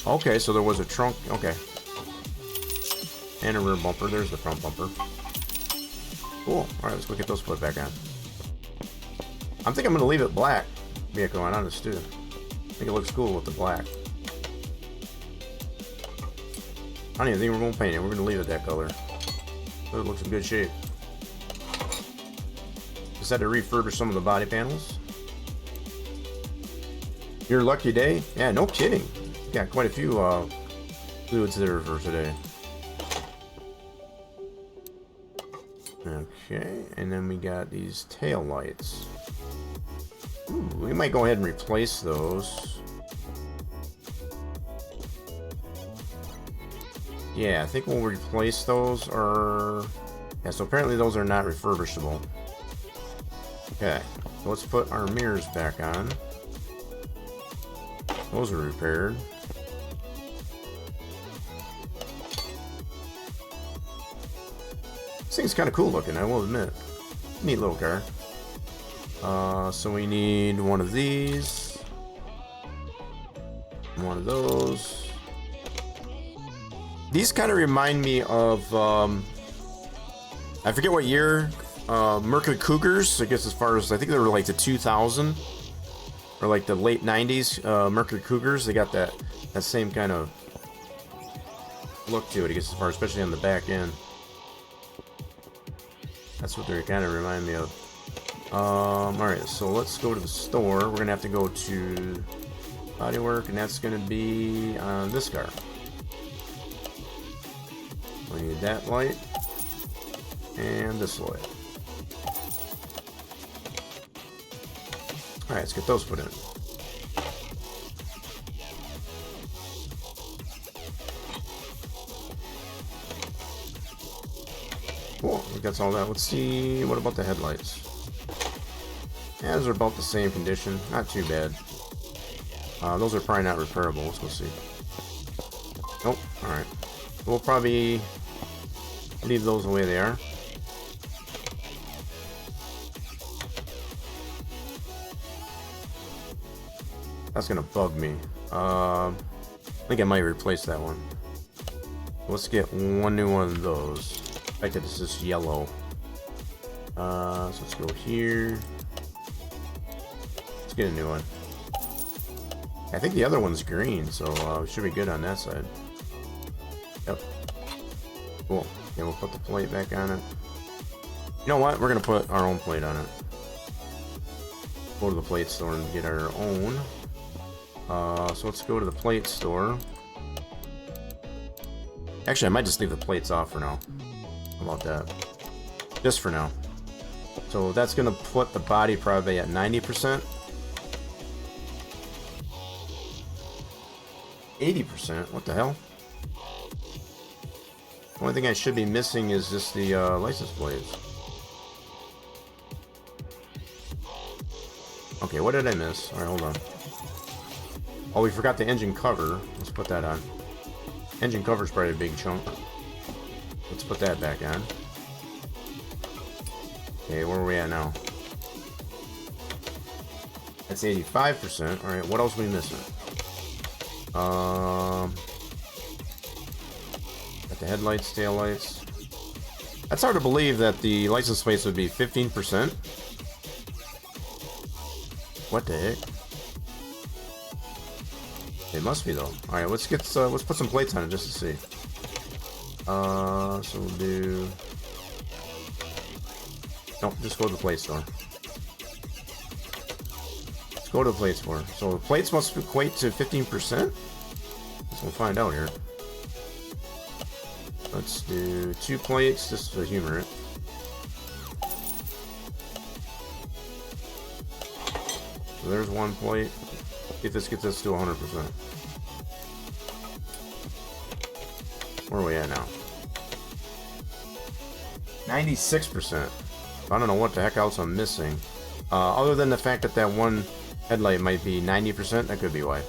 Okay, so there was a trunk. Okay. And a rear bumper. There's the front bumper. Cool. Alright, let's go get those put back on. I think I'm going to leave it black. Be quite honest, too. I think it looks cool with the black. I don't even think we're going to paint it. We're going to leave it that color. So it looks in good shape. Just had to refurbish some of the body panels. Your lucky day? Yeah, no kidding. Got quite a few fluids there for today. Okay, and then we got these tail lights. Ooh, we might go ahead and replace those. Yeah, I think we'll replace those, or... Yeah, so apparently those are not refurbishable. Okay, so let's put our mirrors back on. Those are repaired. This thing's kind of cool looking, I will admit. Neat little car. So we need one of these. One of those. These kind of remind me of, I forget what year, Mercury Cougars, I guess as far as, I think they were like the 2000, or like the late 90s, Mercury Cougars. They got that same kind of look to it, I guess, as far, especially on the back end. That's what they kind of remind me of. Alright, so let's go to the store. We're gonna have to go to bodywork, and that's gonna be on this car. We need that light and this light. Alright, let's get those put in. Cool, I think that's all that. Let's see, what about the headlights? Yeah, those are about the same condition. Not too bad. Those are probably not repairable. Let's go see. Nope, alright. We'll probably leave those the way they are. That's gonna bug me. I think I might replace that one. Let's get one new one of those. I think it's just yellow. So let's go here. Let's get a new one. I think the other one's green, so we should be good on that side. Yep. Cool. Yeah, we'll put the plate back on it. You know what? We're gonna put our own plate on it. Go to the plate store and get our own. So let's go to the plate store. Actually, I might just leave the plates off for now. How about that? Just for now. So that's gonna put the body probably at 90%. 80%? What the hell? The only thing I should be missing is just the license plates. Okay, what did I miss? Alright, hold on. Oh, we forgot the engine cover. Let's put that on. Engine cover's probably a big chunk. Let's put that back on. Okay, where are we at now? That's 85%. Alright, what else are we missing? Got the headlights, taillights. That's hard to believe that the license plates would be 15%. What the heck? It must be though. All right, let's put some plates on it just to see. So we'll do. Nope, just go to the plate store. Let's go to the plate store. So the plates must equate to 15%. Guess we'll find out here. Let's do 2 plates just to humor it. So there's 1 plate. See if this gets us to 100%. Where are we at now? 96%. I don't know what the heck else I'm missing. Other than the fact that that one headlight might be 90%, that could be why.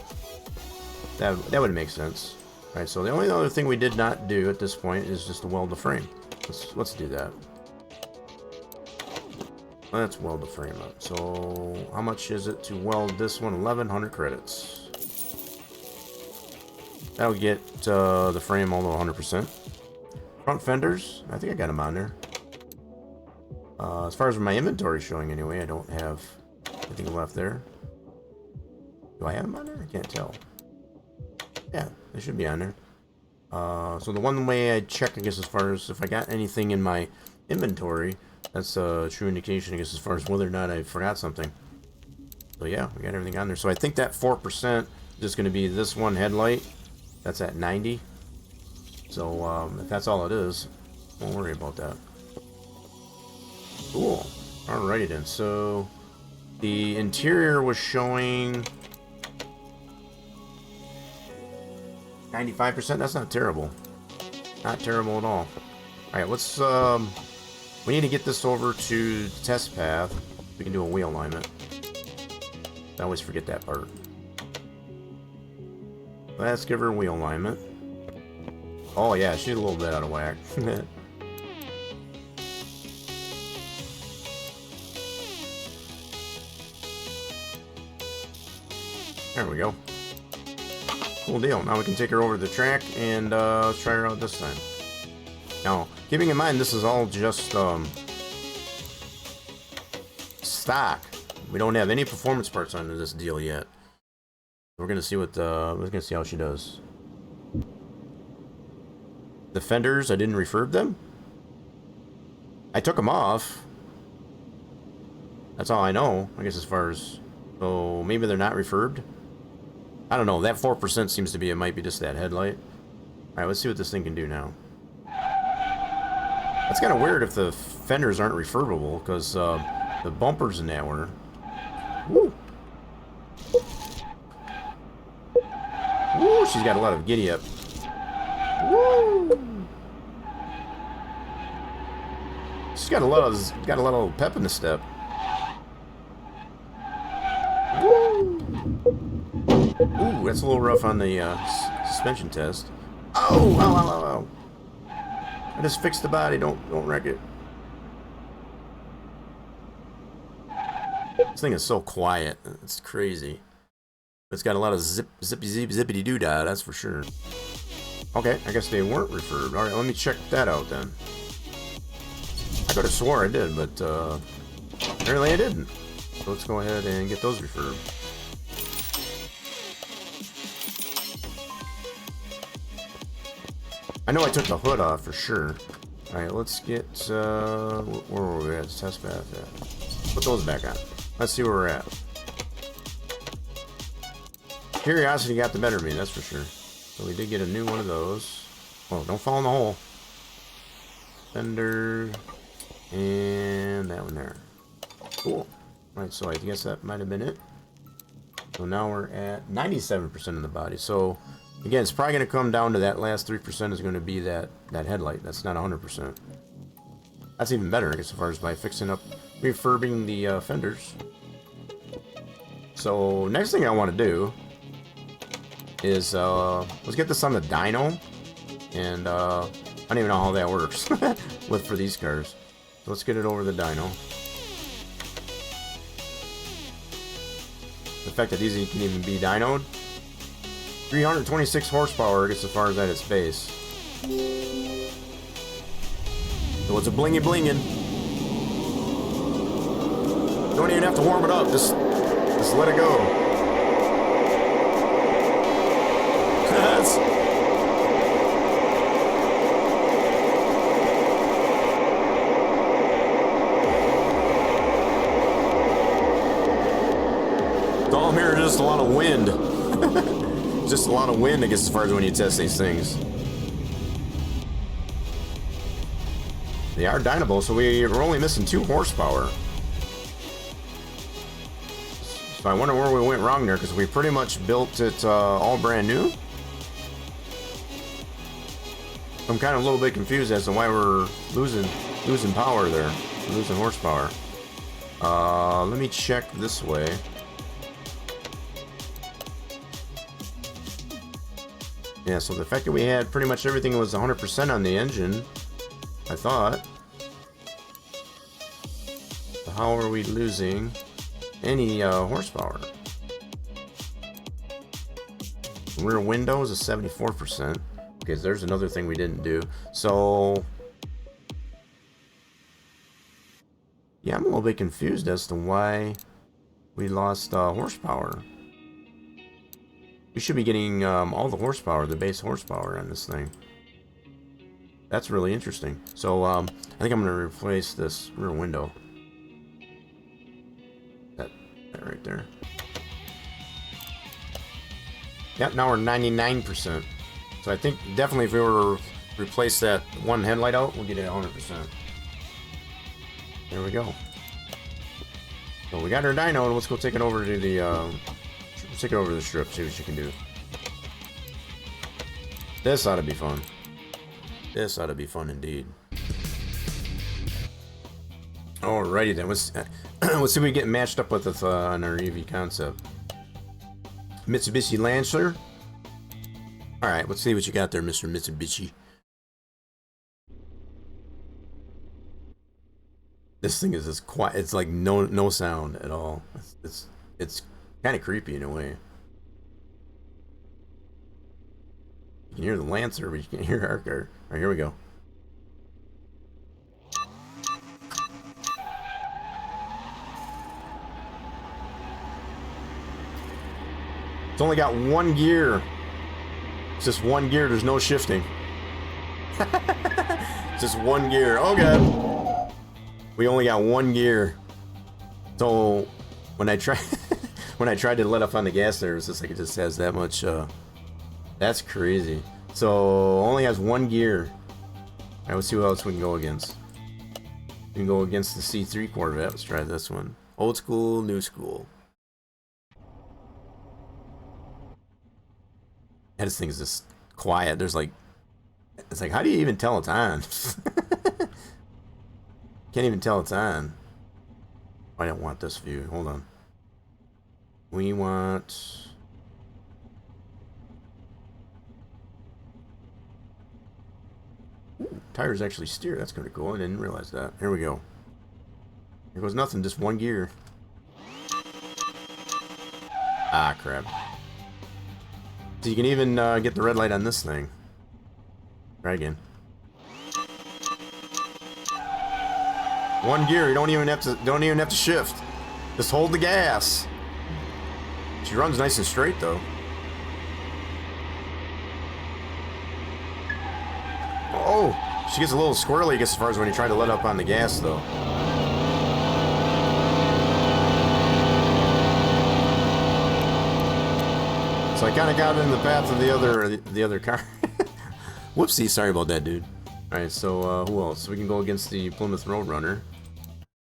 That would make sense. Alright, so the only other thing we did not do at this point is just to weld the frame. Let's do that. Let's weld the frame up. So how much is it to weld this one? 1100 credits. That'll get the frame all to 100%. Front fenders, I think I got them on there. As far as my inventory showing anyway, I don't have anything left there. Do I have them on there? I can't tell. Yeah, they should be on there. So the one way I check, I guess, as far as if I got anything in my inventory, that's a true indication, I guess, as far as whether or not I forgot something. So yeah, we got everything on there. So I think that 4% is just going to be this one headlight. That's at 90. So if that's all it is, don't worry about that. Cool. Alrighty then. So the interior was showing 95%. That's not terrible. Not terrible at all. Alright, let's we need to get this over to the test path. We can do a wheel alignment. I always forget that part. Let's give her a wheel alignment. Oh yeah, she's a little bit out of whack. There we go. Cool deal. Now we can take her over to the track and let's try her out this time. Now, keeping in mind this is all just stock. We don't have any performance parts under this deal yet. We're gonna see what we're gonna see how she does. The fenders, I didn't refurb them. I took them off. That's all I know, I guess, as far as... So, maybe they're not refurbed? I don't know. That 4% seems to be, it might be just that headlight. Alright, let's see what this thing can do now. That's kind of weird if the fenders aren't refurbable, because the bumpers in that were... Woo! Woo! She's got a lot of giddy up. Woo! She's got a lot of pep in the step. Woo! Ooh, that's a little rough on the suspension test. Oh! Ow, ow, ow, ow. I just fixed the body. Don't wreck it. This thing is so quiet. It's crazy. It's got a lot of zippity doo dah. That's for sure. Okay, I guess they weren't refurbed. All right, let me check that out then. I could have swore I did, but apparently I didn't. So let's go ahead and get those refurbed. I know I took the hood off for sure. Alright, let's get, where were we at? Test path at. Put those back on. Let's see where we're at. Curiosity got the better of me, that's for sure. So we did get a new one of those. Oh, don't fall in the hole. Fender. And that one there. Cool. Alright, so I guess that might have been it. So now we're at 97% of the body. So... Again, it's probably going to come down to that last 3% is going to be that headlight. That's not 100%. That's even better, I guess, as far as by fixing up, refurbing the fenders. So, next thing I want to do is, let's get this on the dyno. And, I don't even know how that works for these cars. So let's get it over the dyno. The fact that these can even be dynoed. 326 horsepower, I guess, as far as at its base. So it's a blingy blingin'. Don't even have to warm it up. Just let it go. All I'm hearing is just a lot of wind. Just a lot of wind, I guess, as far as when you test these things. They are dynable, so we're only missing 2 horsepower. So I wonder where we went wrong there, because we pretty much built it all brand new. I'm kind of a little bit confused as to why we're losing power there, losing horsepower. Let me check this way. Yeah, so the fact that we had pretty much everything was 100% on the engine, I thought. So how are we losing any horsepower? Rear windows is 74%. Okay, so there's another thing we didn't do. So, yeah, I'm a little bit confused as to why we lost horsepower. We should be getting all the horsepower, the base horsepower on this thing. That's really interesting. So I think I'm going to replace this rear window. That right there. Yep, now we're 99%. So I think definitely if we were to replace that one headlight out, we'll get it 100%. There we go. So we got our dyno, and let's go take it over to the take it over to the strip, see what you can do. This ought to be fun. This ought to be fun indeed. Alrighty then, let's see if we get matched up with it on our EV concept. Mitsubishi Lancer. Alright, let's see what you got there, Mr. Mitsubishi. This thing is just quiet. It's like no sound at all. It's kind of creepy in a way. You can hear the Lancer, but you can't hear our car. Alright, here we go. It's only got one gear. It's just one gear, there's no shifting. It's just one gear. Oh god. We only got one gear. So when I try when I tried to let up on the gas there, it's just like it just has that much that's crazy. So only has one gear. Alright, let's see what else we can go against. We can go against the C3 Corvette. Let's try this one. Old school, new school. And this thing is just quiet. There's like, it's like, how do you even tell it's on? Can't even tell it's on. I don't want this view. Hold on. We want... Ooh, tires actually steer. That's kind of cool. I didn't realize that. Here we go. Here goes nothing. Just one gear. Ah, crap. So you can even get the red light on this thing. Try again. One gear. You don't even have to shift. Just hold the gas. She runs nice and straight though. Oh, she gets a little squirrely, I guess, as far as when you try to let up on the gas though. So I kind of got in the path of the other car. Whoopsie, sorry about that, dude. All right, so who else? We can go against the Plymouth Roadrunner.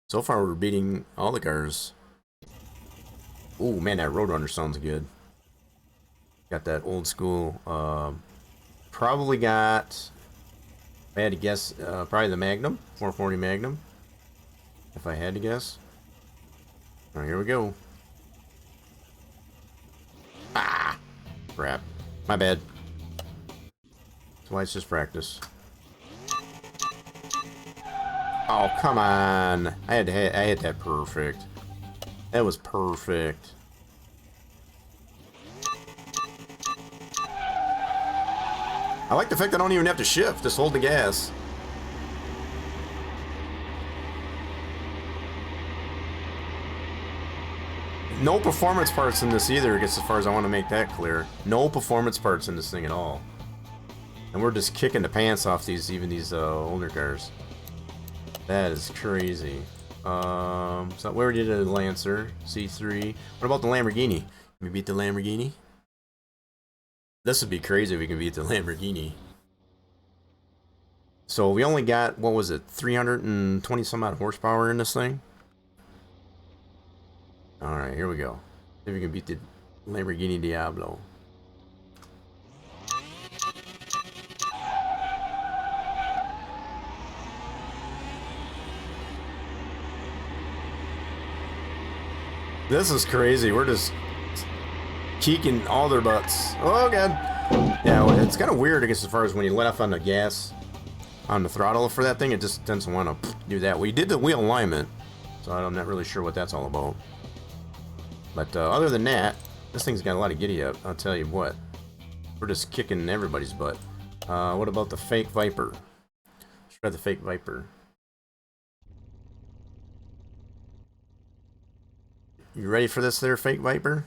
So far, we're beating all the cars. Ooh, man, that Roadrunner sounds good. Got that old school. Probably got. If I had to guess, probably the Magnum, 440 Magnum. If I had to guess. All right, here we go. Ah, crap. My bad. That's why it's just practice. Oh, come on. I hit that perfect. That was perfect. I like the fact that I don't even have to shift. Just hold the gas. No performance parts in this either, I guess, as far as I want to make that clear. No performance parts in this thing at all. And we're just kicking the pants off these older cars. That is crazy. So we already did a Lancer, C3. What about the Lamborghini? Can we beat the Lamborghini? This would be crazy if we can beat the Lamborghini. So we only got, what was it, 320 some odd horsepower in this thing? Alright, here we go. See if we can beat the Lamborghini Diablo. This is crazy. We're just kicking all their butts. Oh, God. Yeah, well, it's kind of weird, I guess, as far as when you let off on the gas, on the throttle for that thing, it just tends to want to do that. We did the wheel alignment, so I'm not really sure what that's all about. But other than that, this thing's got a lot of giddy up. I'll tell you what. We're just kicking everybody's butt. What about the fake Viper? Let's try the fake Viper. You ready for this there, fake Viper?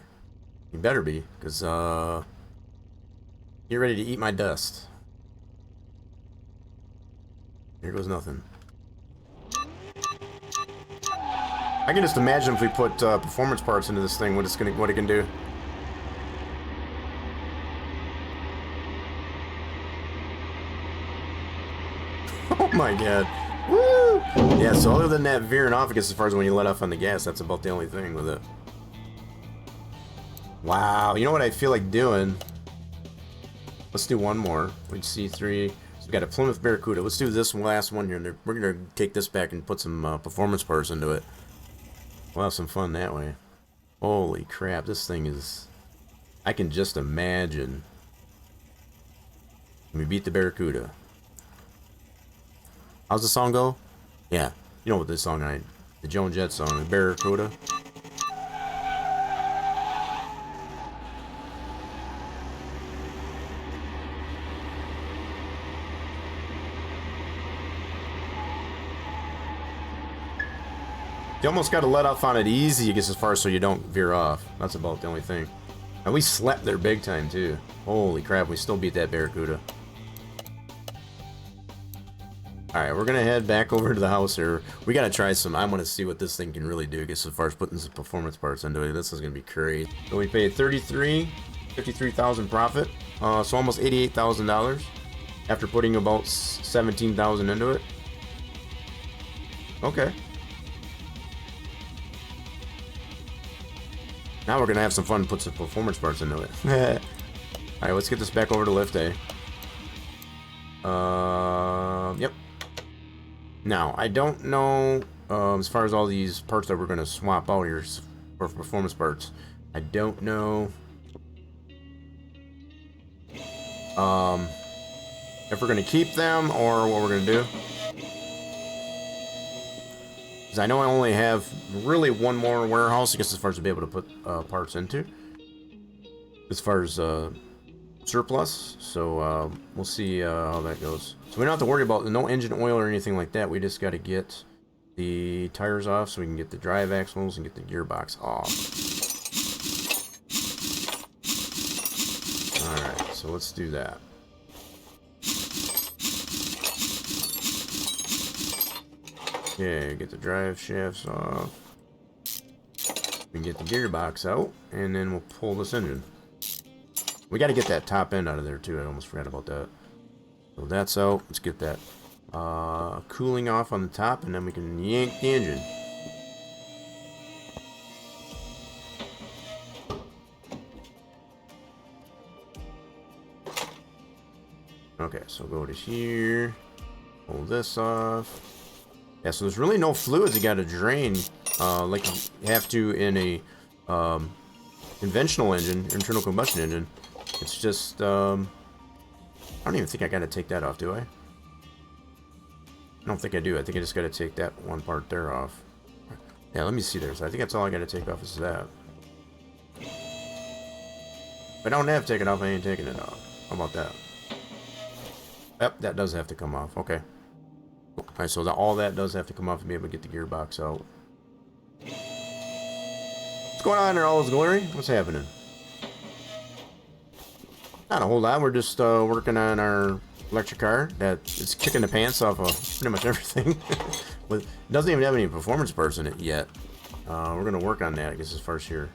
You better be, because you're ready to eat my dust. Here goes nothing. I can just imagine if we put performance parts into this thing, what it can do. Oh my God. Woo! Yeah, so other than that veering off, I guess, as far as when you let off on the gas, that's about the only thing with it. Wow, you know what I feel like doing? Let's do one more. We C3. So we got a Plymouth Barracuda. Let's do this last one here. We're gonna take this back and put some performance parts into it. We'll have some fun that way. Holy crap, this thing is... I can just imagine. We beat the Barracuda. How's the song go? Yeah, you know what this song, the Joan Jett song, the Barracuda. You almost got to let off on it easy, I guess, as far as so you don't veer off. That's about the only thing. And we slept there big time, too. Holy crap, we still beat that Barracuda. Alright, we're gonna head back over to the house here. We gotta try some. I want to see what this thing can really do, I guess, as far as putting some performance parts into it. This is gonna be crazy. So we paid 53,000 profit, so almost $88,000 after putting about 17,000 into it. Okay. Now we're gonna have some fun and put some performance parts into it. Alright, let's get this back over to lift A. Yep. Now, I don't know, as far as all these parts that we're gonna swap out here for performance parts, I don't know if we're gonna keep them or what we're gonna do. Because I know I only have really one more warehouse, I guess, as far as to be able to put parts into. As far as surplus, so we'll see how that goes. So we don't have to worry about no engine oil or anything like that. We just got to get the tires off so we can get the drive axles and get the gearbox off. Alright, so let's do that. Okay, get the drive shafts off. We can get the gearbox out, and then we'll pull this engine. We got to get that top end out of there too. I almost forgot about that. So that's out. Let's get that cooling off on the top, and then we can yank the engine. Okay, so go to here. Pull this off. Yeah, so there's really no fluids you got to drain like you have to in a conventional engine, internal combustion engine. It's just, I don't even think I gotta take that off, do I? I don't think I do. I think I just gotta take that one part there off. Yeah, let me see there. So I think that's all I gotta take off is that. If I don't have to take it off, I ain't taking it off. How about that? Yep, that does have to come off. Okay. Alright, so all that does have to come off to be able to get the gearbox out. What's going on there, all this glory? What's happening? Not a whole lot. We're just working on our electric car that is kicking the pants off of pretty much everything. It doesn't even have any performance parts in it yet. We're going to work on that, I guess, as far as here.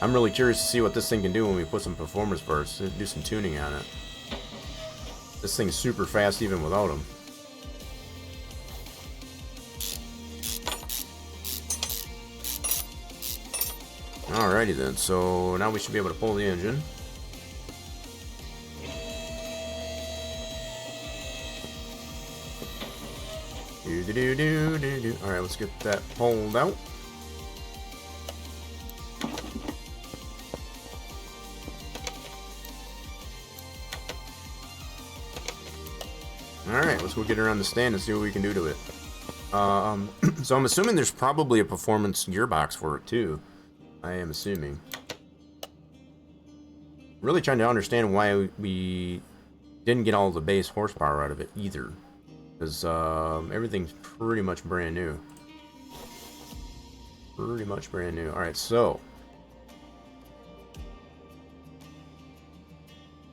I'm really curious to see what this thing can do when we put some performance parts, do some tuning on it. This thing's super fast even without them. Alrighty then, so now we should be able to pull the engine. Alright, let's get that pulled out. Alright, let's go get her on the stand and see what we can do to it. So I'm assuming there's probably a performance gearbox for it too. I am assuming. Really trying to understand why we didn't get all the base horsepower out of it either. Because everything's pretty much brand new. Pretty much brand new. Alright, so.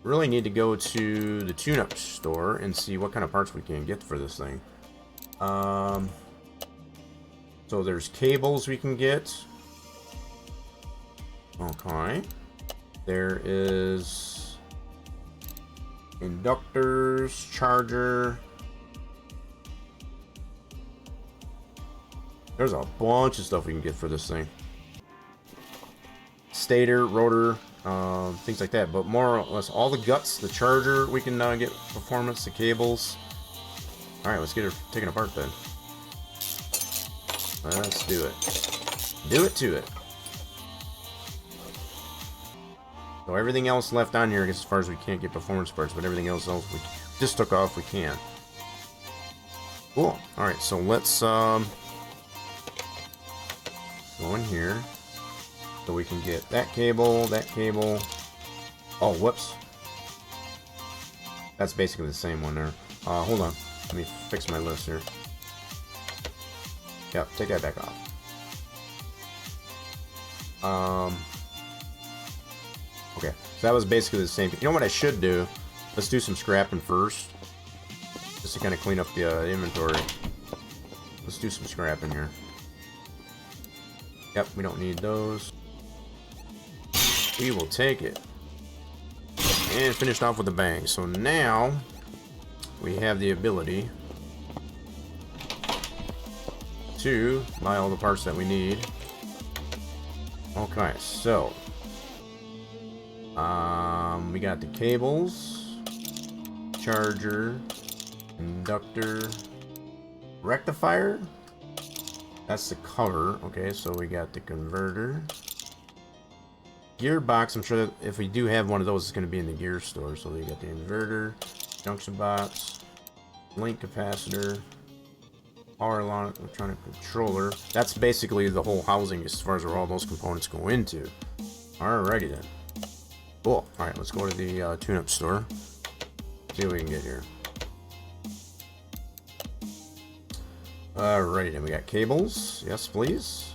Really need to go to the tune-up store and see what kind of parts we can get for this thing. So there's cables we can get. Okay. There is inductors, charger. There's a bunch of stuff we can get for this thing. Stator, rotor, things like that. But more or less all the guts, the charger, we can get performance, the cables. Alright, let's get her taken apart then. Let's do it. Do it to it. So everything else left on here, I guess, as far as we can't get performance parts, but everything else we just took off, we can. Cool. Alright, so let's go in here so we can get that cable, that cable. Oh, whoops. That's basically the same one there. Hold on. Let me fix my list here. Yep, take that back off. Okay, so that was basically the same thing. You know what I should do? Let's do some scrapping first. Just just to kind of clean up the inventory. Let's do some scrap in here. Yep, we don't need those. We will take it. And finished off with a bang. So now we have the ability to buy all the parts that we need. Okay, so we got the cables, charger, inductor, rectifier. That's the cover. Okay, so we got the converter, gearbox. I'm sure that if we do have one of those, it's going to be in the gear store. So we got the inverter, junction box, link capacitor, power electronic controller. That's basically the whole housing as far as where all those components go into. Alrighty then. Cool. Alright, let's go to the tune-up store. See what we can get here. Alrighty then, we got cables. Yes, please.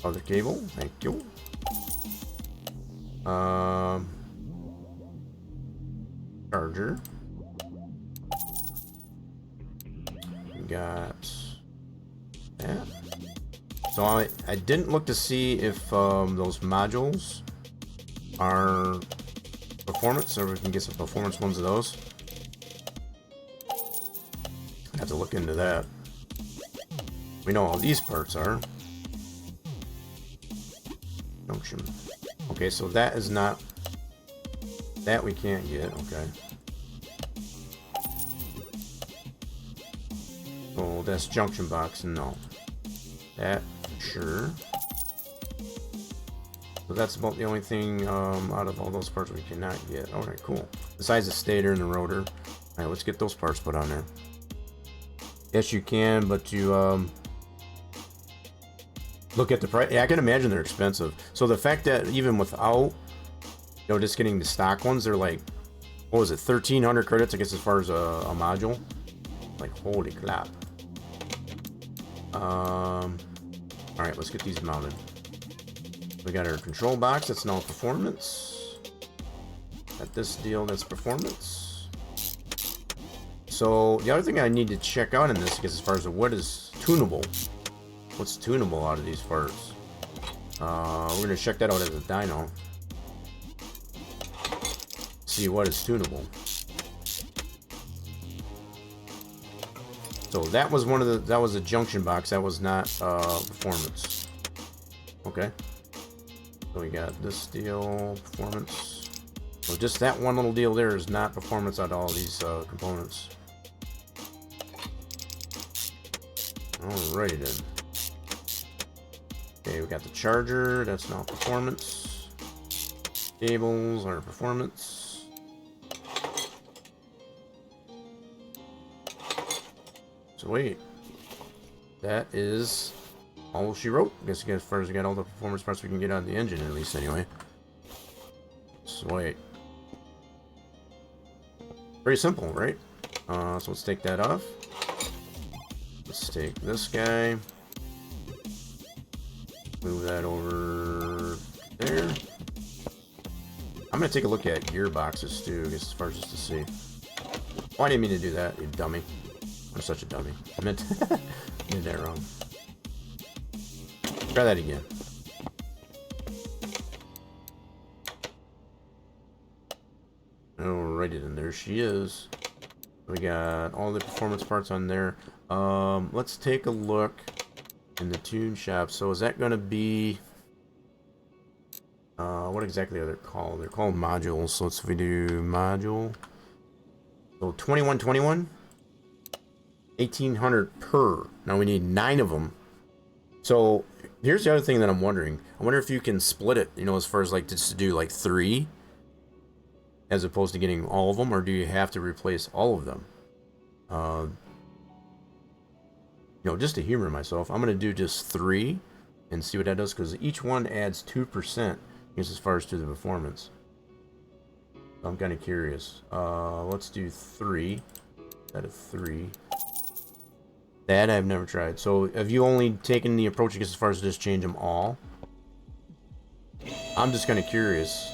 Other cable. Thank you. Charger. We got that. So I didn't look to see if those modules are performance, or we can get some performance ones of those. I have to look into that. We know all these parts are. Junction. Okay, so that is not... That we can't get, okay. Oh, that's junction box, no. That, sure. So that's about the only thing out of all those parts we cannot get. Alright, cool. Besides the stator and the rotor. Alright, let's get those parts put on there. Yes, you can, but you look at the price. Yeah, I can imagine they're expensive. So the fact that even without, you know, just getting the stock ones, they're like, what was it, 1,300 credits, I guess, as far as a module. Like, holy crap. Alright, let's get these mounted. We got our control box, that's now performance. Got this deal, that's performance. So, the other thing I need to check out in this, because as far as what is tunable, what's tunable out of these parts? We're going to check that out as a dyno. See what is tunable. So that was one of the, that was a junction box, that was not performance. Okay. So we got this deal, performance. So just that one little deal there is not performance out of all these components. Alrighty then. Okay, we got the charger, that's not performance. Cables are performance. So wait, that is all she wrote. I guess as far as we got all the performance parts we can get out of the engine, at least anyway. Sweet. Very simple, right? So let's take that off. Let's take this guy. Move that over there. I'm gonna take a look at gearboxes too, I guess, as far as just to see. Why didn't mean to do that, you dummy? I'm such a dummy. I meant did that wrong. Try that again. Alrighty then, there she is. We got all the performance parts on there. Let's take a look in the tune shop. So is that going to be... what exactly are they called? They're called modules. So let's, if we do module. So 2121. 1,800 per. Now we need 9 of them. So here's the other thing that I'm wondering. I wonder if you can split it, you know, as far as like just to do like 3 as opposed to getting all of them, or do you have to replace all of them? You know, just to humor myself, I'm going to do just 3 and see what that does, because each one adds 2% as far as to the performance. I'm kind of curious. Let's do 3 out of 3. That I've never tried. So have you only taken the approach as far as just change them all? I'm just kind of curious,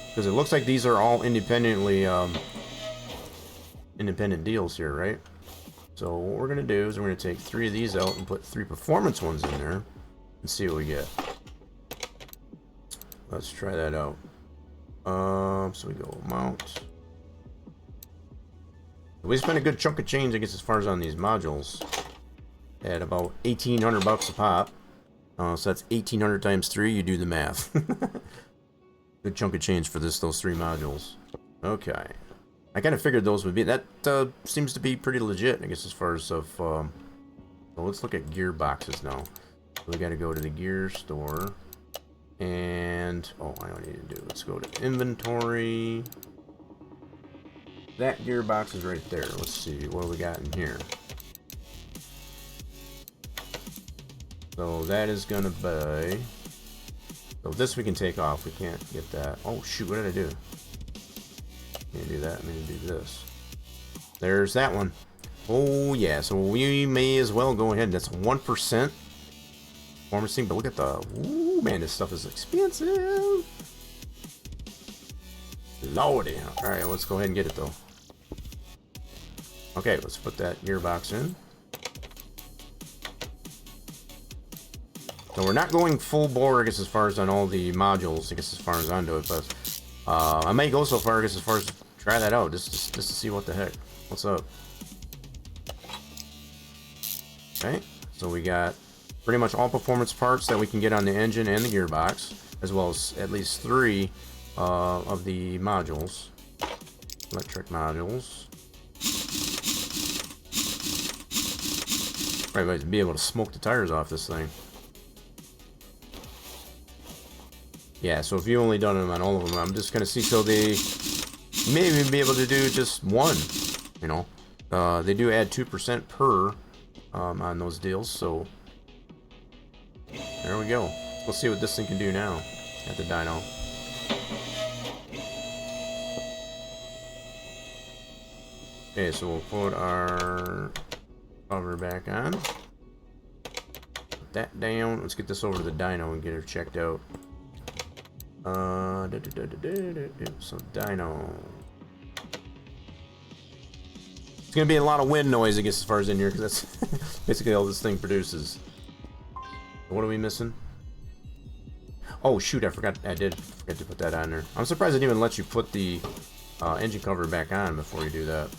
because it looks like these are all independently independent deals here, right? So what we're gonna do is we're gonna take 3 of these out and put 3 performance ones in there and see what we get. Let's try that out. So we go mount. We spent a good chunk of change, I guess, as far as on these modules. At about 1,800 bucks a pop. So that's 1,800 times 3. You do the math. Good chunk of change for those 3 modules. Okay. I kind of figured those would be. That seems to be pretty legit, I guess, as far as of. Well, let's look at gearboxes now. So we got to go to the gear store. And oh, I don't need to do. Let's go to inventory. That gearbox is right there. Let's see what we got in here. So that is gonna be. So this we can take off. We can't get that. Oh shoot! What did I do? Can't do that. I'm gonna do this. There's that one. Oh yeah. So we may as well go ahead. That's 1% performance thing. But look at the. Ooh man, this stuff is expensive. Lordy. All right, let's go ahead and get it though. Okay, let's put that gearbox in. So we're not going full bore, I guess, as far as on all the modules, I guess, as far as onto it, but I may go so far, I guess, as far as try that out, just to see what the heck, what's up. Okay, so we got pretty much all performance parts that we can get on the engine and the gearbox, as well as at least 3 of the modules, electric modules. Right, might be able to smoke the tires off this thing. Yeah, so if you only done them on all of them, I'm just gonna see. So they maybe be able to do just 1. You know, they do add 2% per on those deals. So there we go. We'll see what this thing can do now at the dyno. Okay, so we'll put our cover back on. Put that down. Let's get this over to the dyno and get her checked out. So dyno. It's gonna be a lot of wind noise, I guess, as far as in here, because that's basically all this thing produces. What are we missing? Oh shoot, I forgot. I did forget to put that on there. I'm surprised it didn't even let you put the engine cover back on before you do that.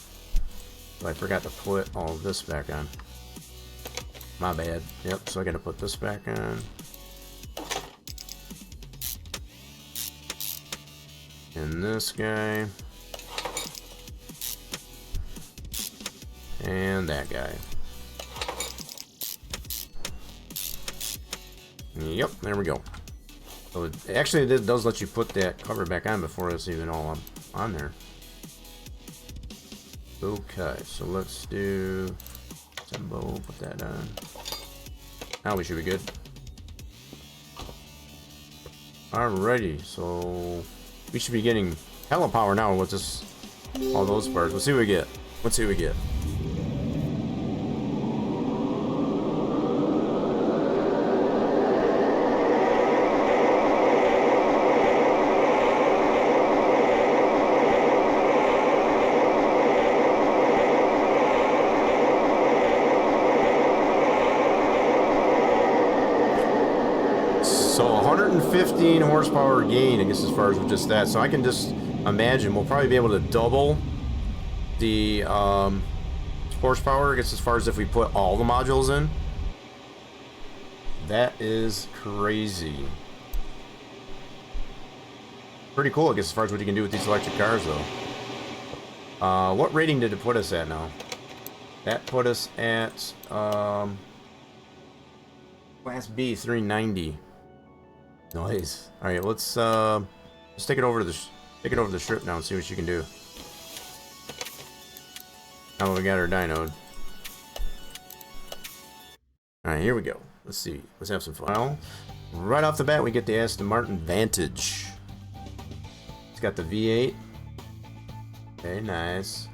So I forgot to put all of this back on. My bad. Yep, so I gotta put this back on. And this guy. And that guy. Yep, there we go. So it actually does let you put that cover back on before it's even all on there. Okay, so let's do Tembo, put that on. Now we should be good. Alrighty, so we should be getting hella power now with this, all those parts. Let's see what we get. Let's see what we get. So 115 horsepower gain, I guess, as far as with just that. So I can just imagine we'll probably be able to double the horsepower, I guess, as far as if we put all the modules in. That is crazy. Pretty cool, I guess, as far as what you can do with these electric cars, though. What rating did it put us at now? That put us at Class B 390. Nice. All right, let's take it over to the strip now and see what you can do. Now that we got our dyno. All right, here we go. Let's see. Let's have some fun. Well, right off the bat, we get the Aston Martin Vantage. It's got the V8. Very nice.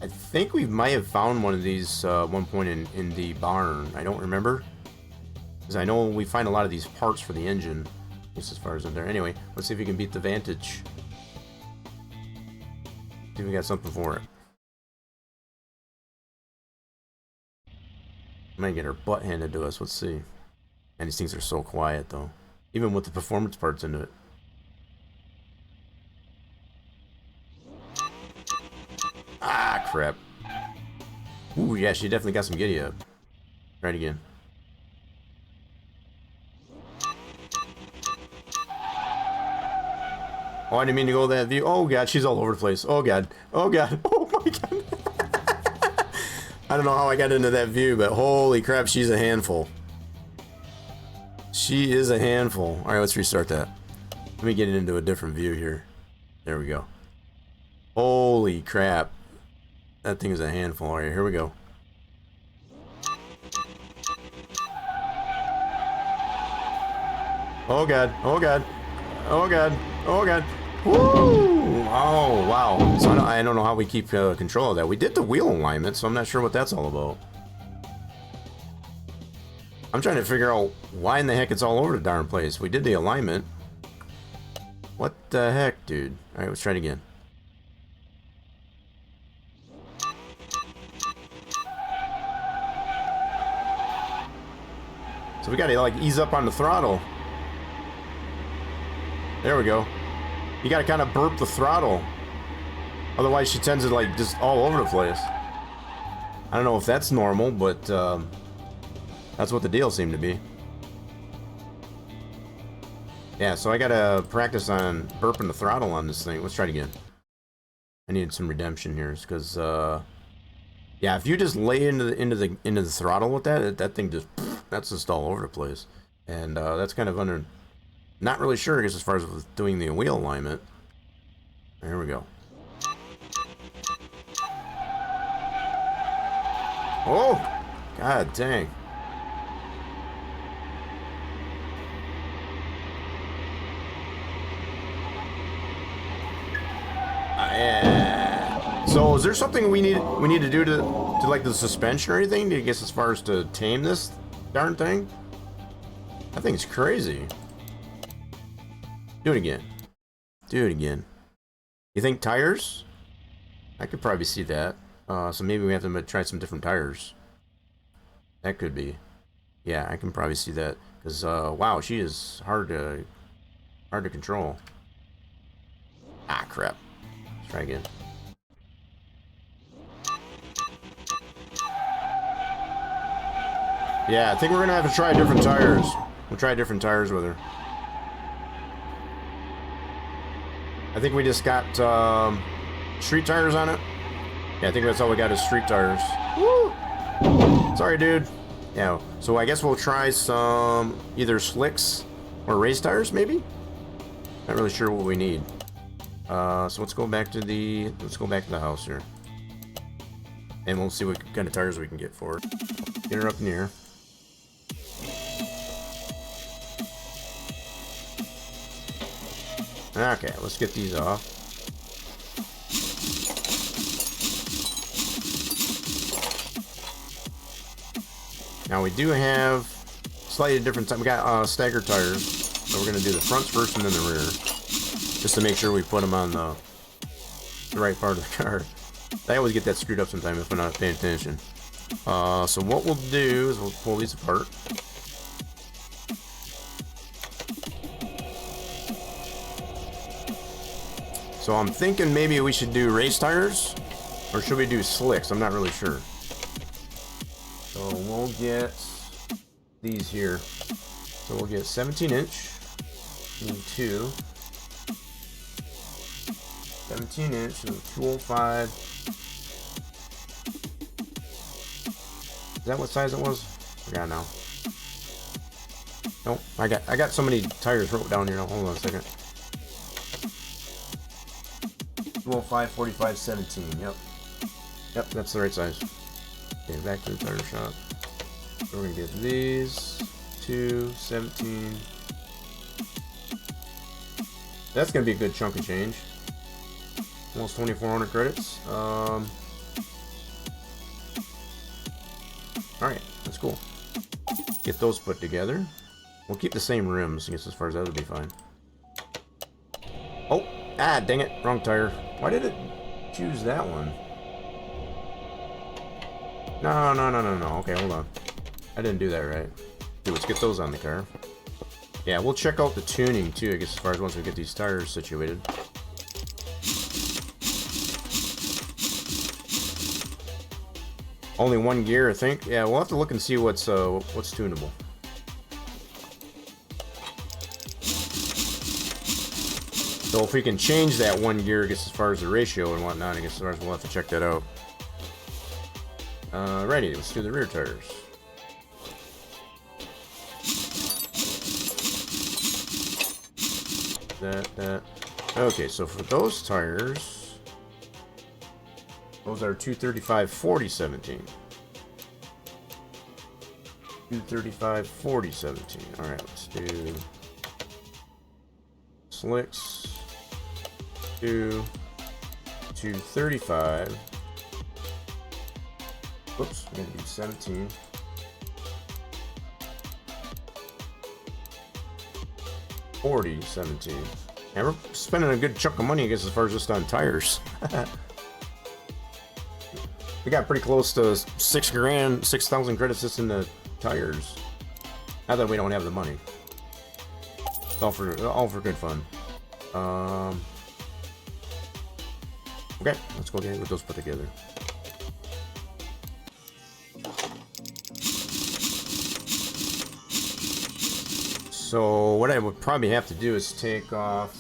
I think we might have found one of these one point in the barn. I don't remember. Because I know we find a lot of these parts for the engine, at least as far as in there. Anyway, let's see if we can beat the Vantage. See if we got something for it. Might get her butt handed to us. Let's see. And these things are so quiet, though. Even with the performance parts into it. Ah, crap. Ooh, yeah, she definitely got some giddy up. Try it again. Oh, I didn't mean to go that view. Oh, God, she's all over the place. Oh, God. Oh, God. Oh, my God. I don't know how I got into that view, but holy crap, she's a handful. She is a handful. All right, let's restart that. Let me get it into a different view here. There we go. Holy crap. That thing is a handful. All right, here we go. Oh, God. Oh, God. Oh, God. Oh, God. Woo! Oh, wow. So I don't know how we keep control of that. We did the wheel alignment, so I'm not sure what that's all about. I'm trying to figure out why in the heck it's all over the darn place. We did the alignment. What the heck, dude? All right, let's try it again. So we gotta like ease up on the throttle. There we go. You gotta kind of burp the throttle. Otherwise she tends to like just all over the place. I don't know if that's normal, but that's what the deal seemed to be. Yeah, so I gotta practice on burping the throttle on this thing. Let's try it again. I needed some redemption here, because yeah, if you just lay into the throttle with that thing just that's just all over the place, and that's kind of under. Not really sure, I guess, as far as doing the wheel alignment. There we go. Oh, god dang. Yeah. So is there something we need to do to like the suspension or anything? I guess as far as to tame this darn thing? I think it's crazy. Do it again. Do it again. You think tires? I could probably see that. So maybe we have to try some different tires. That could be. Yeah, I can probably see that. Because, wow, she is hard to control. Ah, crap. Let's try again. Yeah, I think we're going to have to try different tires. We'll try different tires with her. I think we just got street tires on it. Yeah, I think that's all we got is street tires. Woo! Sorry, dude. Yeah, so I guess we'll try some either slicks or race tires, maybe? Not really sure what we need. So let's go back to the house here. And we'll see what kind of tires we can get for it. Get her up in the air. Okay, let's get these off. Now we do have slightly different. We got staggered tires, so we're gonna do the fronts first and then the rear, just to make sure we put them on the right part of the car. I always get that screwed up sometimes if I'm not paying attention. So what we'll do is we'll pull these apart. So I'm thinking maybe we should do race tires, or should we do slicks? I'm not really sure. So we'll get these here. So we'll get 17-inch. Need two. 17-inch, so 205. Is that what size it was? I forgot now. Nope, I got so many tires wrote down here. Now, hold on a second. 205, 45, 17. Yep. Yep, that's the right size. Okay, back to the tire shop. So we're gonna get these. 2, 17. That's gonna be a good chunk of change. Almost 2,400 credits. Alright, that's cool. Get those put together. We'll keep the same rims, I guess, as far as that would be fine. Oh! Ah, dang it. Wrong tire. Why did it choose that one? No. Okay, hold on. I didn't do that right. Dude, let's get those on the car. Yeah, we'll check out the tuning too, I guess, as far as once we get these tires situated. Only one gear, I think. Yeah, we'll have to look and see what's tunable. So if we can change that one gear, I guess, as far as the ratio and whatnot, I guess as far as we'll have to check that out. Righty, let's do the rear tires. That. Okay, so for those tires, those are 235 40 17. 235 40 17. Alright, let's do slicks. 235. Whoops, I'm gonna do 17. $40.17. And we're spending a good chunk of money, I guess, as far as just on tires. We got pretty close to 6,000 credits just in the tires. Not that we don't have the money. It's all for good fun. Okay, let's go get those put together. So what I would probably have to do is take off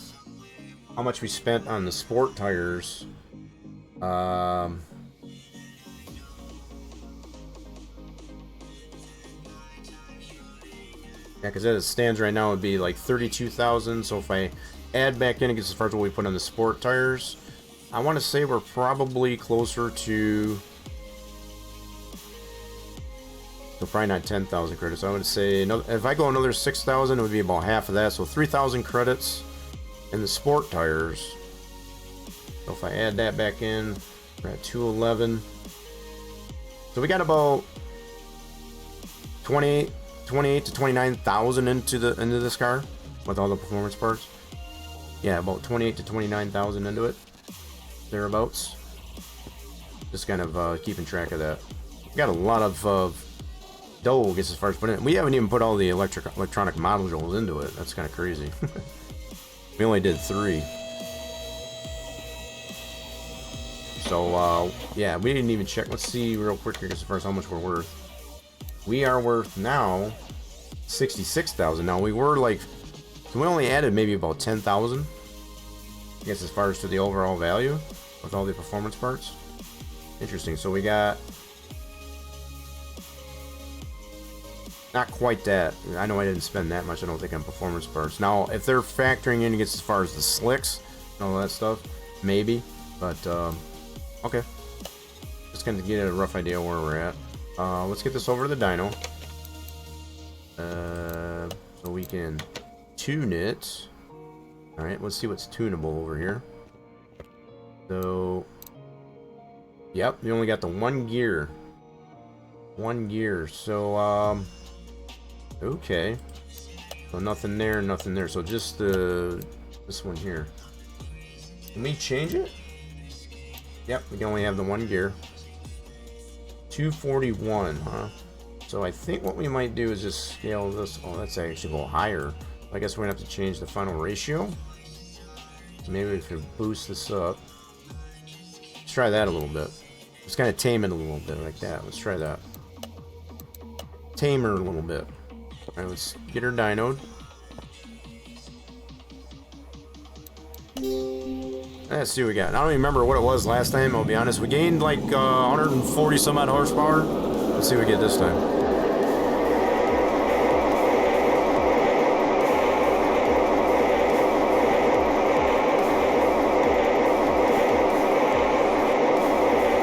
how much we spent on the sport tires. Yeah, because as it stands right now, it would be like 32,000. So if I add back in, I guess as far as what we put on the sport tires, I want to say we're probably closer to. So probably not 10,000 credits. I would say if I go another 6,000, it would be about half of that. So 3,000 credits in the sport tires. So if I add that back in, we're at 211. So we got about 28 to 29,000 into this car with all the performance parts. Yeah, about 28 to 29,000 into it, thereabouts. Just kind of keeping track of that. We got a lot of dough, I guess, as far as putting it. We haven't even put all the electronic modules into it. That's kind of crazy. We only did 3. So yeah, we didn't even check. Let's see real quick here as far as how much we're worth. We are worth now 66,000. Now we were like, so we only added maybe about 10,000, I guess, as far as to the overall value with all the performance parts. Interesting. So we got not quite that. I know I didn't spend that much, I don't think, on performance parts. Now, if they're factoring in, I guess, as far as the slicks and all that stuff, maybe. But okay, just kind of get a rough idea where we're at. Let's get this over to the dyno, so we can tune it. All right, let's see what's tunable over here. So, yep, we only got the one gear. So okay, so nothing there, nothing there. So just this one here. Can we change it? Yep, we can only have the one gear. 241, huh? So I think what we might do is just scale this. Oh, that's actually go higher. I guess we're gonna have to change the final ratio. Maybe we could boost this up. Let's try that a little bit. Just kind of tame it a little bit like that. Let's try that. Tame her a little bit. All right, let's get her dynoed. Let's see what we got. I don't even remember what it was last time, I'll be honest. We gained like 140 some odd horsepower. Let's see what we get this time.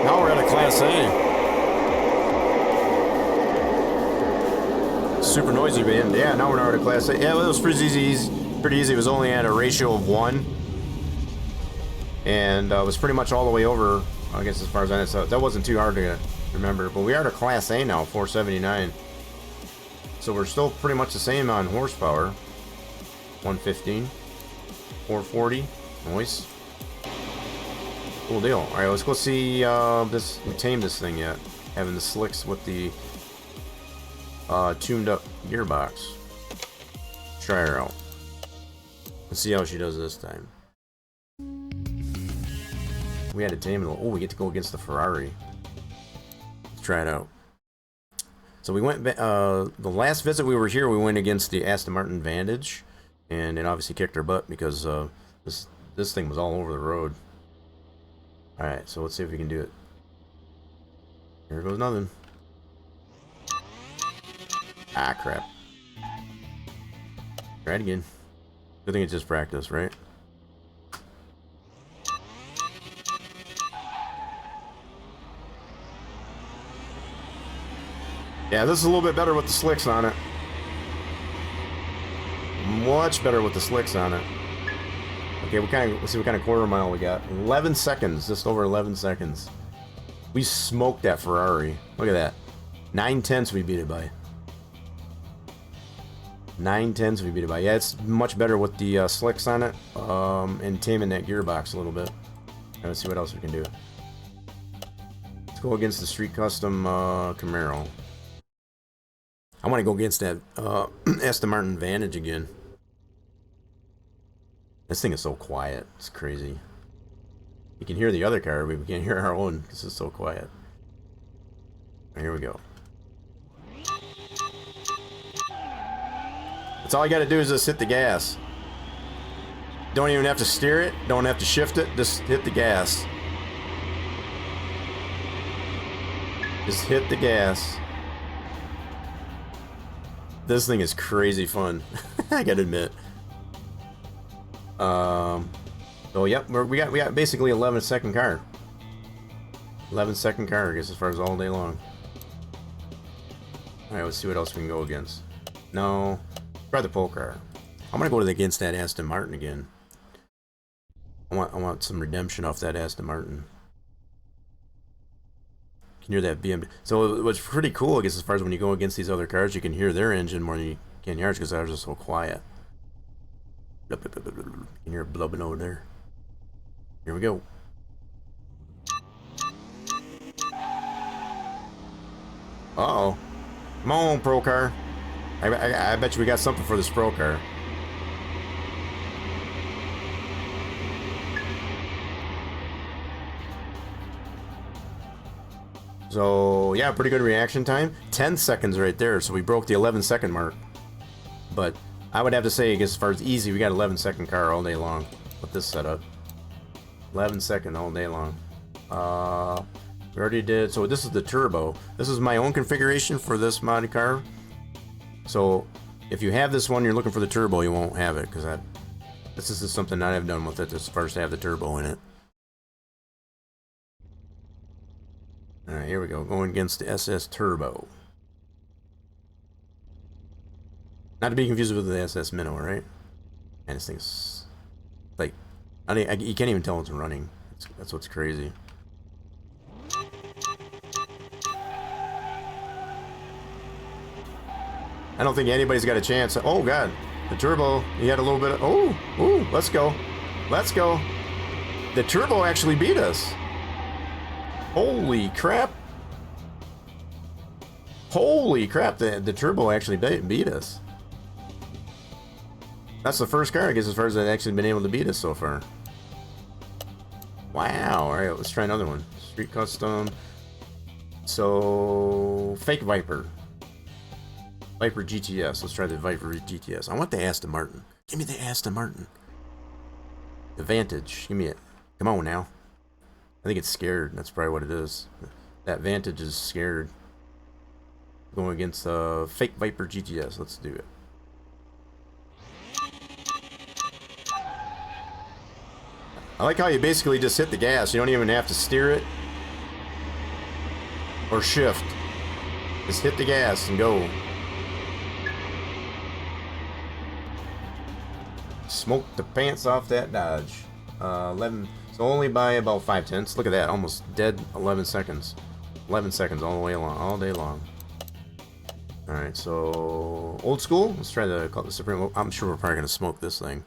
Now we're at a Class A. Super noisy, man. Yeah, now we're at a Class A. Yeah, well, it was pretty easy. It was only at a ratio of 1. And it was pretty much all the way over, I guess, as far as I know. So that wasn't too hard to remember. But we are at a Class A now, 479. So we're still pretty much the same on horsepower. 115. 440. Noise. Cool deal. Alright, let's go see this. We tamed this thing yet. Having the slicks with the tuned up gearbox. Let's try her out. Let's see how she does this time. We had to tame it. Oh, we get to go against the Ferrari. Let's try it out. So we went, the last visit we were here, we went against the Aston Martin Vantage, and it obviously kicked our butt because this thing was all over the road. Alright, so let's see if we can do it. Here goes nothing. Ah, crap. Try it again. Good thing it's just practice, right? Yeah, this is a little bit better with the slicks on it. Much better with the slicks on it. Okay, let's see what kind of quarter mile we got. 11 seconds, just over 11 seconds. We smoked that Ferrari. Look at that. 9/10 we beat it by. 9/10 we beat it by. Yeah, it's much better with the slicks on it, and taming that gearbox a little bit. Let's see what else we can do. Let's go against the Street Custom Camaro. I want to go against that Aston Martin Vantage again. This thing is so quiet. It's crazy. You can hear the other car, but we can't hear our own because it's so quiet. Here we go. That's all you got to do is just hit the gas. Don't even have to steer it. Don't have to shift it. Just hit the gas. Just hit the gas. This thing is crazy fun. I gotta admit. So yep, we got basically 11-second car. 11-second car, I guess, as far as all day long. All right, let's see what else we can go against. No, try the pole car. I'm gonna go against that Aston Martin again. I want some redemption off that Aston Martin. You can hear that BMW. So what's pretty cool, I guess, as far as when you go against these other cars, you can hear their engine more than you can yours because ours is so quiet. You can hear it blubbing over there. Here we go. Uh-oh. Come on, pro car. I bet you we got something for this pro car. So, yeah, pretty good reaction time. 10 seconds right there, so we broke the 11-second mark. But I would have to say, I guess as far as easy, we got 11-second car all day long with this setup. 11-second all day long. We already did, so this is the turbo. This is my own configuration for this modded car. So, if you have this one, you're looking for the turbo, you won't have it, because this is just something I have done with it, as far as to have the turbo in it. Alright, here we go. Going against the SS Turbo. Not to be confused with the SS Minnow, right? And this thing's like, you can't even tell it's running. That's what's crazy. I don't think anybody's got a chance. Oh god, the turbo. He had a little bit of. Oh, let's go, let's go. The turbo actually beat us. Holy crap! Holy crap! The turbo actually beat us. That's the first car, I guess, as far as I've actually been able to beat us so far. Wow! All right, let's try another one. Street Custom. So, fake Viper. Viper GTS. Let's try the Viper GTS. I want the Aston Martin. Give me the Aston Martin. The Vantage. Give me it. Come on now. I think it's scared. That's probably what it is. That Vantage is scared. Going against fake Viper GTS. Let's do it. I like how you basically just hit the gas. You don't even have to steer it or shift. Just hit the gas and go. Smoke the pants off that Dodge. 11. So only by about 5/10. Look at that, almost dead 11 seconds. 11 seconds all the way along, all day long. Alright, so old school. Let's try the Cutlass Supreme. I'm sure we're probably going to smoke this thing.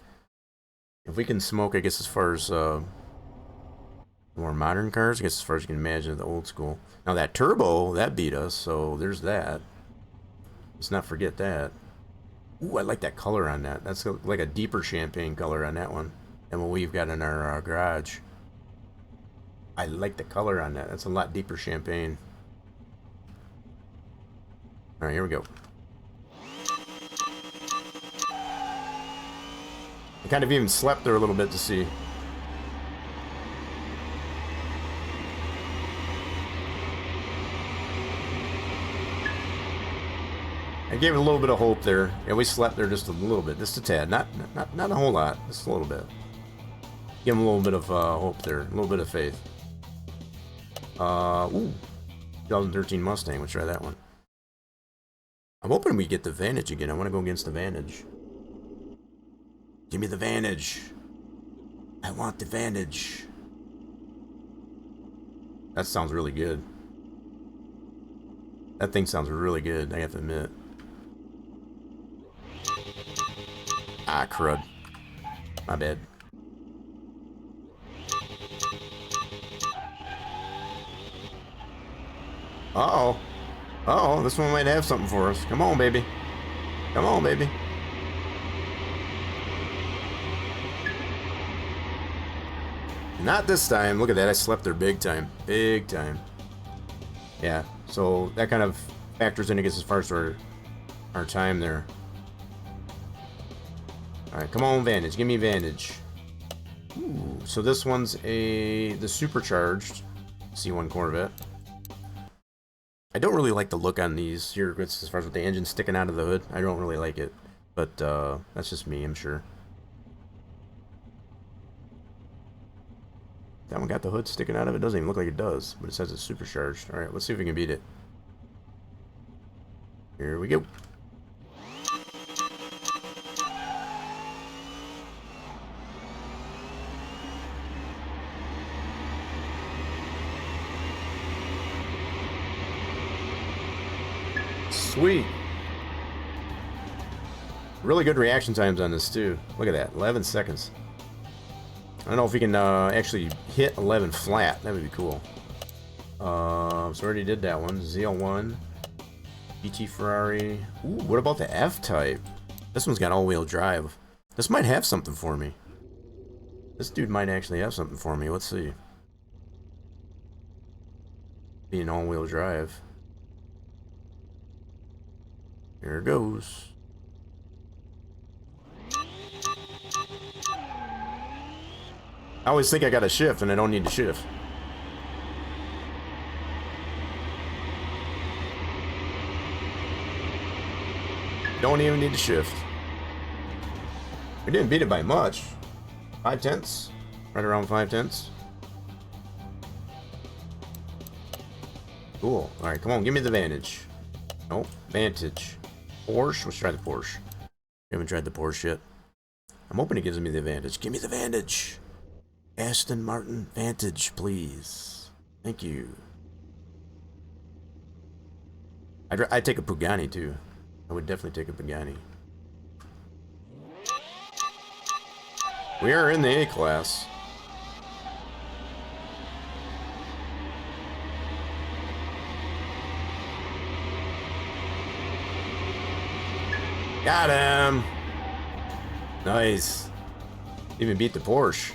If we can smoke, I guess, as far as more modern cars, I guess as far as you can imagine the old school. Now that turbo, that beat us, so there's that. Let's not forget that. Ooh, I like that color on that. That's like a deeper champagne color on that one than what we've got in our garage. I like the color on that. That's a lot deeper champagne. Alright, here we go. I kind of even slept there a little bit to see. I gave it a little bit of hope there. Yeah, we slept there just a little bit, just a tad, not a whole lot, just a little bit. Give him a little bit of hope there, a little bit of faith. Ooh, 2013 Mustang. Let's try that one. I'm hoping we get the Vantage again. I want to go against the Vantage. Give me the Vantage. I want the Vantage. That sounds really good. That thing sounds really good, I have to admit. Ah, crud. My bad. Uh-oh. Uh-oh, this one might have something for us. Come on, baby. Come on, baby. Not this time. Look at that. I slept there big time. Big time. Yeah, so that kind of factors in, I guess, as far as our time there. Alright, come on, Vantage. Give me Vantage. Ooh, so this one's the supercharged C1 Corvette. I don't really like the look on these here, as far as with the engine sticking out of the hood. I don't really like it, but that's just me, I'm sure. That one got the hood sticking out of it. Doesn't even look like it does, but it says it's supercharged. Alright, let's see if we can beat it. Here we go. Sweet. Really good reaction times on this too. Look at that, 11 seconds. I don't know if we can actually hit 11 flat. That would be cool. So we already did that one. ZL1. GT Ferrari. Ooh, what about the F-Type? This one's got all-wheel drive. This might have something for me. This dude might actually have something for me. Let's see. Be an all-wheel drive. Here it goes. I always think I got to shift, and I don't need to shift. Don't even need to shift. We didn't beat it by much. 5/10. Right around 5/10. Cool. Alright, come on, give me the Vantage. Nope, Vantage. Porsche? Let's try the Porsche. We haven't tried the Porsche yet. I'm hoping it gives me the Vantage. Give me the Vantage. Aston Martin Vantage, please. Thank you. I'd take a Pagani too. I would definitely take a Pagani. We are in the A class. Got him. Nice. Even beat the Porsche.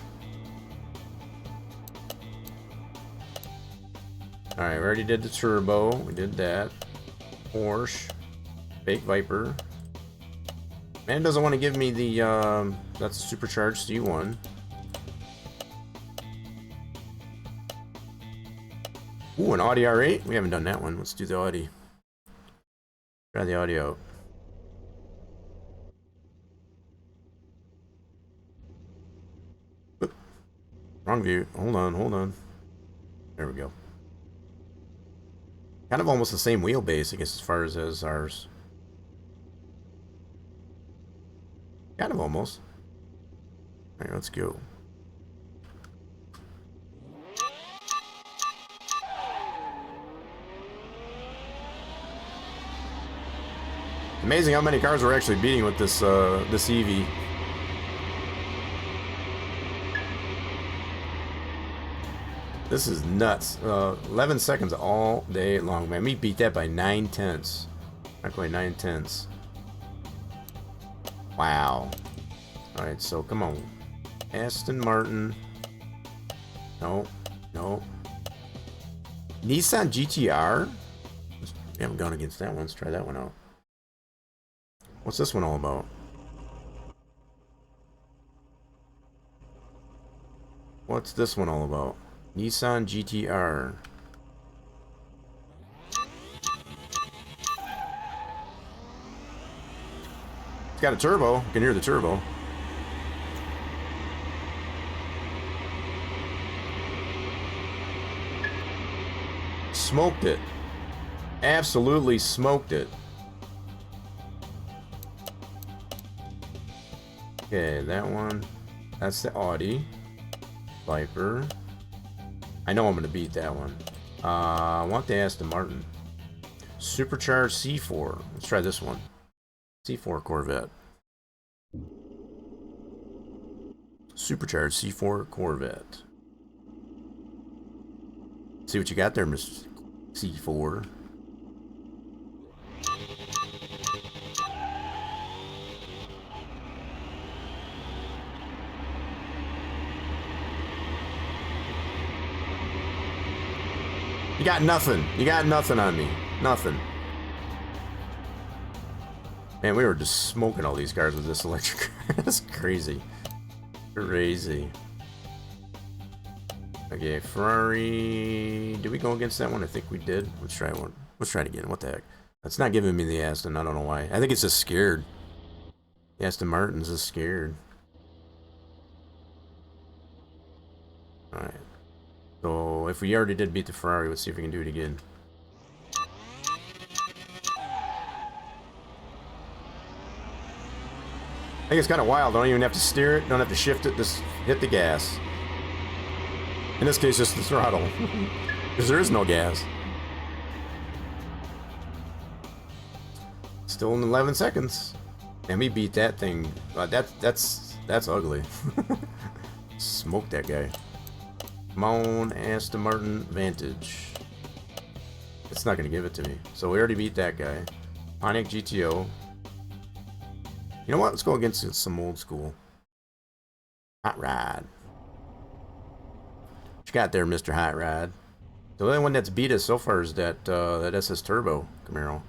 Alright, we already did the turbo. We did that. Porsche. Fake Viper. Man doesn't want to give me the, that's a supercharged C1. Ooh, an Audi R8? We haven't done that one. Let's do the Audi. Try the Audi out. Oop. Wrong view. Hold on, hold on. There we go. Kind of almost the same wheelbase, I guess, as far as ours. Kind of almost. Alright, let's go. Amazing how many cars we're actually beating with this this EV. This is nuts. 11 seconds all day long, man. We beat that by 9/10. Not quite 9/10. Wow. Alright, so come on. Aston Martin. No. No. Nissan GTR? We haven't gone against that one. Let's try that one out. What's this one all about? What's this one all about? Nissan GTR. It's got a turbo. You can hear the turbo. Smoked it. Absolutely smoked it. Okay, that one. That's the Audi. Viper. I know I'm going to beat that one. I want the Aston Martin. Supercharged C4. Let's try this one. C4 Corvette. Supercharged C4 Corvette. See what you got there, Mr. C4. You got nothing. You got nothing on me. Nothing. Man, we were just smoking all these cars with this electric car. That's crazy. Crazy. Okay, Ferrari. Did we go against that one? I think we did. Let's try one. Let's try it again. What the heck? That's not giving me the Aston. I don't know why. I think it's just scared. The Aston Martin's just scared. Alright. So, if we already did beat the Ferrari, let's see if we can do it again. I think it's kind of wild. Don't even have to steer it. Don't have to shift it. Just hit the gas. In this case, just the throttle. Because there is no gas. Still in 11 seconds. And we beat that thing. That's ugly. Smoked that guy. Come on, Aston Martin Vantage. It's not going to give it to me. So we already beat that guy. Pontiac GTO. You know what? Let's go against some old school. Hot Rod. What you got there, Mr. Hot Rod? The only one that's beat us so far is that that SS Turbo Camaro.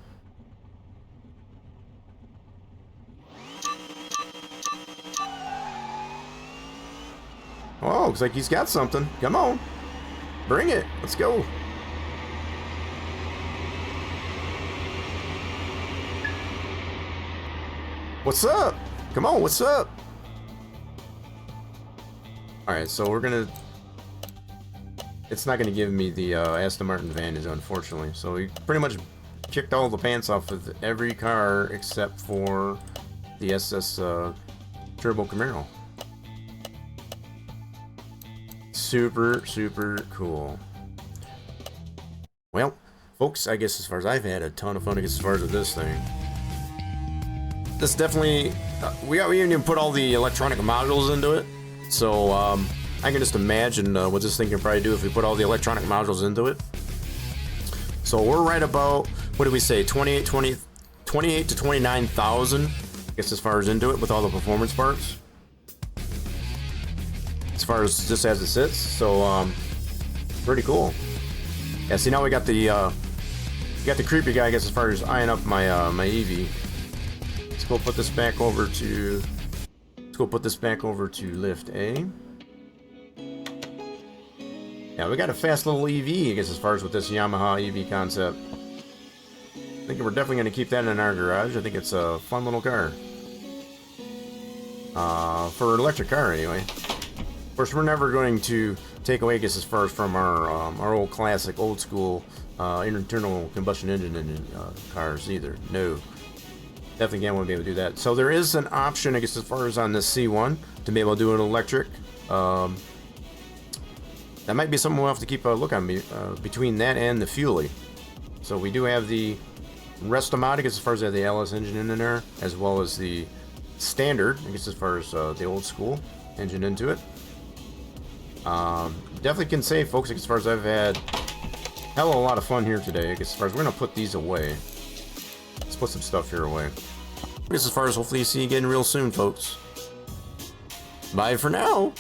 Oh, looks like he's got something. Come on. Bring it. Let's go. What's up? Come on, what's up? Alright, so we're gonna... It's not gonna give me the Aston Martin Vantage, unfortunately. So we pretty much kicked all the pants off of every car except for the SS Turbo Camaro. Super, super cool. Well, folks, I guess as far as I've had a ton of fun, I guess as far as this thing. This definitely, we didn't even put all the electronic modules into it. So, I can just imagine what this thing can probably do if we put all the electronic modules into it. So we're right about, what did we say, 28 to 29,000, I guess as far as into it with all the performance parts. As far as just as it sits, so pretty cool. Yeah, see now we got the creepy guy, I guess, as far as eyeing up my my EV. Let's go put this back over to lift A. Yeah, we got a fast little EV, I guess, as far as with this Yamaha EV concept. I think we're definitely going to keep that in our garage. I think it's a fun little car. For an electric car, anyway. Of course, we're never going to take away, I guess, as far as from our old classic, old school internal combustion engine cars either. No. Definitely can't want to be able to do that. So there is an option, I guess, as far as on this C1 to be able to do an electric. That might be something we'll have to keep a look on between that and the Fuelie. So we do have the Restomatic, as far as the LS engine in there, as well as the standard, I guess, as far as the old school engine into it. Definitely can say, folks, as far as I've had hell of a lot of fun here today. I guess as far as we're gonna put these away. As let's put some stuff here away. I guess as far as hopefully see you again real soon, folks. Bye for now.